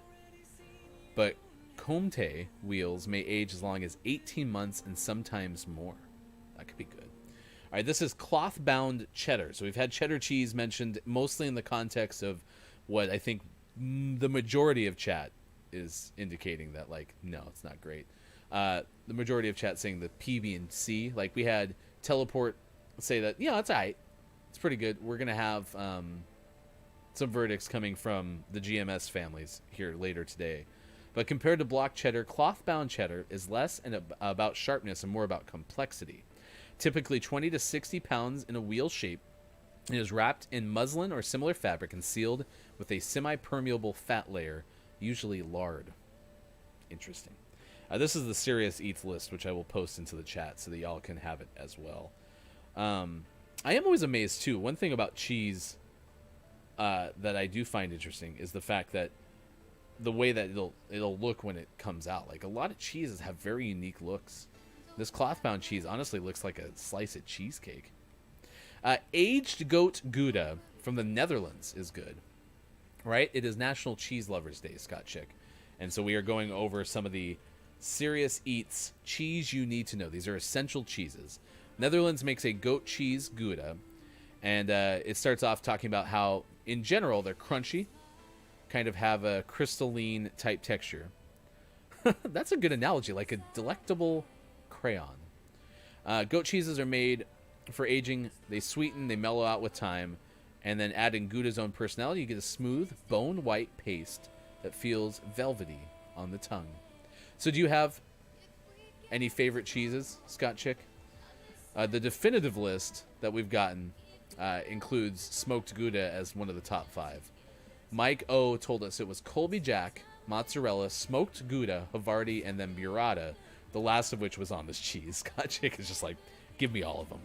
but Comté wheels may age as long as 18 months and sometimes more. That could be good. All right, this is cloth-bound cheddar. So we've had cheddar cheese mentioned mostly in the context of what I think the majority of chat is indicating that, like, no, it's not great. The majority of chat saying the PB and C. Like, we had Teleport say that, yeah, it's all right. It's pretty good. We're going to have some verdicts coming from the GMS families here later today. But compared to block cheddar, cloth-bound cheddar is less about sharpness and more about complexity. Typically 20 to 60 pounds in a wheel shape. It is wrapped in muslin or similar fabric and sealed with a semi-permeable fat layer, usually lard. Interesting. This is the Serious Eats list, which I will post into the chat so that y'all can have it as well. I am always amazed, too. One thing about cheese that I do find interesting is the fact that the way that it'll look when it comes out. Like, a lot of cheeses have very unique looks. This cloth-bound cheese honestly looks like a slice of cheesecake. Aged goat Gouda from the Netherlands is good. Right? It is National Cheese Lovers Day, Scott Chick. And so we are going over some of the Serious Eats cheese you need to know. These are essential cheeses. Netherlands makes a goat cheese Gouda. And it starts off talking about how, in general, they're crunchy. Kind of have a crystalline type texture. That's a good analogy. Like a delectable crayon. Goat cheeses are made for aging. They sweeten, they mellow out with time, and then adding Gouda's own personality, you get a smooth, bone-white paste that feels velvety on the tongue. So do you have any favorite cheeses, Scott Chick? The definitive list that we've gotten includes smoked Gouda as one of the top 5. Mike O told us it was Colby Jack, mozzarella, smoked Gouda, Havarti, and then burrata, the last of which was on this cheese. Scott Chick is just like, give me all of them.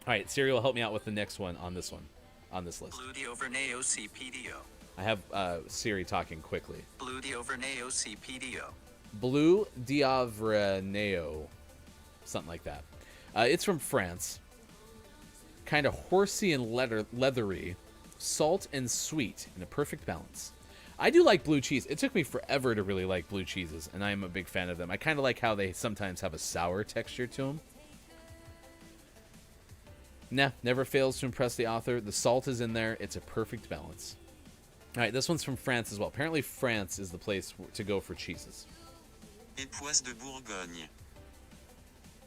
All right, Serial, help me out with the next one on this list. Blue Dioverneo CPDO. I have Siri talking quickly. Blue Dioverneo CPDO. Blue Diavreneo, something like that. It's from France. Kind of horsey and leathery, salt and sweet in a perfect balance. I do like blue cheese. It took me forever to really like blue cheeses, and I am a big fan of them. I kind of like how they sometimes have a sour texture to them. Nah, never fails to impress the author. The salt is in there. It's a perfect balance. All right, this one's from France as well. Apparently France is the place to go for cheeses. Époisse de Bourgogne.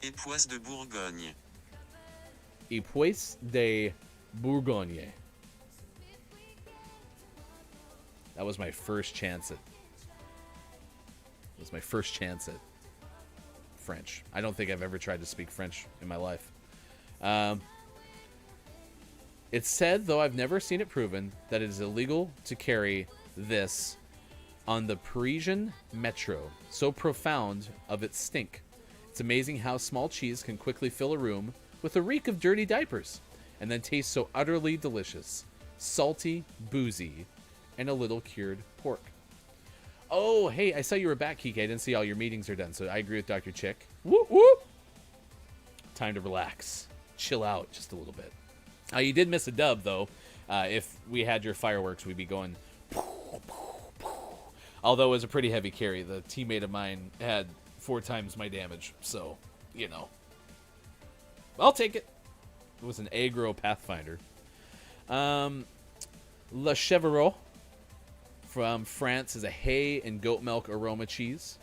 Époisse de Bourgogne. Époisse de Bourgogne. That was my first chance at French. I don't think I've ever tried to speak French in my life. It's said, though I've never seen it proven, that it is illegal to carry this on the Parisian metro, so profound of its stink. It's amazing how small cheese can quickly fill a room with a reek of dirty diapers, and then taste so utterly delicious. Salty, boozy, and a little cured pork. Oh, hey, I saw you were back, Kiki. I didn't see all your meetings are done, so I agree with Dr. Chick. Whoop, whoop. Time to relax. Chill out just a little bit. You did miss a dub, though. If we had your fireworks, we'd be going... Although it was a pretty heavy carry. The teammate of mine had 4 times my damage, so, you know. I'll take it. It was an aggro Pathfinder. Le Chevreau from France is a hay and goat milk aroma cheese.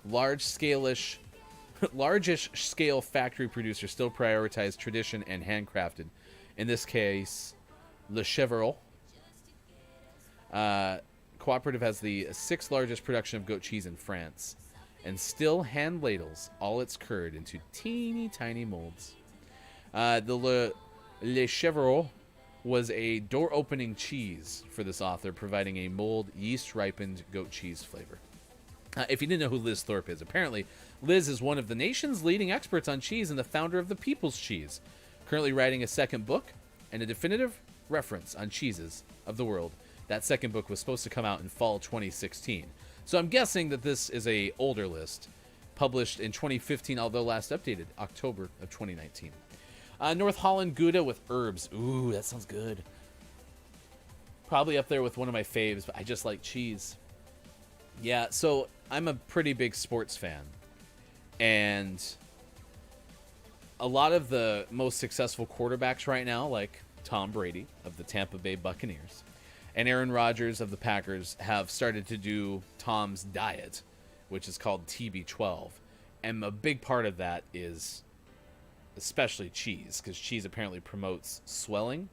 Largish scale factory producers still prioritize tradition and handcrafted. In this case, Le Chevreau. Cooperative has the 6th largest production of goat cheese in France, and still hand ladles all its curd into teeny tiny molds. The Le Chevreau was a door-opening cheese for this author, providing a mold yeast-ripened goat cheese flavor. If you didn't know who Liz Thorpe is, apparently Liz is one of the nation's leading experts on cheese and the founder of the People's Cheese, currently writing a second book and a definitive reference on cheeses of the world. That second book was supposed to come out in fall 2016. So I'm guessing that this is a older list, published in 2015, although last updated October of 2019. North Holland Gouda with herbs. Ooh, that sounds good. Probably up there with one of my faves, but I just like cheese. Yeah, so I'm a pretty big sports fan. And a lot of the most successful quarterbacks right now, like Tom Brady of the Tampa Bay Buccaneers and Aaron Rodgers of the Packers, have started to do Tom's diet, which is called TB12. And a big part of that is especially cheese, because cheese apparently promotes swelling.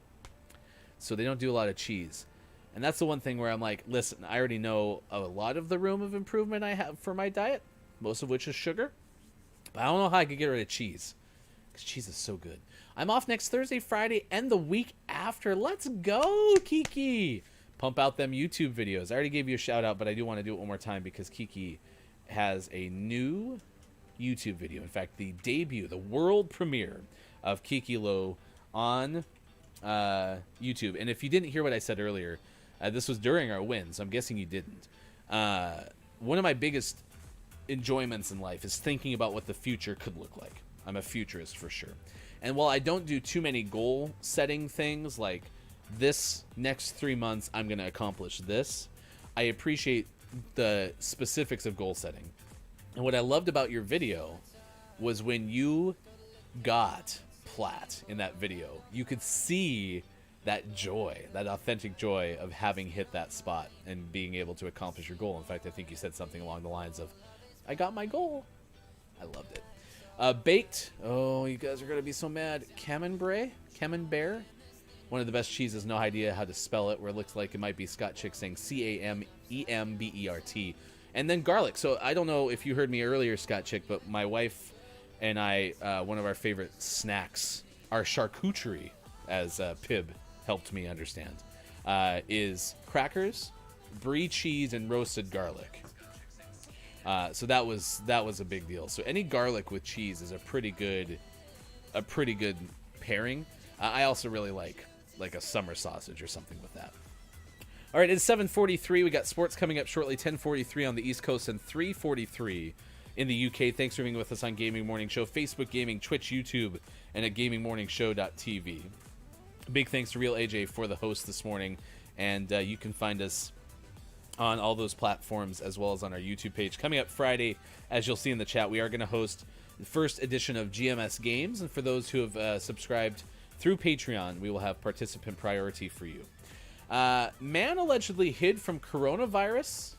So they don't do a lot of cheese. And that's the one thing where I'm like, listen, I already know a lot of the room of improvement I have for my diet, most of which is sugar. But I don't know how I could get rid of cheese, because cheese is so good. I'm off next Thursday, Friday, and the week after. Let's go, Kiki! Pump out them YouTube videos. I already gave you a shout out, but I do want to do it one more time because Kiki has a new YouTube video. In fact, the debut, the world premiere of Kiki Low on YouTube. And if you didn't hear what I said earlier, this was during our win, so I'm guessing you didn't. One of my biggest enjoyments in life is thinking about what the future could look like. I'm a futurist for sure. And while I don't do too many goal setting things like this next 3 months I'm going to accomplish this, I appreciate the specifics of goal setting. And what I loved about your video was when you got plat in that video, you could see that joy, that authentic joy of having hit that spot and being able to accomplish your goal. In fact, I think you said something along the lines of, I got my goal. I loved it. Baked. Oh, you guys are going to be so mad. Camembert? Camembert? One of the best cheeses. No idea how to spell it, where it looks like it might be Scott Chick saying Camembert. And then garlic. So I don't know if you heard me earlier, Scott Chick, but my wife and I, one of our favorite snacks, our charcuterie, as Pib helped me understand, is crackers, brie cheese, and roasted garlic. So that was a big deal. So any garlic with cheese is a pretty good pairing. I also really like a summer sausage or something with that. All right, it's 7:43. We got sports coming up shortly. 10:43 on the East Coast and 3:43 in the UK. Thanks for being with us on Gaming Morning Show, Facebook Gaming, Twitch, YouTube, and at GamingMorningShow.tv. Big thanks to Real AJ for the host this morning, and you can find us on all those platforms as well as on our YouTube page. Coming up Friday, as you'll see in the chat, we are going to host the first edition of GMS Games, and for those who have subscribed through Patreon, we will have participant priority for you. Man allegedly hid from coronavirus.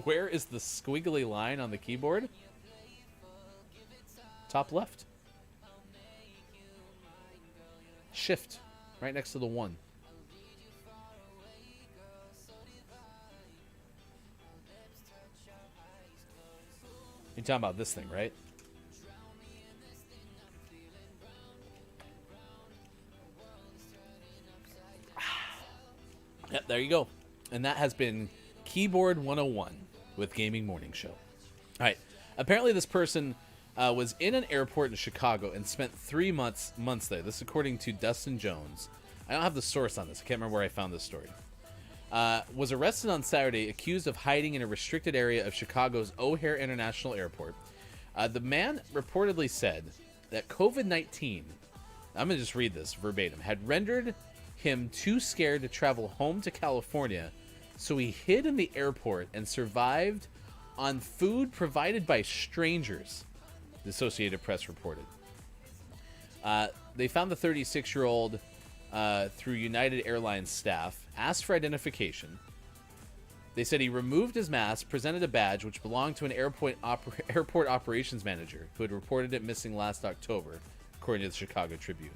Where is the squiggly line on the keyboard? Top left. Shift, right next to the 1. You're talking about this thing, right? Yep, there you go. And that has been Keyboard 101 with Gaming Morning Show. All right. Apparently this person was in an airport in Chicago and spent 3 months there. This is according to Dustin Jones. I don't have the source on this. I can't remember where I found this story. Was arrested on Saturday, accused of hiding in a restricted area of Chicago's O'Hare International Airport. The man reportedly said that COVID-19, I'm going to just read this verbatim, had rendered him too scared to travel home to California, so he hid in the airport and survived on food provided by strangers, the Associated Press reported. They found the 36-year-old through United Airlines staff, asked for identification. They said he removed his mask, presented a badge which belonged to an airport operations manager who had reported it missing last October, according to the Chicago Tribune.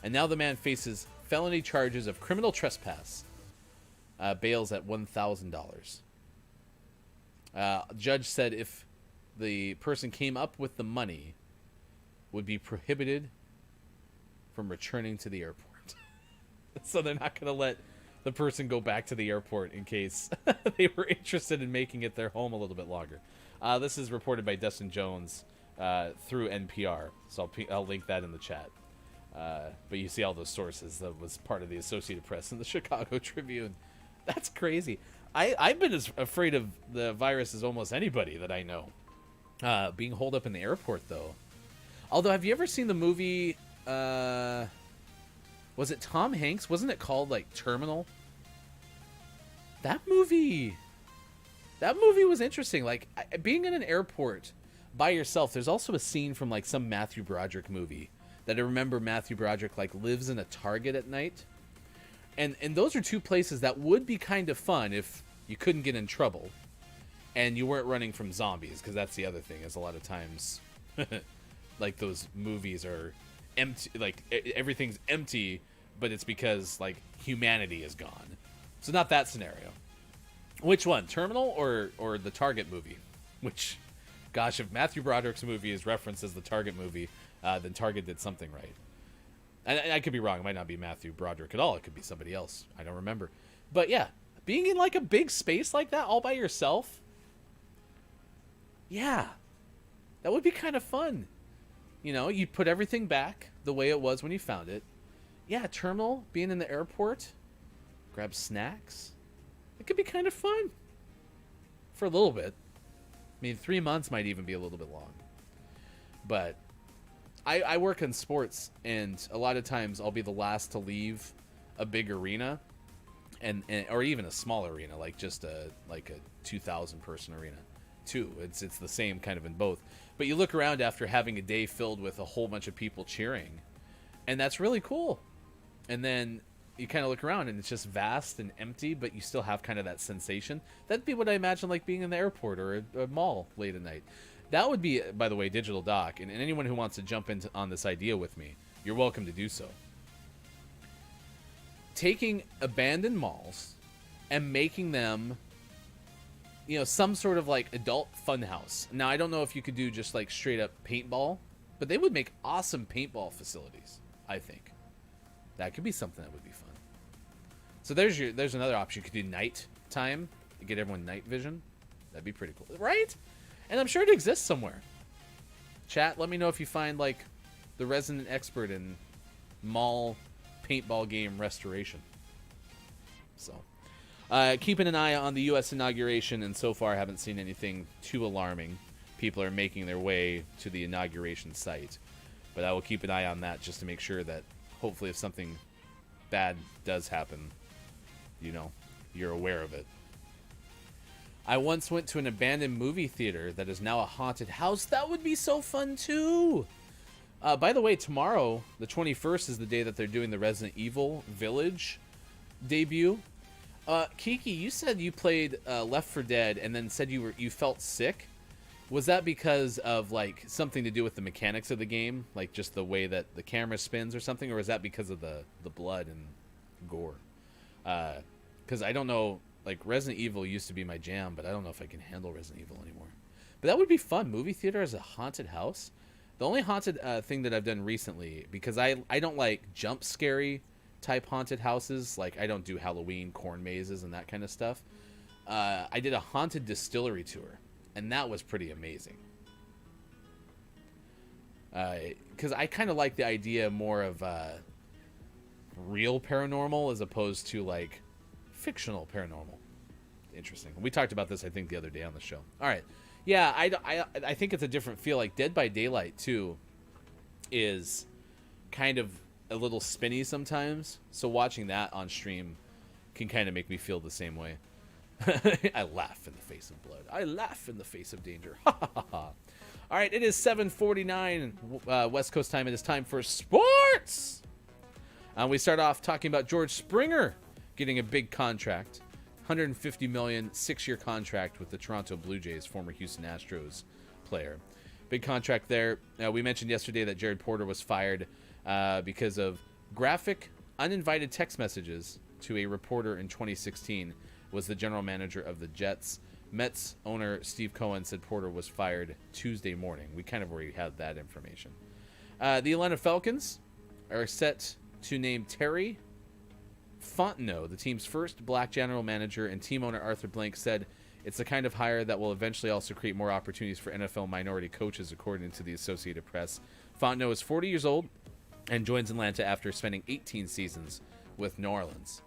And now the man faces felony charges of criminal trespass. Bails at $1,000. Judge said if the person came up with the money, would be prohibited from returning to the airport. So they're not going to let the person go back to the airport in case they were interested in making it their home a little bit longer. This is reported by Dustin Jones through NPR, so I'll link that in the chat. But you see all those sources. That was part of the Associated Press and the Chicago Tribune. That's crazy. I've been as afraid of the virus as almost anybody that I know. Being holed up in the airport, though. Although, have you ever seen the movie... was it Tom Hanks? Wasn't it called, like, Terminal? That movie was interesting. Like, being in an airport by yourself, there's also a scene from, like, some Matthew Broderick movie that I remember Matthew Broderick, like, lives in a Target at night. And those are two places that would be kind of fun if you couldn't get in trouble and you weren't running from zombies, because that's the other thing, is a lot of times, like, those movies are empty, like, everything's empty, but it's because, like, humanity is gone. So not that scenario. Which one, Terminal or the Target movie? Which, gosh, if Matthew Broderick's movie is referenced as the Target movie, then Target did something right. And I could be wrong. It might not be Matthew Broderick at all. It could be somebody else. I don't remember. But yeah, being in, like, a big space like that all by yourself, yeah, that would be kind of fun. You know, you put everything back the way it was when you found it. Yeah, Terminal, being in the airport, grab snacks. It could be kind of fun for a little bit. I mean, 3 months might even be a little bit long. But I work in sports, and a lot of times I'll be the last to leave a big arena, and or even a small arena, like just a 2,000 person arena. Too, it's the same kind of in both. But you look around after having a day filled with a whole bunch of people cheering, and that's really cool. And then you kind of look around, and it's just vast and empty, but you still have kind of that sensation. That'd be what I imagine like being in the airport or a mall late at night. That would be, by the way, Digital Doc, and anyone who wants to jump into on this idea with me, you're welcome to do so. Taking abandoned malls and making them, you know, some sort of like adult funhouse. Now, I don't know if you could do just like straight up paintball, but they would make awesome paintball facilities, I think. That could be something that would be fun. So there's another option. You could do night time to get everyone night vision. That'd be pretty cool, right? And I'm sure it exists somewhere. Chat, let me know if you find like the resident expert in mall paintball game restoration. So, keeping an eye on the U.S. inauguration, and so far I haven't seen anything too alarming. People are making their way to the inauguration site, but I will keep an eye on that just to make sure that hopefully if something bad does happen, you know, you're aware of it. I once went to an abandoned movie theater that is now a haunted house. That would be so fun too. By the way, tomorrow, the 21st, is the day that they're doing the Resident Evil Village debut. Kiki, you said you played Left 4 Dead and then said you felt sick. Was that because of like something to do with the mechanics of the game, like just the way that the camera spins or something, or is that because of the blood and gore? Because I don't know. Like, Resident Evil used to be my jam, but I don't know if I can handle Resident Evil anymore. But that would be fun. Movie theater as a haunted house. The only haunted thing that I've done recently, because I don't like jump scary type haunted houses. Like, I don't do Halloween corn mazes and that kind of stuff. I did a haunted distillery tour, and that was pretty amazing. Because I kind of like the idea more of real paranormal as opposed to, like, fictional paranormal. Interesting. We talked about this, I think, the other day on the show. All right. Yeah, I think it's a different feel. Like Dead by Daylight, too, is kind of a little spinny sometimes. So watching that on stream can kind of make me feel the same way. I laugh in the face of blood. I laugh in the face of danger. Ha ha ha ha. All right, it is 7:49 West Coast time. It is time for sports. We start off talking about George Springer getting a big contract, $150 million, 6-year contract with the Toronto Blue Jays, former Houston Astros player. Big contract there. We mentioned yesterday that Jared Porter was fired because of graphic, uninvited text messages to a reporter in 2016. Was the general manager of the Jets. Mets owner Steve Cohen said Porter was fired Tuesday morning. We kind of already had that information. The Atlanta Falcons are set to name Terry Fontenot, the team's first black general manager, and team owner Arthur Blank said it's the kind of hire that will eventually also create more opportunities for NFL minority coaches, according to the Associated Press. Fontenot is 40 years old and joins Atlanta after spending 18 seasons with New Orleans.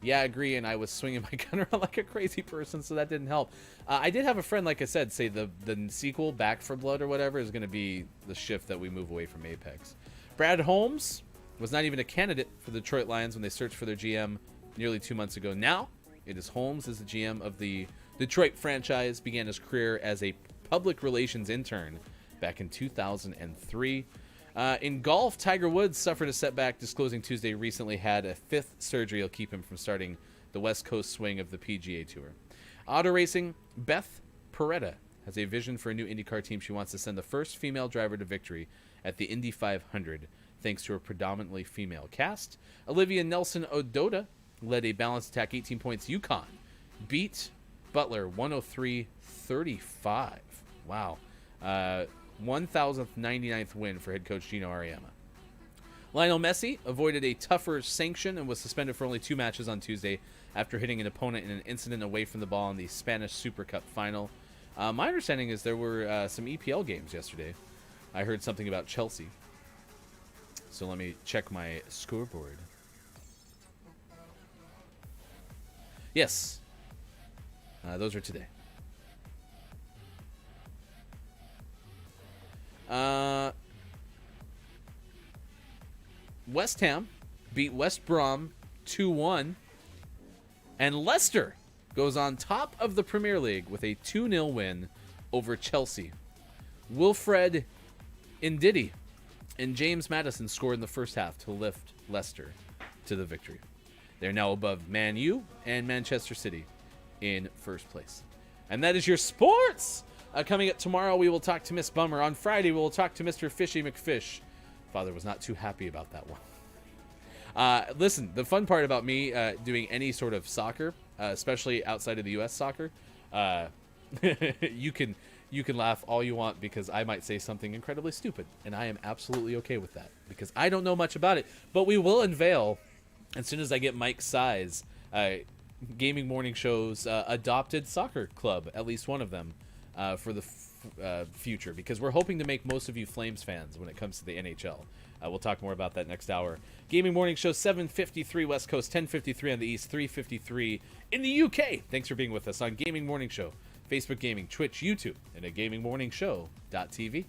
Yeah, I agree, and I was swinging my gun around like a crazy person, so that didn't help. I did have a friend, like I said, say the sequel, Back 4 Blood or whatever, is going to be the shift that we move away from Apex. Brad Holmes was not even a candidate for the Detroit Lions when they searched for their GM nearly 2 months ago. Now, it is Holmes as the GM of the Detroit franchise. Began his career as a public relations intern back in 2003. In golf, Tiger Woods suffered a setback, disclosing Tuesday recently had a 5th surgery will keep him from starting the West Coast swing of the PGA Tour. Auto racing, Beth Peretta has a vision for a new IndyCar team. She wants to send the first female driver to victory at the Indy 500, thanks to a predominantly female cast. Olivia Nelson-Ododa led a balanced attack, 18 points. UConn beat Butler 103-35. Wow. 1,099th win for head coach Gino Auriemma. Lionel Messi avoided a tougher sanction and was suspended for only 2 matches on Tuesday after hitting an opponent in an incident away from the ball in the Spanish Super Cup final. My understanding is there were some EPL games yesterday. I heard something about Chelsea. So let me check my scoreboard. Yes. Those are today. West Ham beat West Brom 2-1. And Leicester goes on top of the Premier League with a 2-0 win over Chelsea. Wilfred Ndidi and James Maddison scored in the first half to lift Leicester to the victory. They're now above Man U and Manchester City in first place. And that is your sports. Coming up tomorrow, we will talk to Miss Bummer. On Friday, we will talk to Mr. Fishy McFish. Father was not too happy about that one. Listen, the fun part about me doing any sort of soccer, especially outside of the U.S. soccer, you can laugh all you want because I might say something incredibly stupid, and I am absolutely okay with that because I don't know much about it. But we will unveil, as soon as I get Mike's size, Gaming Morning Show's adopted soccer club, at least one of them, for the future, because we're hoping to make most of you Flames fans when it comes to the NHL. We'll talk more about that next hour. Gaming Morning Show, 7:53 West Coast, 10:53 on the East, 3:53 in the UK. Thanks for being with us on Gaming Morning Show, Facebook Gaming, Twitch, YouTube, and at gamingmorningshow.tv.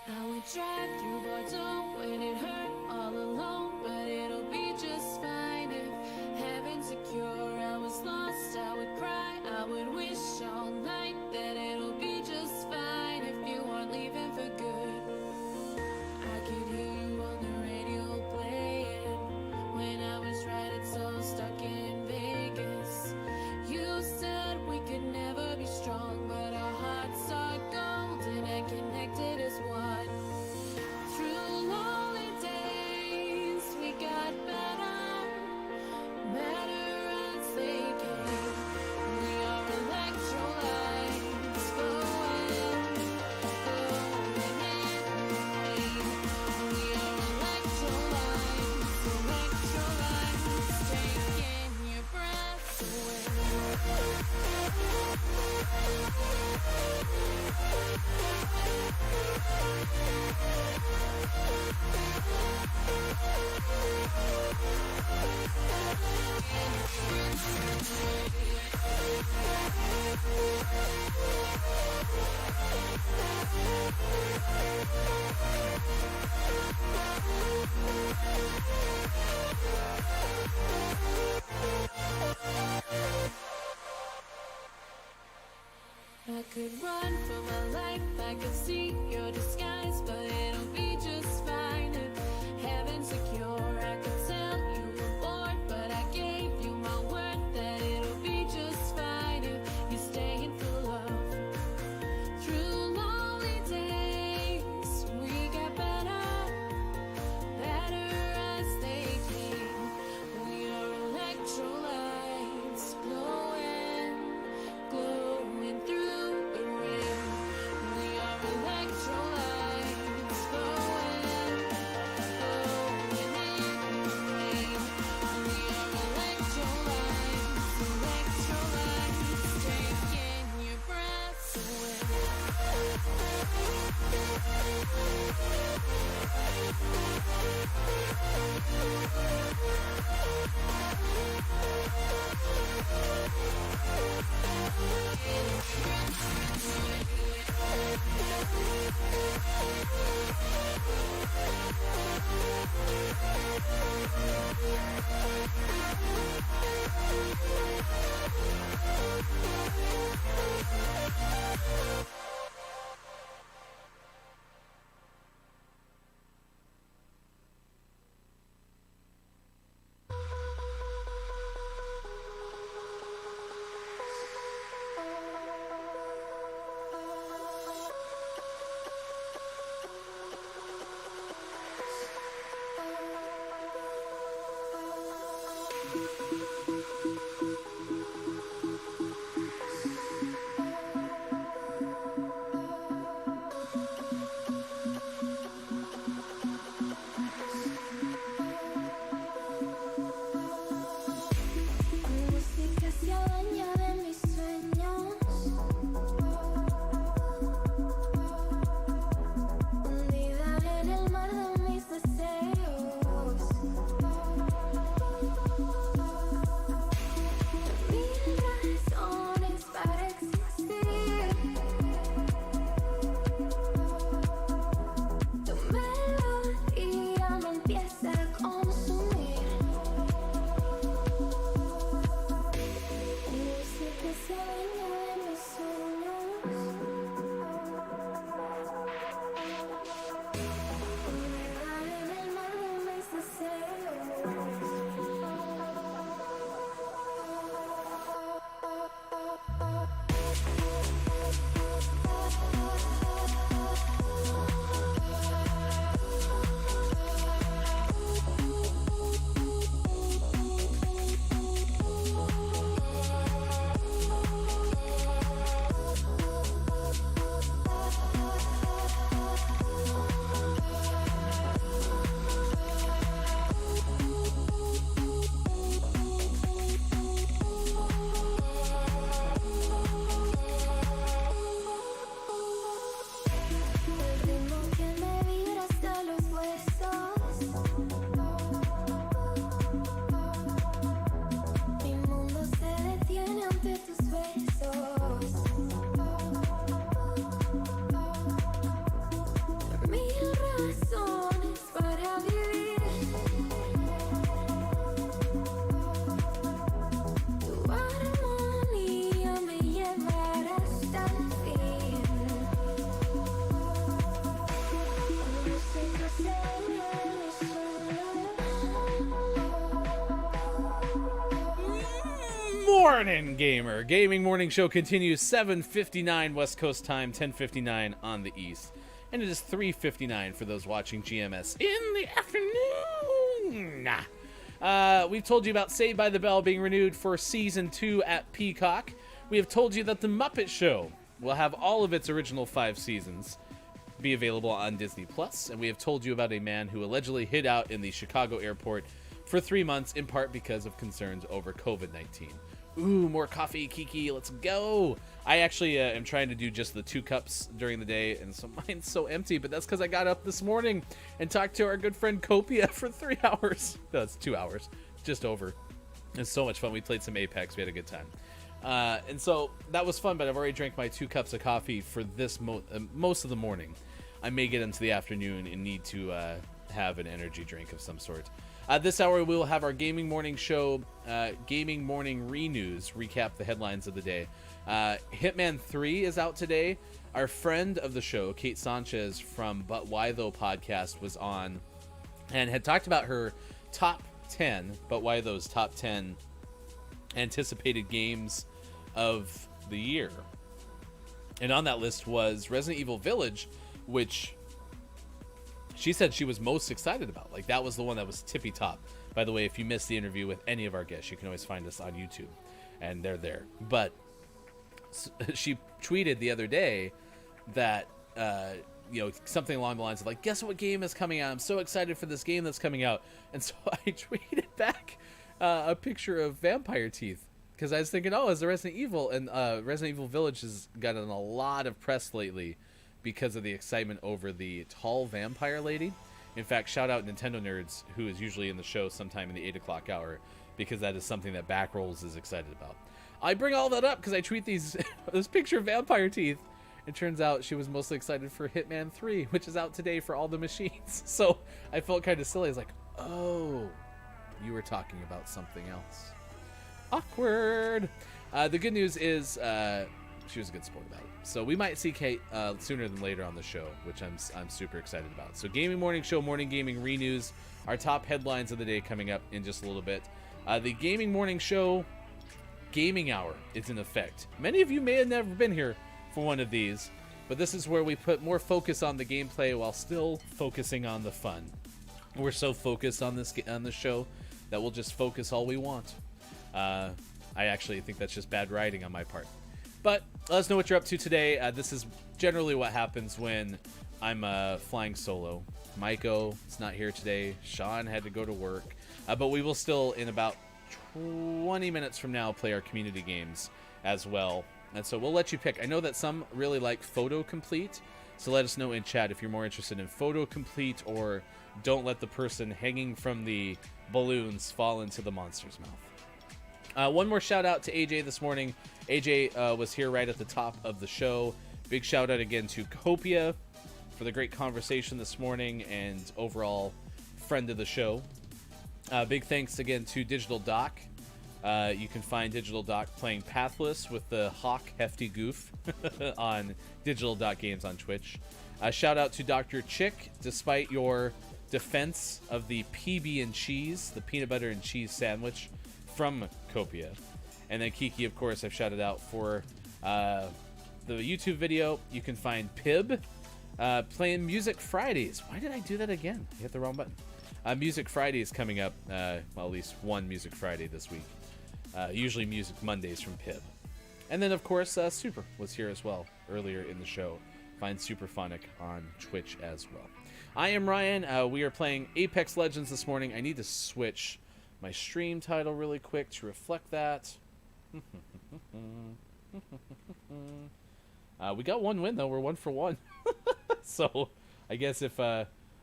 I would drive through Bordeaux when it hurt all alone, but it'll be just fine if heaven's secure. I was lost, I would cry, I would wish all night that it'll be just fine if you weren't leaving for good. I could hear you on the radio playing when I was riding so stuck in Vegas. You said we could never be strong, but our hearts are golden and connected as one. Through lonely days, we got better, better as they came. We are electrolytes flowing, flowing in the rain. We are electrolytes, electrolytes, taking your breath away. I could run for my life, I could see your disguise, but it'll be just fine if heaven's secure. I could tell you were bored, but I gave you my word that it'll be just fine if you're staying for love. Through lonely days, we got better, better as they came. We are electrolytes glowing, glowing through the rain. We are electrolytes, morning, gamer. Gaming Morning Show continues 7:59 West Coast time, 10:59 on the East. And it is 3:59 for those watching GMS in the afternoon. We've told you about Saved by the Bell being renewed for Season 2 at Peacock. We have told you that The Muppet Show will have all of its original 5 seasons be available on Disney+. And we have told you about a man who allegedly hid out in the Chicago airport for 3 months, in part because of concerns over COVID-19. Ooh, more coffee, Kiki, let's go. I actually am trying to do just the 2 cups during the day, and so mine's so empty, but that's because I got up this morning and talked to our good friend Copia for 3 hours. No, it's 2 hours, just over. It's so much fun. We played some Apex, we had a good time. And so that was fun, but I've already drank my 2 cups of coffee for this most of the morning. I may get into the afternoon and need to have an energy drink of some sort. This hour, we will have our Gaming Morning Show, Gaming Morning Re-News, recap the headlines of the day. Hitman 3 is out today. Our friend of the show, Kate Sanchez from But Why Though podcast, was on and had talked about her top 10, But Why Though's top 10 anticipated games of the year. And on that list was Resident Evil Village, which she said she was most excited about. Like, that was the one that was tippy top. By the way, if you missed the interview with any of our guests, you can always find us on YouTube, and they're there. But she tweeted the other day that, something along the lines of, like, guess what game is coming out? I'm so excited for this game that's coming out. And so I tweeted back a picture of vampire teeth, because I was thinking, oh, it's the Resident Evil, and Resident Evil Village has gotten a lot of press lately because of the excitement over the tall vampire lady. In fact, shout out Nintendo Nerds, who is usually in the show sometime in the 8 o'clock hour, because that is something that Backrolls is excited about. I bring all that up because I tweet this picture of vampire teeth. It turns out she was mostly excited for Hitman 3, which is out today for all the machines. So I felt kind of silly. I was like, oh, you were talking about something else. Awkward. The good news is she was a good sport about it. So we might see Kate sooner than later on the show, which I'm super excited about. So Gaming Morning Show, Morning Gaming Re-News, our top headlines of the day coming up in just a little bit. The Gaming Morning Show Gaming Hour is in effect. Many of you may have never been here for one of these, but this is where we put more focus on the gameplay while still focusing on the fun. We're so focused on this show that we'll just focus all we want. I actually think that's just bad writing on my part. But let us know what you're up to today. This is generally what happens when I'm flying solo. Maiko is not here today. Sean had to go to work. But we will still, in about 20 minutes from now, play our community games as well. And so we'll let you pick. I know that some really like Photo Complete. So let us know in chat if you're more interested in Photo Complete or Don't Let the Person Hanging from the Balloons Fall into the Monster's Mouth. One more shout out to AJ this morning. AJ was here right at the top of the show. Big shout out again to Copia for the great conversation this morning and overall friend of the show. Big thanks again to Digital Doc. You can find Digital Doc playing Pathless with the Hawk Hefty Goof on Digital Doc Games on Twitch. Shout out to Dr. Chick, despite your defense of the PB and cheese, the peanut butter and cheese sandwich from Copia. And then Kiki, of course, I've shouted out for the YouTube video. You can find Pib playing Music Fridays. Why did I do that again? I hit the wrong button. Music Friday is coming up, well, at least one Music Friday this week. Usually Music Mondays from Pib. And then, of course, Super was here as well earlier in the show. Find Superphonic on Twitch as well. I am Ryan. We are playing Apex Legends this morning. I need to switch my stream title really quick to reflect that. We got one win, though. We're 1 for 1. So I guess if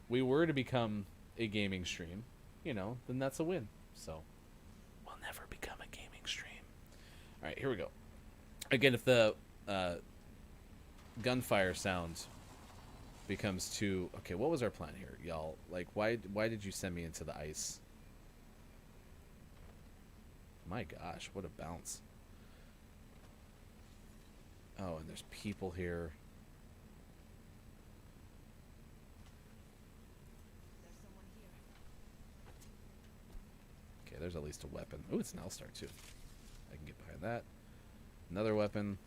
we were to become a gaming stream, then that's a win. So we'll never become a gaming stream. All right, here we go. Again, if the gunfire sound becomes too... Okay, what was our plan here, y'all? Like, why did you send me into the ice? My gosh, what a bounce. Oh, and there's people here. Okay, there's at least a weapon. Ooh, it's an L-Star, too. I can Get behind that. Another weapon.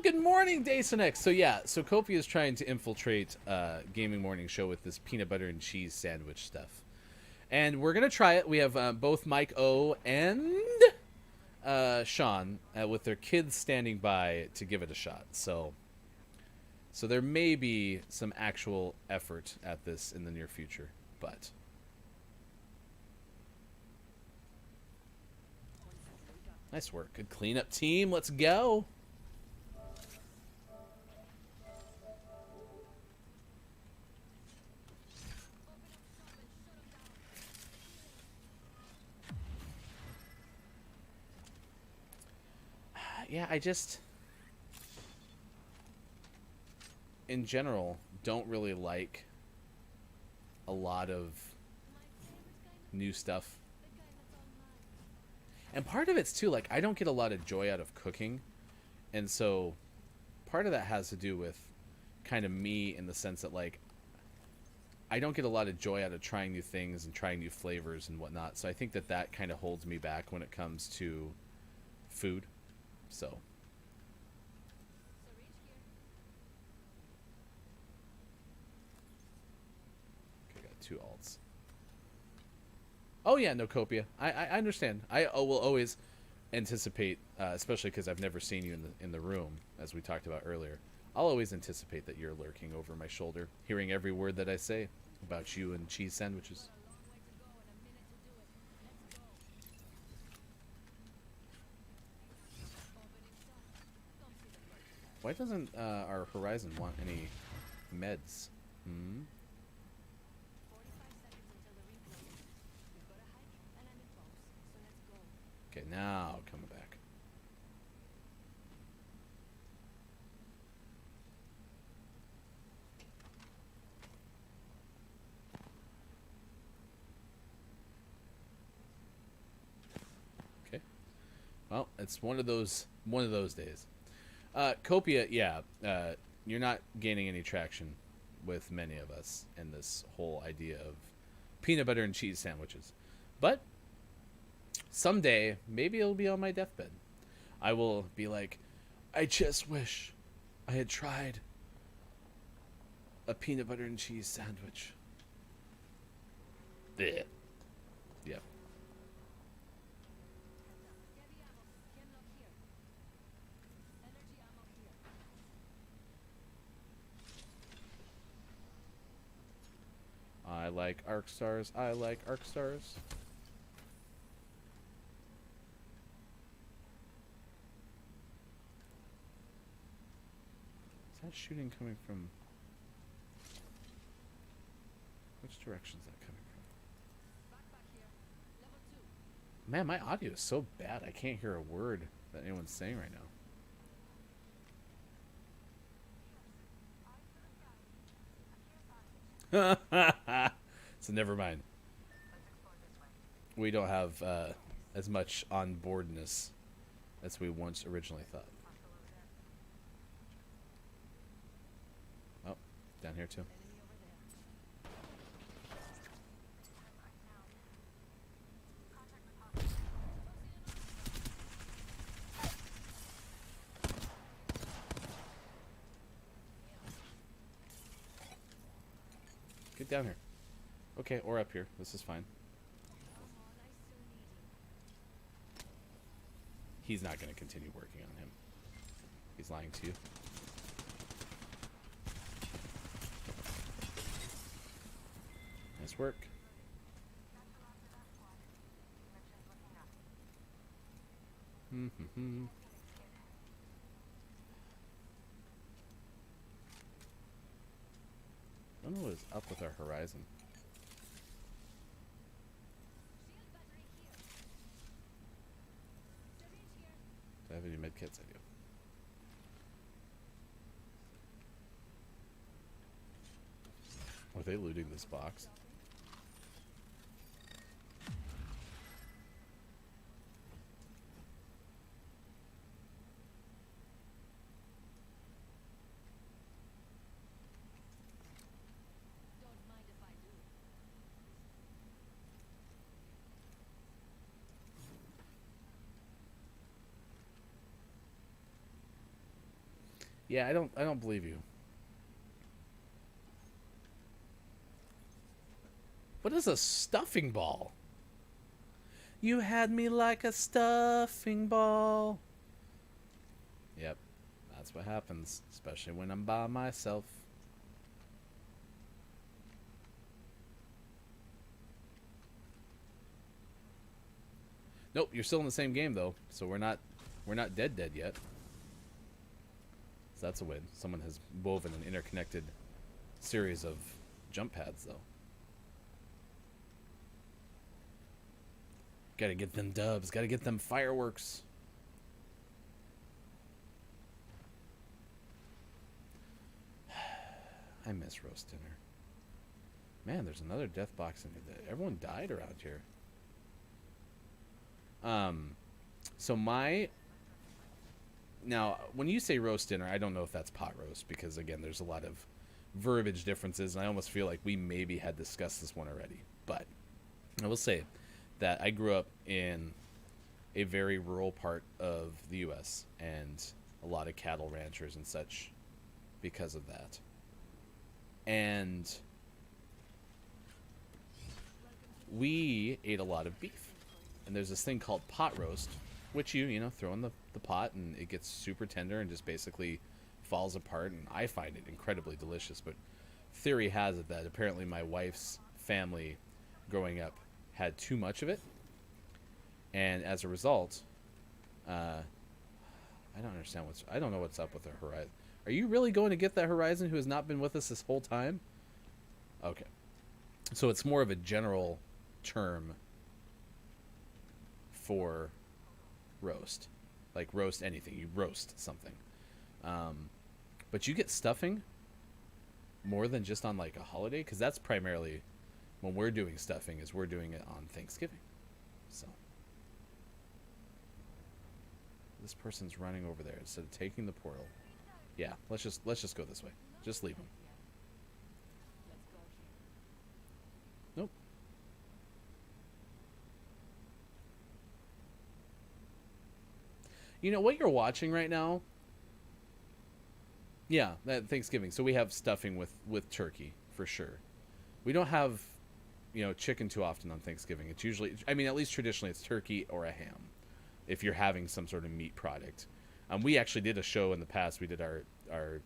Good morning, Dasonex. So yeah, so Kofi is trying to infiltrate Gaming Morning Show with this peanut butter and cheese sandwich stuff, and we're gonna try it. We have both Mike O and Sean with their kids standing by to give it a shot. So there may be some actual effort at this in the near future, but nice work. Good cleanup, team. Let's go. Yeah, I just, in general, don't really like a lot of new stuff. And part of it's too, like, I don't get a lot of joy out of cooking. And so part of that has to do with kind of me in the sense that, like, I don't get a lot of joy out of trying new things and trying new flavors and whatnot. So I think that that kind of holds me back when it comes to food. So okay, got 2 alts. Oh yeah, no Copia. I understand. I will always anticipate, especially because I've never seen you in the room, as we talked about earlier. I'll always anticipate that you're lurking over my shoulder, hearing every word that I say about you and cheese sandwiches. Why doesn't our Horizon want any meds? Hmm? Okay, now coming back. Okay. Well, it's one of those days. Copia, yeah, you're not gaining any traction with many of us in this whole idea of peanut butter and cheese sandwiches. But someday, maybe it'll be on my deathbed. I will be like, I just wish I had tried a peanut butter and cheese sandwich. Blech. Yep. I like arc stars. I like arc stars. Is that shooting coming from? Which direction is that coming from? Man, my audio is so bad. I can't hear a word that anyone's saying right now. So never mind. We don't have as much on boardness as we once originally thought. Oh, down here too. Get down here. Okay, or up here. This is fine. He's not going to continue working on him. He's lying to you. Nice work. I don't know what is up with our Horizon. Do I have any medkits? I do. they looting this box? Yeah, I don't believe you. What is a stuffing ball? You had me like a stuffing ball. Yep, that's what happens, especially when I'm by myself. Nope, you're still in the same game though, so we're not dead yet. So that's a win. Someone has woven an interconnected series of jump pads though. Gotta get them dubs, gotta get them fireworks. I miss roast dinner. Man, there's another death box in here. Everyone died around here. So now, when you say roast dinner, I don't know if that's pot roast because again, there's a lot of verbiage differences, and I almost feel like we maybe had discussed this one already. But I will say that I grew up in a very rural part of the U.S. and a lot of cattle ranchers and such because of that. And we ate a lot of beef. And there's this thing called pot roast, which you know, throw in the pot and it gets super tender and just basically falls apart. And I find it incredibly delicious. But theory has it that apparently my wife's family growing up had too much of it. And as a result, I don't know what's up with the Horizon. Are you really going to get that Horizon who has not been with us this whole time? Okay. So it's more of a general term for roast. Like roast anything. You roast something. But you get stuffing more than just on like a holiday, because that's primarily when we're doing stuffing is we're doing it on Thanksgiving. So this person's running over there instead of taking the portal. Yeah, let's just go this way. Just leave him. Nope. You know what you're watching right now? Yeah, that Thanksgiving. So we have stuffing with turkey for sure. We don't have, you know, chicken too often on Thanksgiving. It's usually, I mean, at least traditionally, it's turkey or a ham. If you're having some sort of meat product. We actually did a show in the past. We did our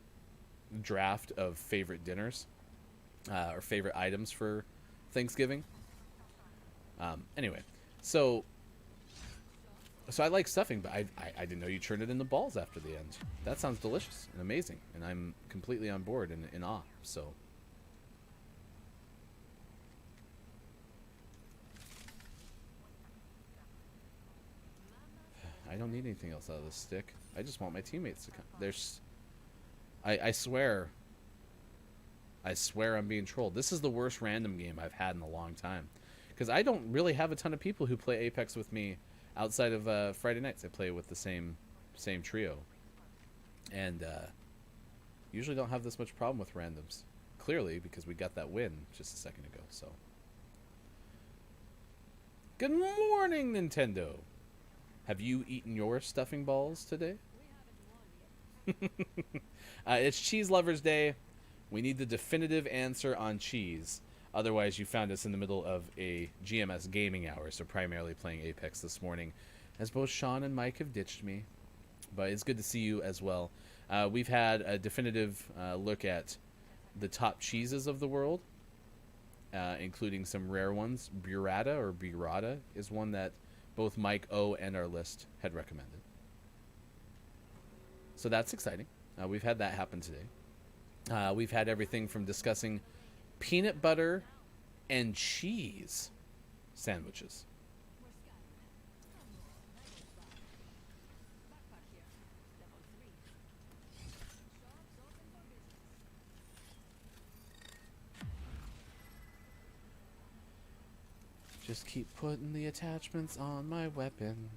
draft of favorite dinners, or favorite items for Thanksgiving. Anyway, so I like stuffing, but I didn't know you turned it into balls after the end. That sounds delicious and amazing, and I'm completely on board and in awe. So. I don't need anything else out of this stick. I just want my teammates to come. I swear I'm being trolled. This is the worst random game I've had in a long time. Because I don't really have a ton of people who play Apex with me outside of Friday nights. I play with the same trio. And usually don't have this much problem with randoms. Clearly, because we got that win just a second ago. So, good morning, Nintendo. Have you eaten your stuffing balls today? It's Cheese Lovers Day. We need the definitive answer on cheese. Otherwise, you found us in the middle of a GMS gaming hour, so primarily playing Apex this morning, as both Sean and Mike have ditched me. But it's good to see you as well. We've had a definitive look at the top cheeses of the world, including some rare ones. Burrata is one that both Mike O and our list had recommended. So that's exciting. We've had that happen today. We've had everything from discussing peanut butter and cheese sandwiches. Just keep putting the attachments on my weapon.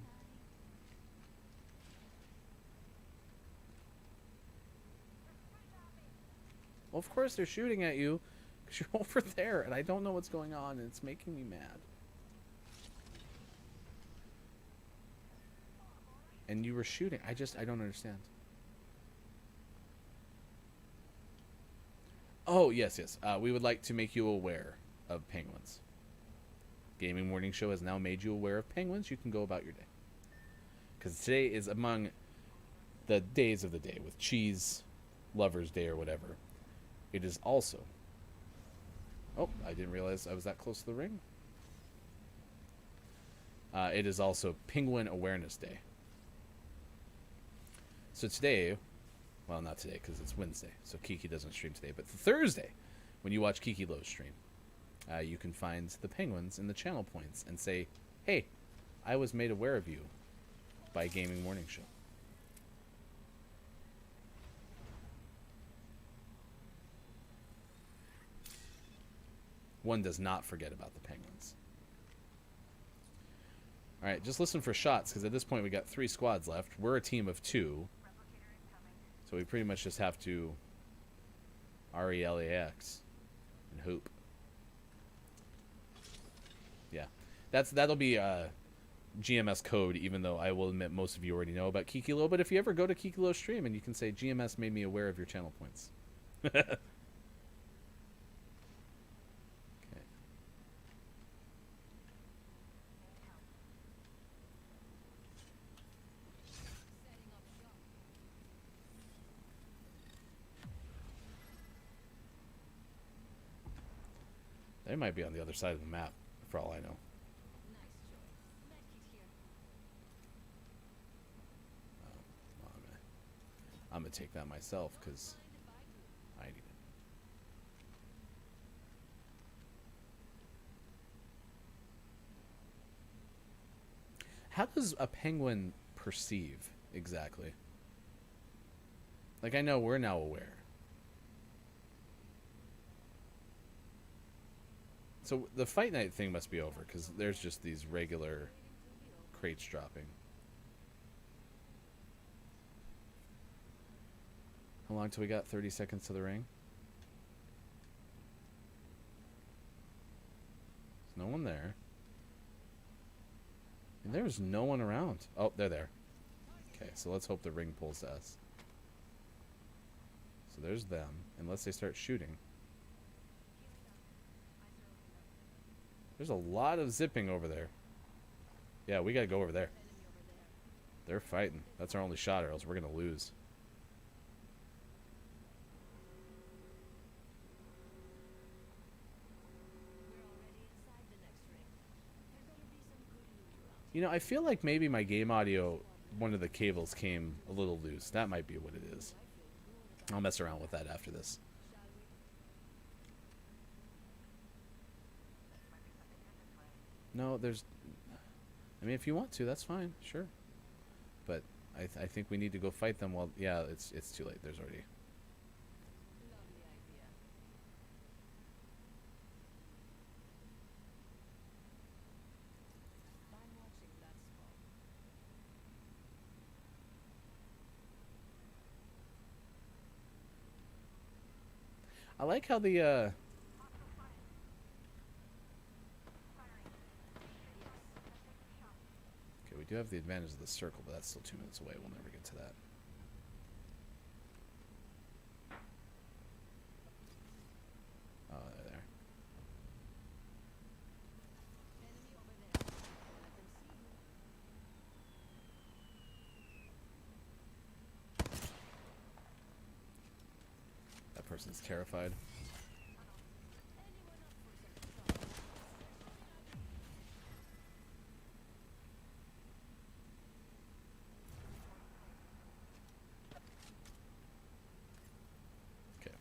Well, of course they're shooting at you because you're over there and I don't know what's going on and it's making me mad. And you were shooting. I don't understand. Oh, yes, yes. We would like to make you aware of penguins. Gaming Morning Show has now made you aware of penguins. You can go about your day. Because today is among the days of the day with Cheese Lovers Day or whatever. It is also... Oh, I didn't realize I was that close to the ring. It is also Penguin Awareness Day. So today, well, not today because it's Wednesday, so Kiki doesn't stream today, but Thursday, when you watch Kiki Lowe's stream, you can find the penguins in the channel points and say, hey, I was made aware of you by Gaming Morning Show. One does not forget about the penguins. All right, just listen for shots, because at this point we got 3 squads left. We're a team of 2. So we pretty much just have to RELAX and hoop. Yeah, that'll be GMS code, even though I will admit most of you already know about Kiki Lowe. But if you ever go to Kiki Lowe's stream and you can say, GMS made me aware of your channel points. Okay. They might be on the other side of the map, for all I know. Well, I'm gonna take that myself, because I need it. How does a penguin perceive, exactly? Like, I know we're now aware. So the fight night thing must be over, because there's just these regular crates dropping. How long till we got? 30 seconds to the ring? There's no one there. And there's no one around. Oh, they're there. Okay, so let's hope the ring pulls us. So there's them, unless they start shooting. There's a lot of zipping over there. Yeah, we gotta go over there. They're fighting. That's our only shot, or else we're gonna lose. You know, I feel like maybe my game audio, one of the cables came a little loose. That might be what it is. I'll mess around with that after this. No, there's... I mean, if you want to, that's fine. Sure. But I think we need to go fight them while... Yeah, it's too late. There's already... I like how the, Okay, we do have the advantage of the circle, but that's still 2 minutes away. We'll never get to that. Oh, they're there. That person's terrified. Okay.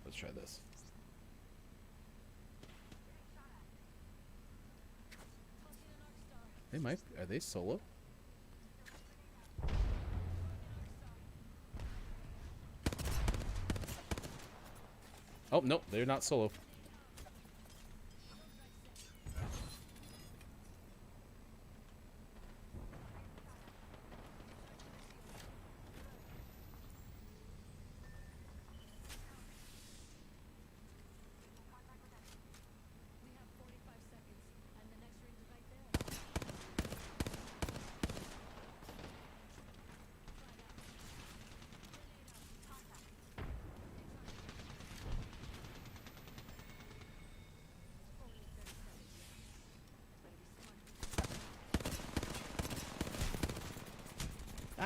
Let's try this. They might... Are they solo? Oh, no, they're not solo.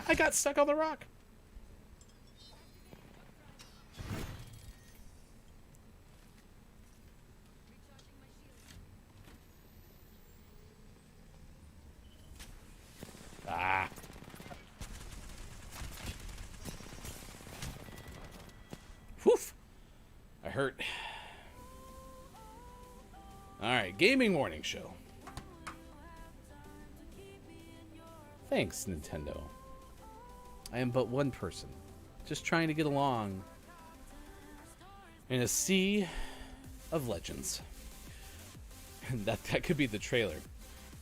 I got stuck on the rock. Ah. Woof. I hurt. Alright, gaming morning show. Thanks, Nintendo. I am but one person, just trying to get along in a sea of legends. that could be the trailer.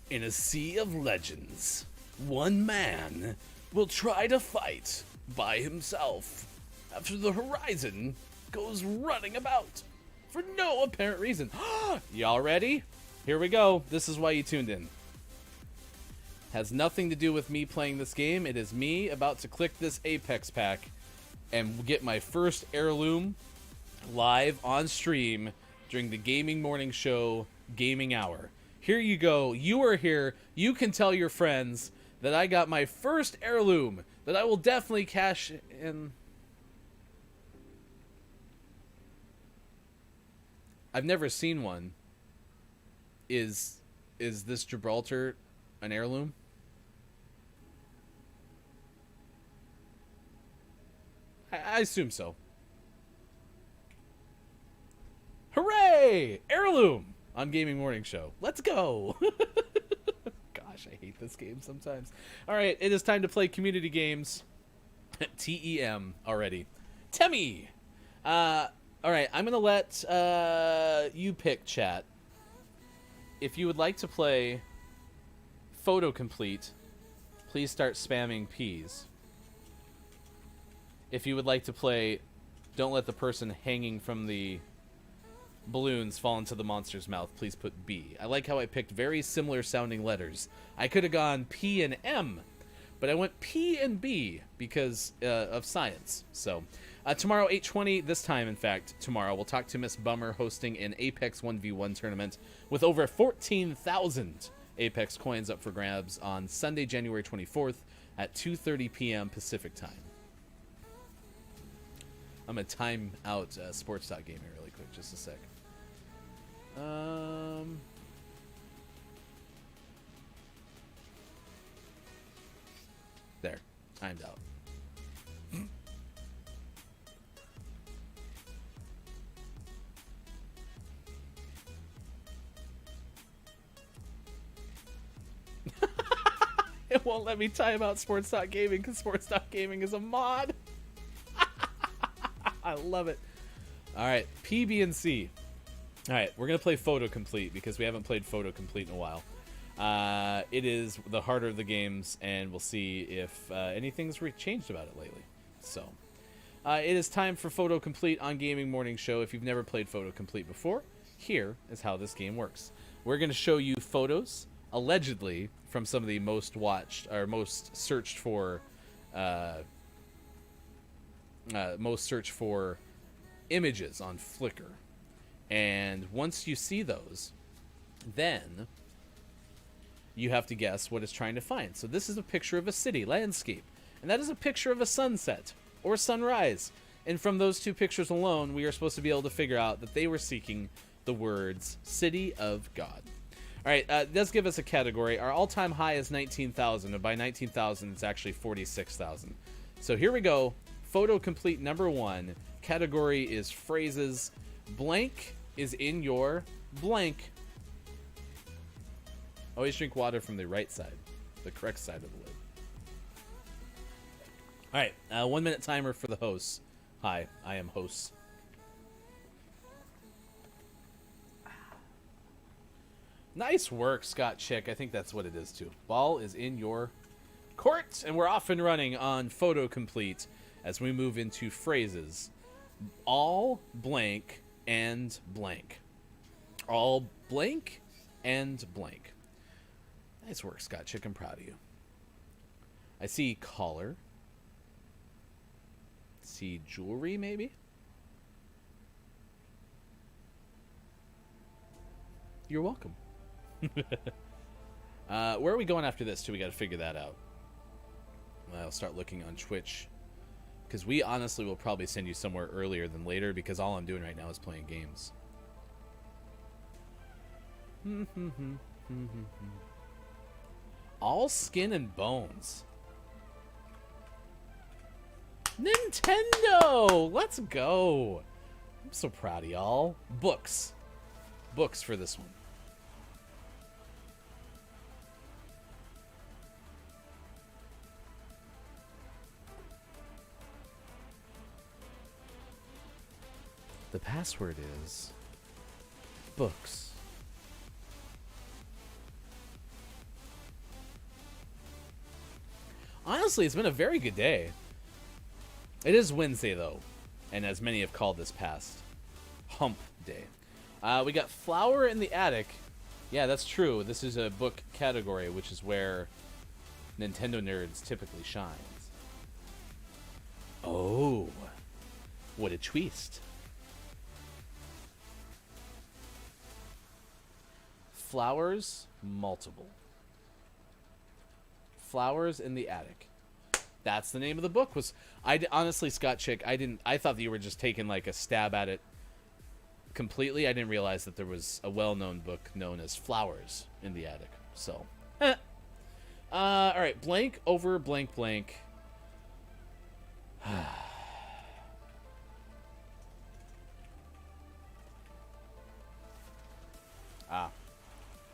In a sea of legends, one man will try to fight by himself after the horizon goes running about for no apparent reason. Y'all ready? Here we go. This is why you tuned in. Has nothing to do with me playing this game. It is me about to click this Apex pack and get my first heirloom live on stream during the Gaming Morning Show Gaming Hour. Here you go. You are here. You can tell your friends that I got my first heirloom that I will definitely cash in. I've never seen one. Is this Gibraltar an heirloom? I assume so. Hooray! Heirloom on Gaming Morning Show. Let's go! Gosh, I hate this game sometimes. Alright, it is time to play community games. TEM already. Temmie! Alright, I'm going to let you pick, chat. If you would like to play Photo Complete, please start spamming P's. If you would like to play Don't Let the Person Hanging from the Balloons Fall into the Monster's Mouth, please put B. I like how I picked very similar sounding letters. I could have gone P and M, but I went P and B because of science. So tomorrow, 8:20, this time, in fact, tomorrow, we'll talk to Miss Bummer hosting an Apex 1v1 tournament with over 14,000 Apex coins up for grabs on Sunday, January 24th at 2:30 p.m. Pacific time. I'm going to time out Sports Talk Gaming really quick, just a sec. There, timed out. It won't let me time out Sports Talk Gaming because Sports Talk Gaming is a mod. I love it. All right, P, B, and C. All right, we're going to play Photo Complete because we haven't played Photo Complete in a while. It is the harder of the games, and we'll see if anything's changed about it lately. So, it is time for Photo Complete on Gaming Morning Show. If you've never played Photo Complete before, here is how this game works. We're going to show you photos, allegedly, from some of the most watched, or most searched for images on Flickr. And once you see those, then you have to guess what it's trying to find. So this is a picture of a city landscape, and that is a picture of a sunset or sunrise. And from those two pictures alone, we are supposed to be able to figure out that they were seeking the words City of God. All right, it does give us a category. Our all-time high is 19,000, and by 19,000, it's actually 46,000. So here we go. Photo Complete number 1. Category is phrases. Blank is in your blank. Always drink water from the right side, the correct side of the lid. All right, 1 minute timer for the hosts. Hi, I am host. Nice work, Scott Chick. I think that's what it is, too. Ball is in your court, and we're off and running on Photo Complete as we move into phrases. All blank and blank. All blank and blank. Nice work, Scott Chick. I'm proud of you. I see collar. See jewelry, maybe? You're welcome. Where are we going after this, too? We got to figure that out. I'll start looking on Twitch. Because we honestly will probably send you somewhere earlier than later because all I'm doing right now is playing games. All skin and bones. Nintendo! Let's go! I'm so proud of y'all. Books. Books for this one. The password is books. Honestly, it's been a very good day. It is Wednesday, though, and as many have called this past, Hump Day. We got Flower in the Attic. Yeah, that's true. This is a book category, which is where Nintendo nerds typically shines. Oh, what a twist. Flowers, multiple. Flowers in the Attic. That's the name of the book. Honestly, Scott Chick, I thought that you were just taking like a stab at it completely. I didn't realize that there was a well-known book known as Flowers in the Attic. So, all right, blank over blank blank.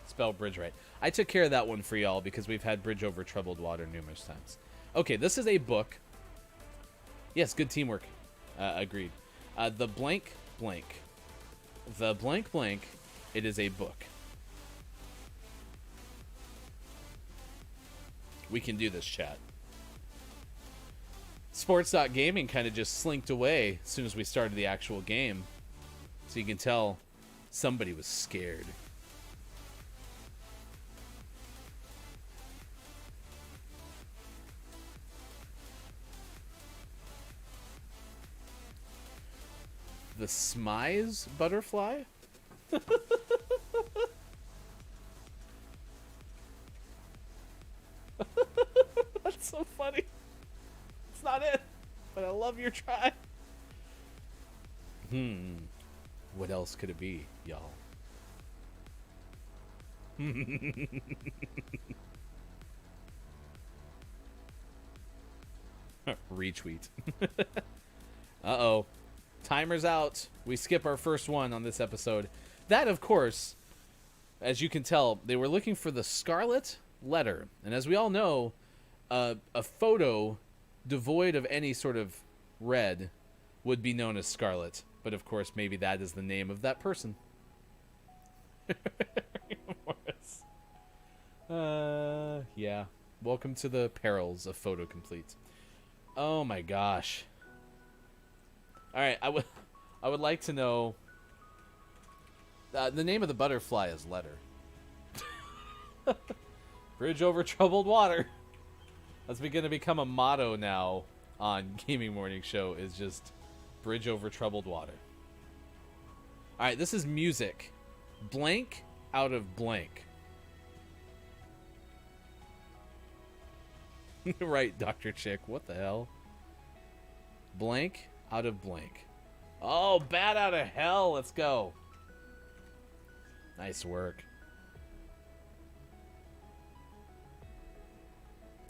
Spell bridge right. I took care of that one for y'all because we've had Bridge Over Troubled Water numerous times. Okay, this is a book. Yes, good teamwork. Agreed. The blank blank. The blank blank. It is a book. We can do this, chat. Sports.gaming kind of just slinked away as soon as we started the actual game. So you can tell somebody was scared. The Smize butterfly? That's so funny. It's not it, but I love your try. What else could it be, y'all? Retweet. Uh-oh. Timer's out. We skip our first one on this episode. That, of course, as you can tell, they were looking for the Scarlet Letter. And as we all know, a photo devoid of any sort of red would be known as Scarlet. But, of course, maybe that is the name of that person. Yeah. Welcome to the perils of photo complete. Oh, my gosh. All right, I would like to know. The name of the butterfly is Letter. Bridge over troubled water. That's going to become a motto now on Gaming Morning Show. Is just bridge over troubled water. All right, this is music. Blank out of blank. Right, Dr. Chick. What the hell? Blank out of blank. Oh, bat out of hell. Let's go. Nice work.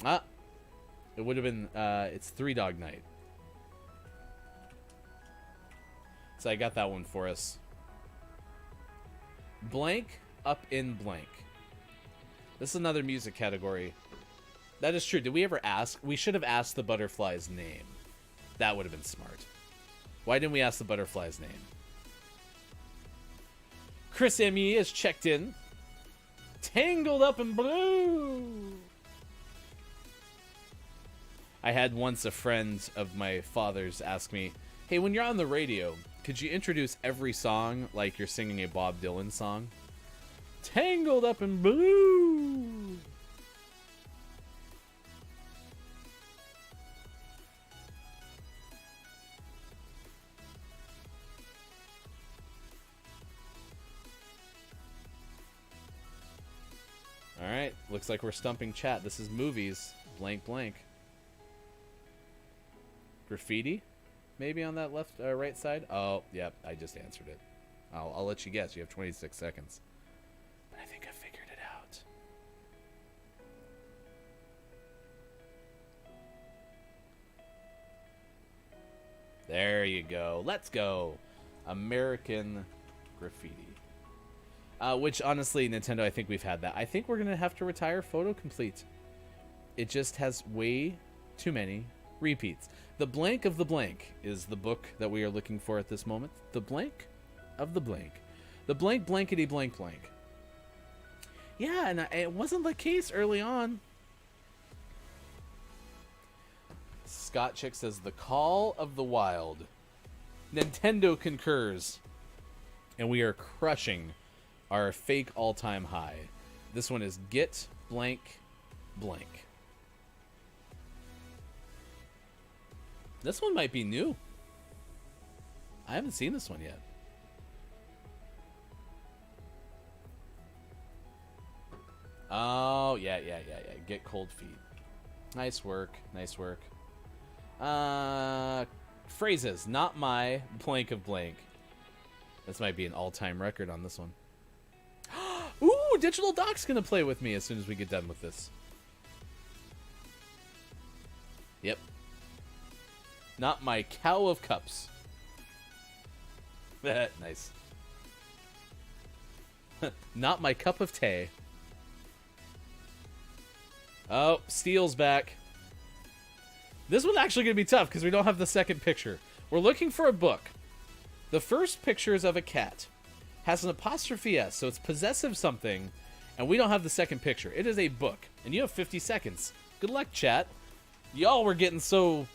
It would have been, it's Three Dog Night. So I got that one for us. Blank up in blank. This is another music category. That is true. Did we ever ask? We should have asked the butterfly's name. That would have been smart. Why didn't we ask the butterfly's name? Chris M.E. is checked in. Tangled up in blue. I had once a friend of my father's ask me, hey, when you're on the radio, could you introduce every song like you're singing a Bob Dylan song? Tangled up in blue. Alright, looks like we're stumping chat. This is movies. Blank blank. Graffiti? Maybe on that left, right side? Oh, yep, I just answered it. I'll let you guess. You have 26 seconds. But I think I figured it out. There you go. Let's go. American Graffiti. Which, honestly, Nintendo, I think we've had that. I think we're going to have to retire Photo Complete. It just has way too many repeats. The Blank of the Blank is the book that we are looking for at this moment. The Blank of the Blank. The Blank Blankety Blank Blank. Yeah, and it wasn't the case early on. Scott Chick says, The Call of the Wild. Nintendo concurs. And we are crushing our fake all-time high. This one is Get Blank Blank. This one might be new. I haven't seen this one yet. Oh, yeah. Get Cold Feet. Nice work. Phrases. Not my blank of blank. This might be an all-time record on this one. Ooh, Digital Doc's gonna play with me as soon as we get done with this. Yep. Not my cow of cups. Nice. Not my cup of tea. Oh, Steel's back. This one's actually going to be tough because we don't have the second picture. We're looking for a book. The first picture is of a cat. Has an apostrophe S, so it's possessive something. And we don't have the second picture. It is a book. And you have 50 seconds. Good luck, chat. Y'all were getting so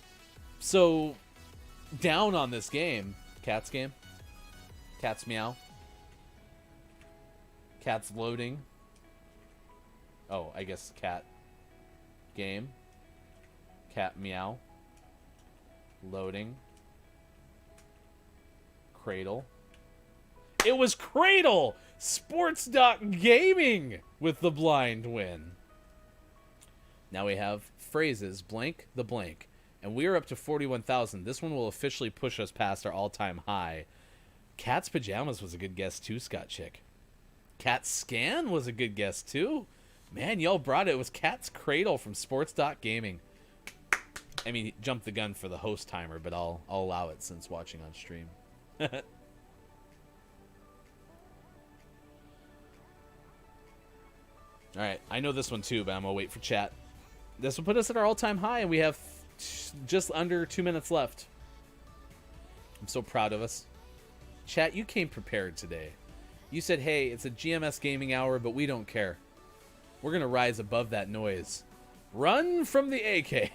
down on this game. Cat's game. Cat's meow. Cat's loading. Oh, I guess cat game. Cat meow. Loading. Cradle. It was Cradle! Sports Doc Gaming with the blind win. Now we have phrases, blank the blank. And we are up to 41,000. This one will officially push us past our all-time high. Cat's Pajamas was a good guess too, Scott Chick. Cat Scan was a good guess too. Man, y'all brought it. It was Cat's Cradle from Sports Doc Gaming. I mean, he jumped the gun for the host timer, but I'll allow it since watching on stream. Alright, I know this one too, but I'm going to wait for chat. This will put us at our all-time high, and we have just under 2 minutes left. I'm so proud of us. Chat, you came prepared today. You said, hey, it's a GMS gaming hour, but we don't care. We're going to rise above that noise. Run from the AK.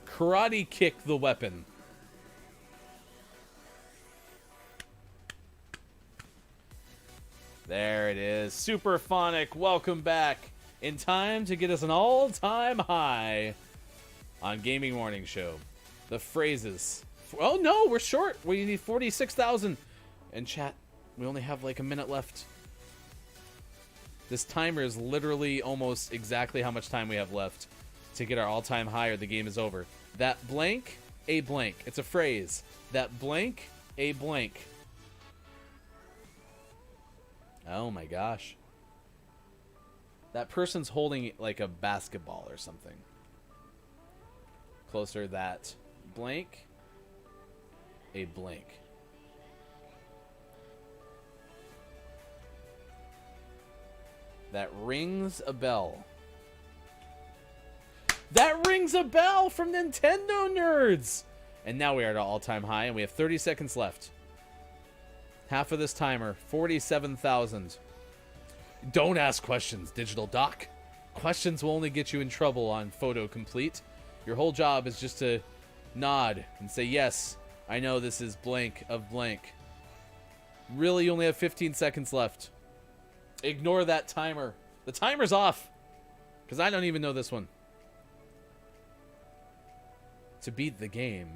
Karate kick the weapon. There it is. Superphonic, welcome back. In time to get us an all-time high on Gaming Morning Show. The phrases. Oh, no, we're short. We need 46,000. And chat, we only have like a minute left. This timer is literally almost exactly how much time we have left to get our all-time high or the game is over. That blank, a blank. It's a phrase. That blank, a blank. Oh my gosh. That person's holding like a basketball or something. Closer, that blank, a blank. That rings a bell. That rings a bell from Nintendo Nerds! And now we are at an all-time high, and we have 30 seconds left. Half of this timer, 47,000. Don't ask questions, Digital Doc. Questions will only get you in trouble on Photo Complete. Your whole job is just to nod and say, yes, I know this is blank of blank. Really, you only have 15 seconds left. Ignore that timer. The timer's off, because I don't even know this one. To beat the game,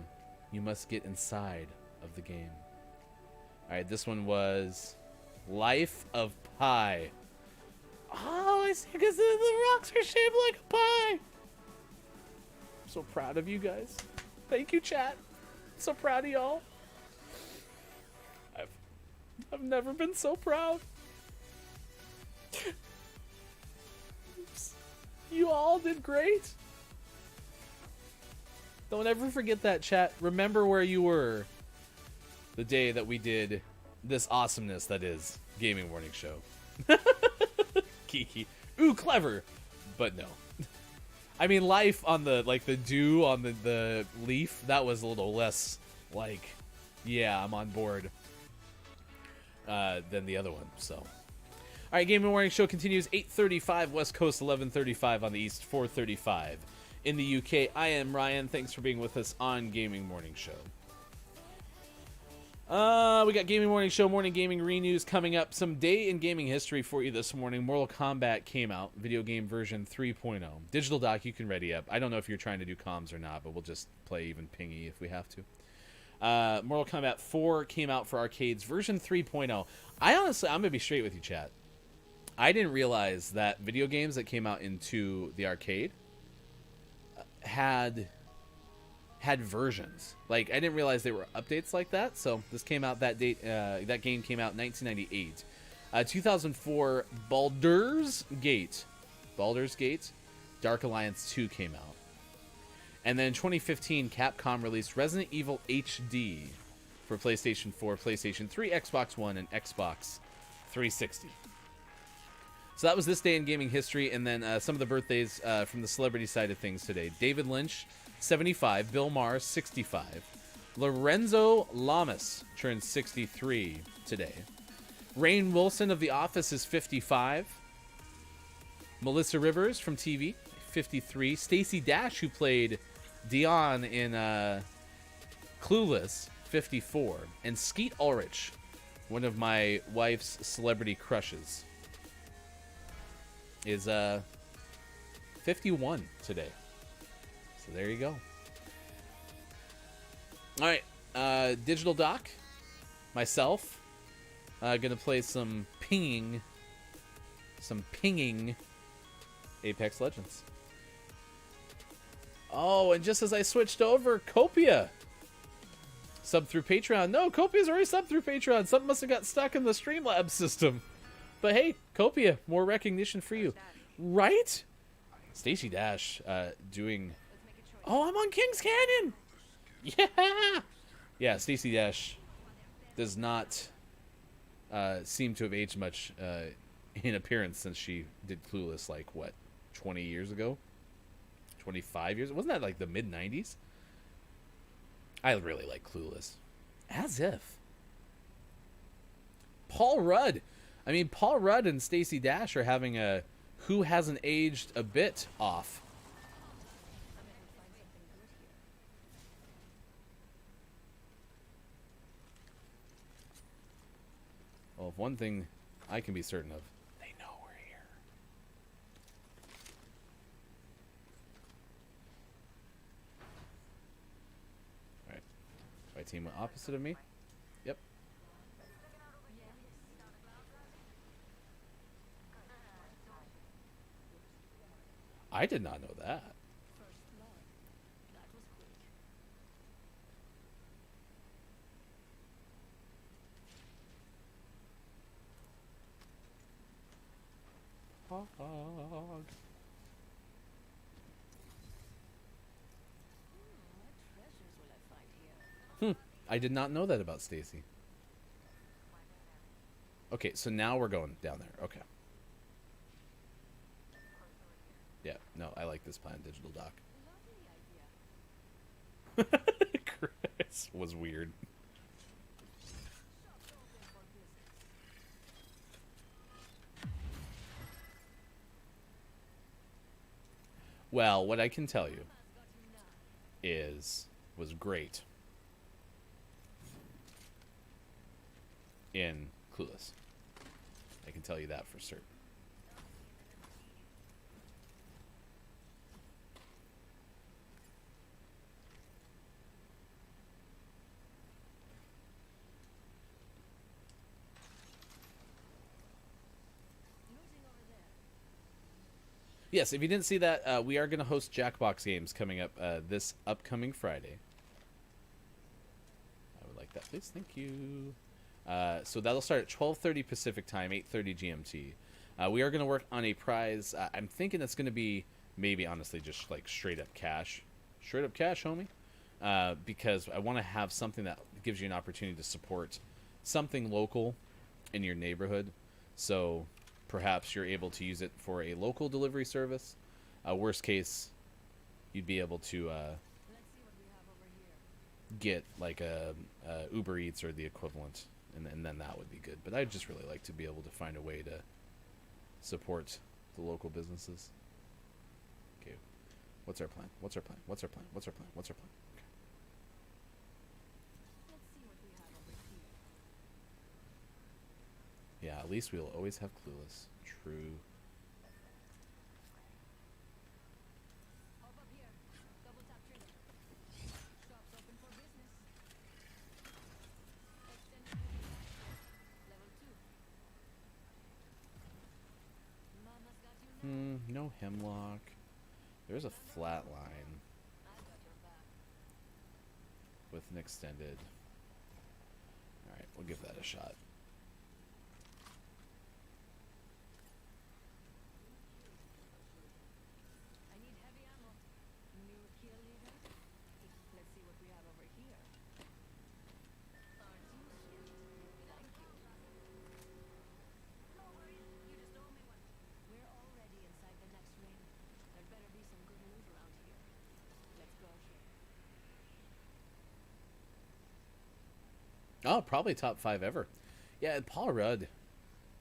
you must get inside of the game. Alright, this one was Life of Pi. Oh, I see, because the rocks are shaped like a pie. I'm so proud of you guys. Thank you, chat. So proud of y'all. I've never been so proud. You all did great. Don't ever forget that, chat. Remember where you were the day that we did this awesomeness that is Gaming Morning Show. Kiki. Ooh, clever. But no. I mean, life on the, like, the dew on the leaf, that was a little less, like, yeah, I'm on board than the other one, so. All right, Gaming Morning Show continues 8:35 West Coast, 11:35 on the East, 4:35 in the UK. I am Ryan. Thanks for being with us on Gaming Morning Show. We got Gaming Morning Show, Morning Gaming Renews coming up. Some day in gaming history for you this morning. Mortal Kombat came out, video game version 3.0. Digital Doc, you can ready up. I don't know if you're trying to do comms or not, but we'll just play even pingy if we have to. Mortal Kombat 4 came out for arcades, version 3.0. I'm going to be straight with you, chat. I didn't realize that video games that came out into the arcade had versions. Like, I didn't realize they were updates like that. So this came out that date. That game came out in 1998. 2004, Baldur's Gate, Dark Alliance 2 came out. And then in 2015, Capcom released Resident Evil HD for PlayStation 4, PlayStation 3, Xbox One, and Xbox 360. So that was this day in gaming history. And then some of the birthdays from the celebrity side of things today. David Lynch, 75. Bill Maher, 65. Lorenzo Lamas turns 63 today. Rainn Wilson of The Office is 55. Melissa Rivers from TV, 53. Stacey Dash, who played Dion in Clueless, 54. And Skeet Ulrich, one of my wife's celebrity crushes, is 51 today. So there you go. All right, Digital Doc, myself, gonna play some pinging Apex Legends. Oh, and just as I switched over, Copia sub through Patreon. No, Copia's already sub through Patreon. Something must have got stuck in the Streamlabs system. But hey, Copia, more recognition for you, right? Stacey Dash doing. Oh, I'm on Kings Canyon. Yeah. Stacey Dash does not seem to have aged much in appearance since she did Clueless, like, what, 20 years ago? 25 years? Wasn't that like the mid-90s? I really like Clueless. As if. Paul Rudd. I mean, Paul Rudd and Stacey Dash are having a who hasn't aged a bit off. Well, if one thing I can be certain of, they know we're here. Alright. My team went opposite of me. Yep. I did not know that. Hog. I did not know that about Stacy. Okay, so now we're going down there. Okay. Yeah, no, I like this plan, Digital Doc. Chris was weird. Well, what I can tell you was great in Clueless. I can tell you that for certain. Yes, if you didn't see that, we are going to host Jackbox games coming up this upcoming Friday. I would like that, please. Thank you. So that'll start at 12:30 Pacific time, 8:30 GMT. We are going to work on a prize. I'm thinking it's going to be maybe, honestly, just like straight up cash. Straight up cash, homie. Because I want to have something that gives you an opportunity to support something local in your neighborhood. So perhaps you're able to use it for a local delivery service. Worst case, you'd be able to get like a Uber Eats or the equivalent, and then that would be good. But I'd just really like to be able to find a way to support the local businesses. Okay, what's our plan? What's our plan? What's our plan? What's our plan? What's our plan? Okay. Yeah, at least we'll always have Clueless. True. No hemlock. There's a flat line with an extended. Alright, we'll give that a shot. I need heavy ammo. New kill leader? Let's see what we have over here. Aren't you sweet? Thank you. No worries, you just owe me one. We're already inside the next ring. There better be some good loot around here. Let's go here. Oh, probably top 5 ever. Yeah, Paul Rudd.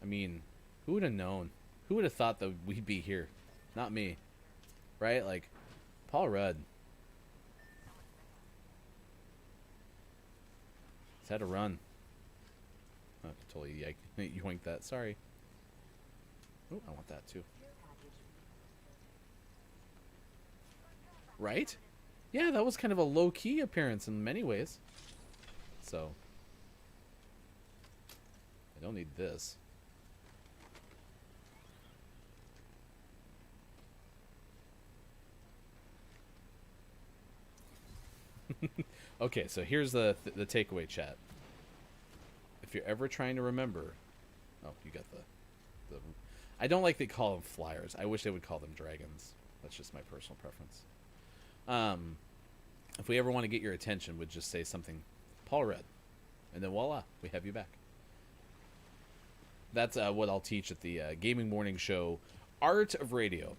I mean, who would have known? Who would have thought that we'd be here? Not me. Right? Like, Paul Rudd. He's had a run. Oh, totally yoinked that. Sorry. Oh, I want that too. Right? Yeah, that was kind of a low-key appearance in many ways. So, I don't need this. Okay, so here's the takeaway, chat. If you're ever trying to remember, oh, you got the. I don't like they call them flyers. I wish they would call them dragons. That's just my personal preference. If we ever want to get your attention, would just say something, Paul Rudd, and then voila, we have you back. That's what I'll teach at the Gaming Morning Show, Art of Radio.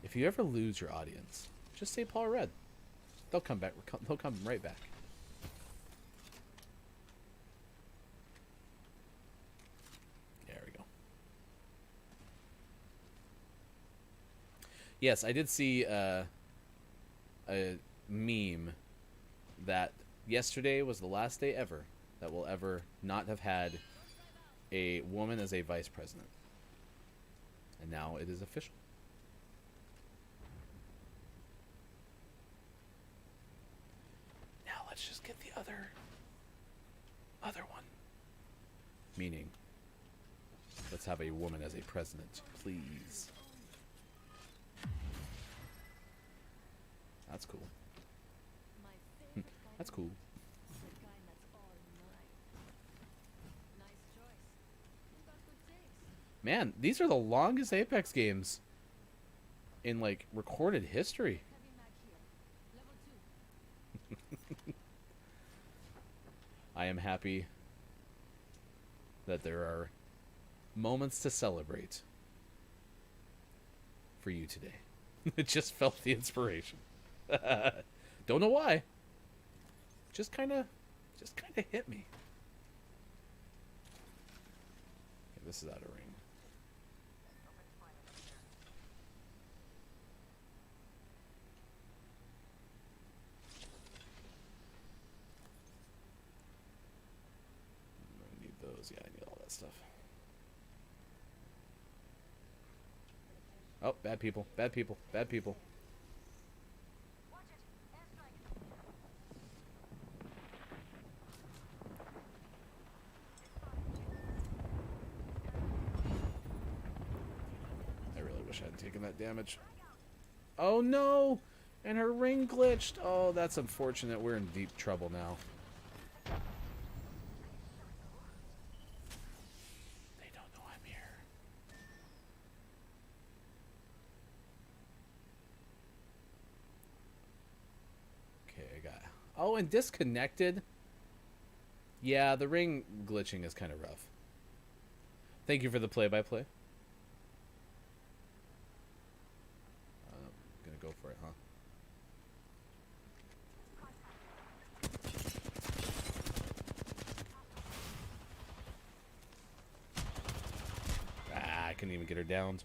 If you ever lose your audience, just say Paul Rudd. They'll come back. They'll come right back. There we go. Yes, I did see a meme that yesterday was the last day ever that we'll ever not have had a woman as a vice president. And now it is official. Now let's just get the other one. Meaning, let's have a woman as a president, please. That's cool. My favorite kind That's of cool. is the kind that's all mine. Nice choice. You got good taste. Man, these are the longest Apex games in like recorded history. Heavy mag here. Level 2. I am happy that there are moments to celebrate for you today. It just felt the inspiration. Don't know why. Just kind of hit me. Okay, this is out of ring. I need those. Yeah, I need all that stuff. Oh, bad people. Bad people. Bad people. I really wish wish I hadn't taken that damage. Oh no! And her ring glitched. Oh, that's unfortunate. We're in deep trouble now. They don't know I'm here. Okay, I got... Oh, and disconnected? Yeah, the ring glitching is kind of rough. Thank you for the play-by-play. Gonna go for it, huh? Ah, I couldn't even get her down.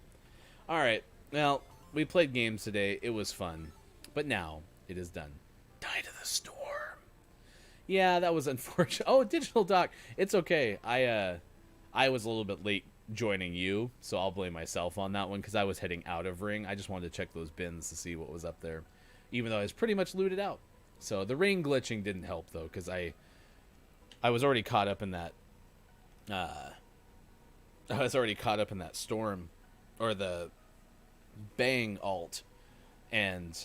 Alright, well, we played games today. It was fun. But now, it is done. Die to the storm. Yeah, that was unfortunate. Oh, Digital Doc. It's okay. I was a little bit late joining you, so I'll blame myself on that one because I was heading out of ring. I just wanted to check those bins to see what was up there, even though I was pretty much looted out. So the ring glitching didn't help though, because I was already caught up in that. I was already caught up in that storm, or the bang alt, and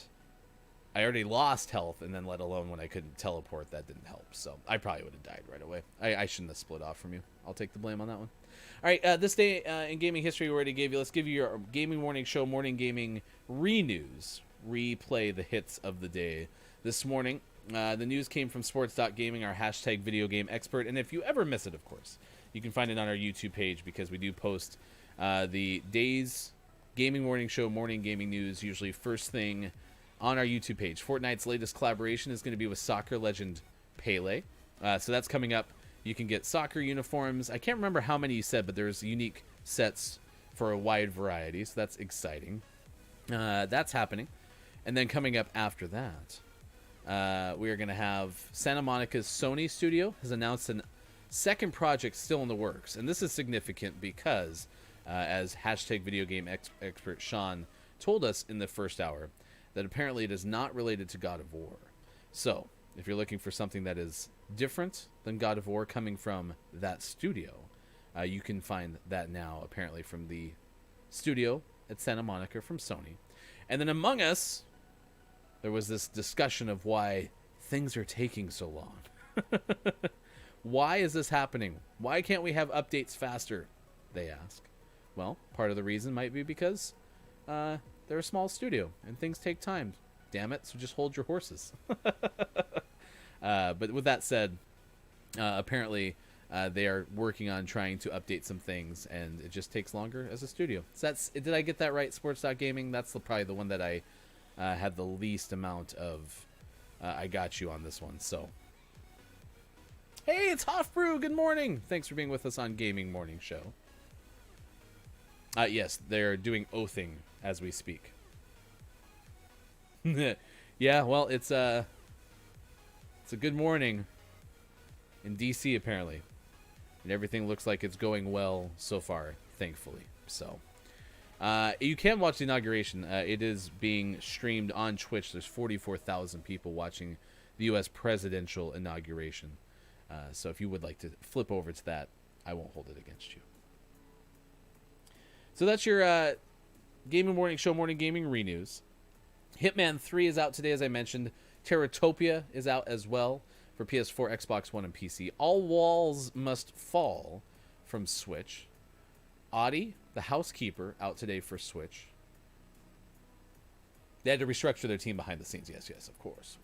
I already lost health, and then let alone when I couldn't teleport, that didn't help. So I probably would have died right away. I shouldn't have split off from you. I'll take the blame on that one. All right, this day in gaming history we already gave you. Let's give you your Gaming Morning Show Morning Gaming re-news. Replay the hits of the day. This morning, the news came from sports.gaming, our hashtag video game expert. And if you ever miss it, of course, you can find it on our YouTube page because we do post the day's Gaming Morning Show Morning Gaming News usually first thing on our YouTube page. Fortnite's latest collaboration is going to be with soccer legend Pele. So that's coming up. You can get soccer uniforms. I can't remember how many you said, but there's unique sets for a wide variety, so that's exciting. That's happening. And then coming up after that, we are going to have Santa Monica's Sony studio has announced a second project still in the works. And this is significant because, as hashtag video game expert Sean told us in the first hour, that apparently it is not related to God of War. So, if you're looking for something that is different than God of War coming from that studio, you can find that now, apparently, from the studio at Santa Monica from Sony. And then Among Us, there was this discussion of why things are taking so long. Why is this happening? Why can't we have updates faster? They ask. Well, part of the reason might be because they're a small studio and things take time. Damn it, so just hold your horses. But with that said, apparently they are working on trying to update some things, and it just takes longer as a studio. So did I get that right, Sports.Gaming? That's probably the one that I had the least amount of I got you on this one. So, hey, it's Hofbrew. Good morning. Thanks for being with us on Gaming Morning Show. Yes, they're doing oathing as we speak. Yeah, well, it's a good morning in DC apparently, and everything looks like it's going well so far, thankfully. So, you can watch the inauguration. It is being streamed on Twitch. There's 44,000 people watching the U.S. presidential inauguration. So if you would like to flip over to that, I won't hold it against you. So that's your Gaming Morning Show Morning Gaming Renews. Hitman 3 is out today, as I mentioned. Terratopia is out as well for PS4, Xbox One, and PC. All Walls Must Fall from Switch. Audi, The Housekeeper, out today for Switch. They had to restructure their team behind the scenes. Yes, of course.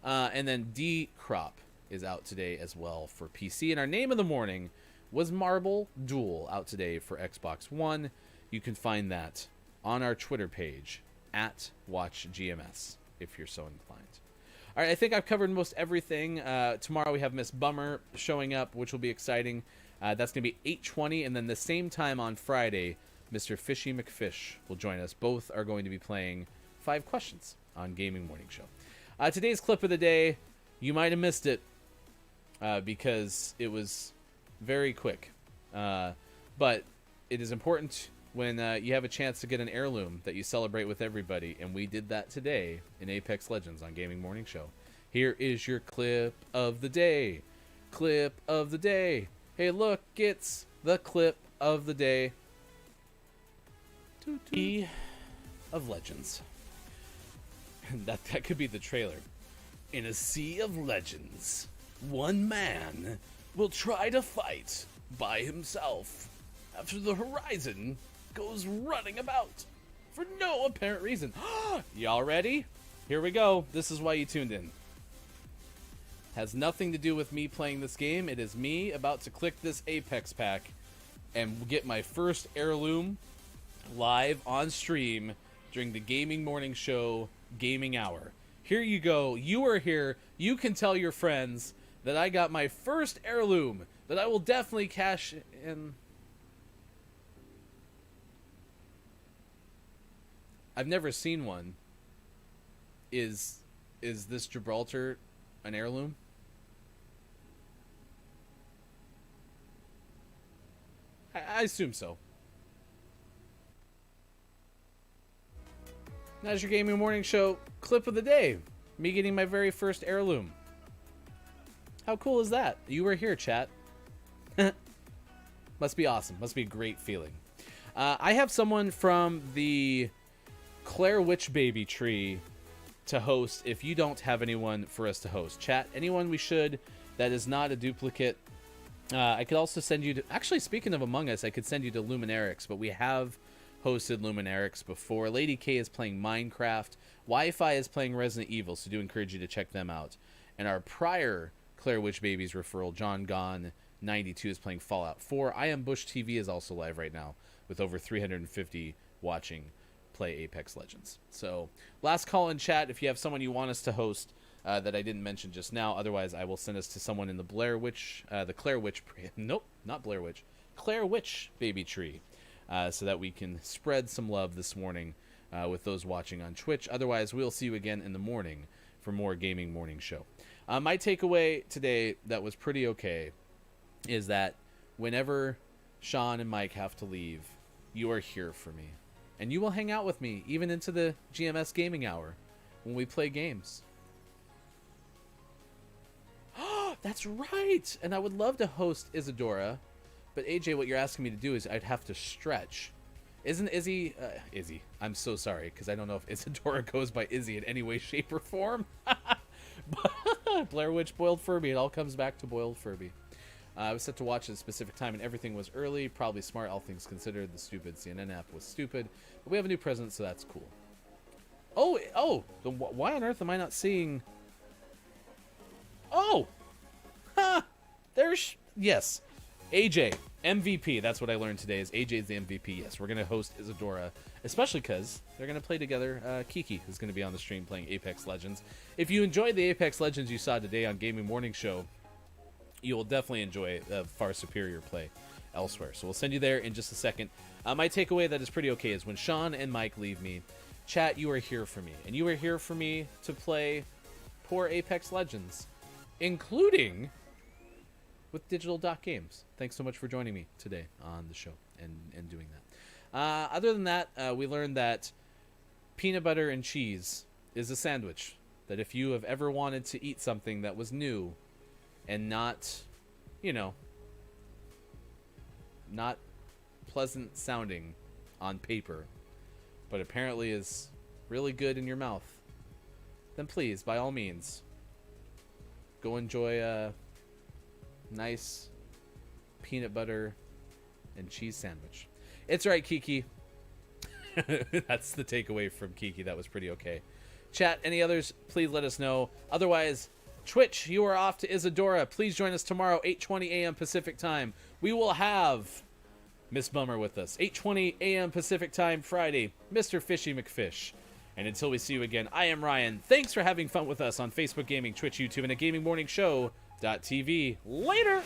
And then D-Crop is out today as well for PC. And our name of the morning was Marble Duel, out today for Xbox One. You can find that on our Twitter page, @WatchGMS, if you're so inclined. All right, I think I've covered most everything. Tomorrow we have Miss Bummer showing up, which will be exciting. That's going to be 8:20, and then the same time on Friday, Mr. Fishy McFish will join us. Both are going to be playing 5 questions on Gaming Morning Show. Today's clip of the day, you might have missed it because it was very quick. But it is important when you have a chance to get an heirloom that you celebrate with everybody, and we did that today in Apex Legends on Gaming Morning Show. Here is your clip of the day. Clip of the day. Hey, look, it's the clip of the day. Sea of Legends. That could be the trailer. In a sea of legends, one man will try to fight by himself after the horizon goes running about for no apparent reason. Y'all ready? Here we go. This is why you tuned in. Has nothing to do with me playing this game. It is me about to click this Apex pack and get my first heirloom live on stream during the Gaming Morning Show Gaming Hour. Here you go. You are here. You can tell your friends that I got my first heirloom that I will definitely cash in. I've never seen one. Is this Gibraltar an heirloom? I assume so. That's your Gaming Morning Show clip of the day. Me getting my very first heirloom. How cool is that? You were here, chat. Must be awesome. Must be a great feeling. I have someone from the Claire Witch Baby tree to host if you don't have anyone for us to host. Chat, anyone we should that is not a duplicate. I could also send you to... Actually, speaking of Among Us, I could send you to Luminarix, but we have hosted Luminarix before. Lady K is playing Minecraft. Wi-Fi is playing Resident Evil, so do encourage you to check them out. And our prior Claire Witch Babies referral, John Gone 92, is playing Fallout 4. I Am Bush TV is also live right now with over 350 watching play Apex Legends. So last call in chat if you have someone you want us to host that I didn't mention just now. Otherwise, I will send us to someone in the Claire Witch, nope, not Blair Witch, Claire Witch Baby tree, so that we can spread some love this morning with those watching on Twitch. Otherwise, we'll see you again in the morning for more Gaming Morning Show. My takeaway today that was pretty okay is that whenever Sean and Mike have to leave, you are here for me. And you will hang out with me even into the GMS Gaming Hour when we play games. That's right! And I would love to host Isadora, but AJ, what you're asking me to do is I'd have to stretch. Isn't Izzy... Izzy. I'm so sorry, because I don't know if Isadora goes by Izzy in any way, shape, or form. Blair Witch, Boiled Furby. It all comes back to Boiled Furby. I was set to watch at a specific time, and everything was early. Probably smart, all things considered. The stupid CNN app was stupid. But we have a new president, so that's cool. Why on earth am I not seeing... Oh! Ha! There's... Yes. AJ, MVP. That's what I learned today, is AJ's the MVP. Yes, we're going to host Isadora, especially because they're going to play together. Kiki is going to be on the stream playing Apex Legends. If you enjoyed the Apex Legends you saw today on Gaming Morning Show, you will definitely enjoy a far superior play elsewhere. So we'll send you there in just a second. My takeaway that is pretty okay is when Sean and Mike leave me, chat, you are here for me. And you are here for me to play poor Apex Legends, including with Digital Doc Games. Thanks so much for joining me today on the show and doing that. Other than that, we learned that peanut butter and cheese is a sandwich. That if you have ever wanted to eat something that was new and not, not pleasant sounding on paper, but apparently is really good in your mouth, then please, by all means, go enjoy a nice peanut butter and cheese sandwich. It's right, Kiki. That's the takeaway from Kiki. That was pretty okay. Chat, any others, please let us know. Otherwise, Twitch, you are off to Isadora. Please join us tomorrow, 8:20 a.m. Pacific time. We will have Miss Bummer with us. 8:20 a.m. Pacific time Friday, Mr. Fishy McFish. And until we see you again, I am Ryan. Thanks for having fun with us on Facebook Gaming, Twitch, YouTube, and at GamingMorningShow.tv. Later!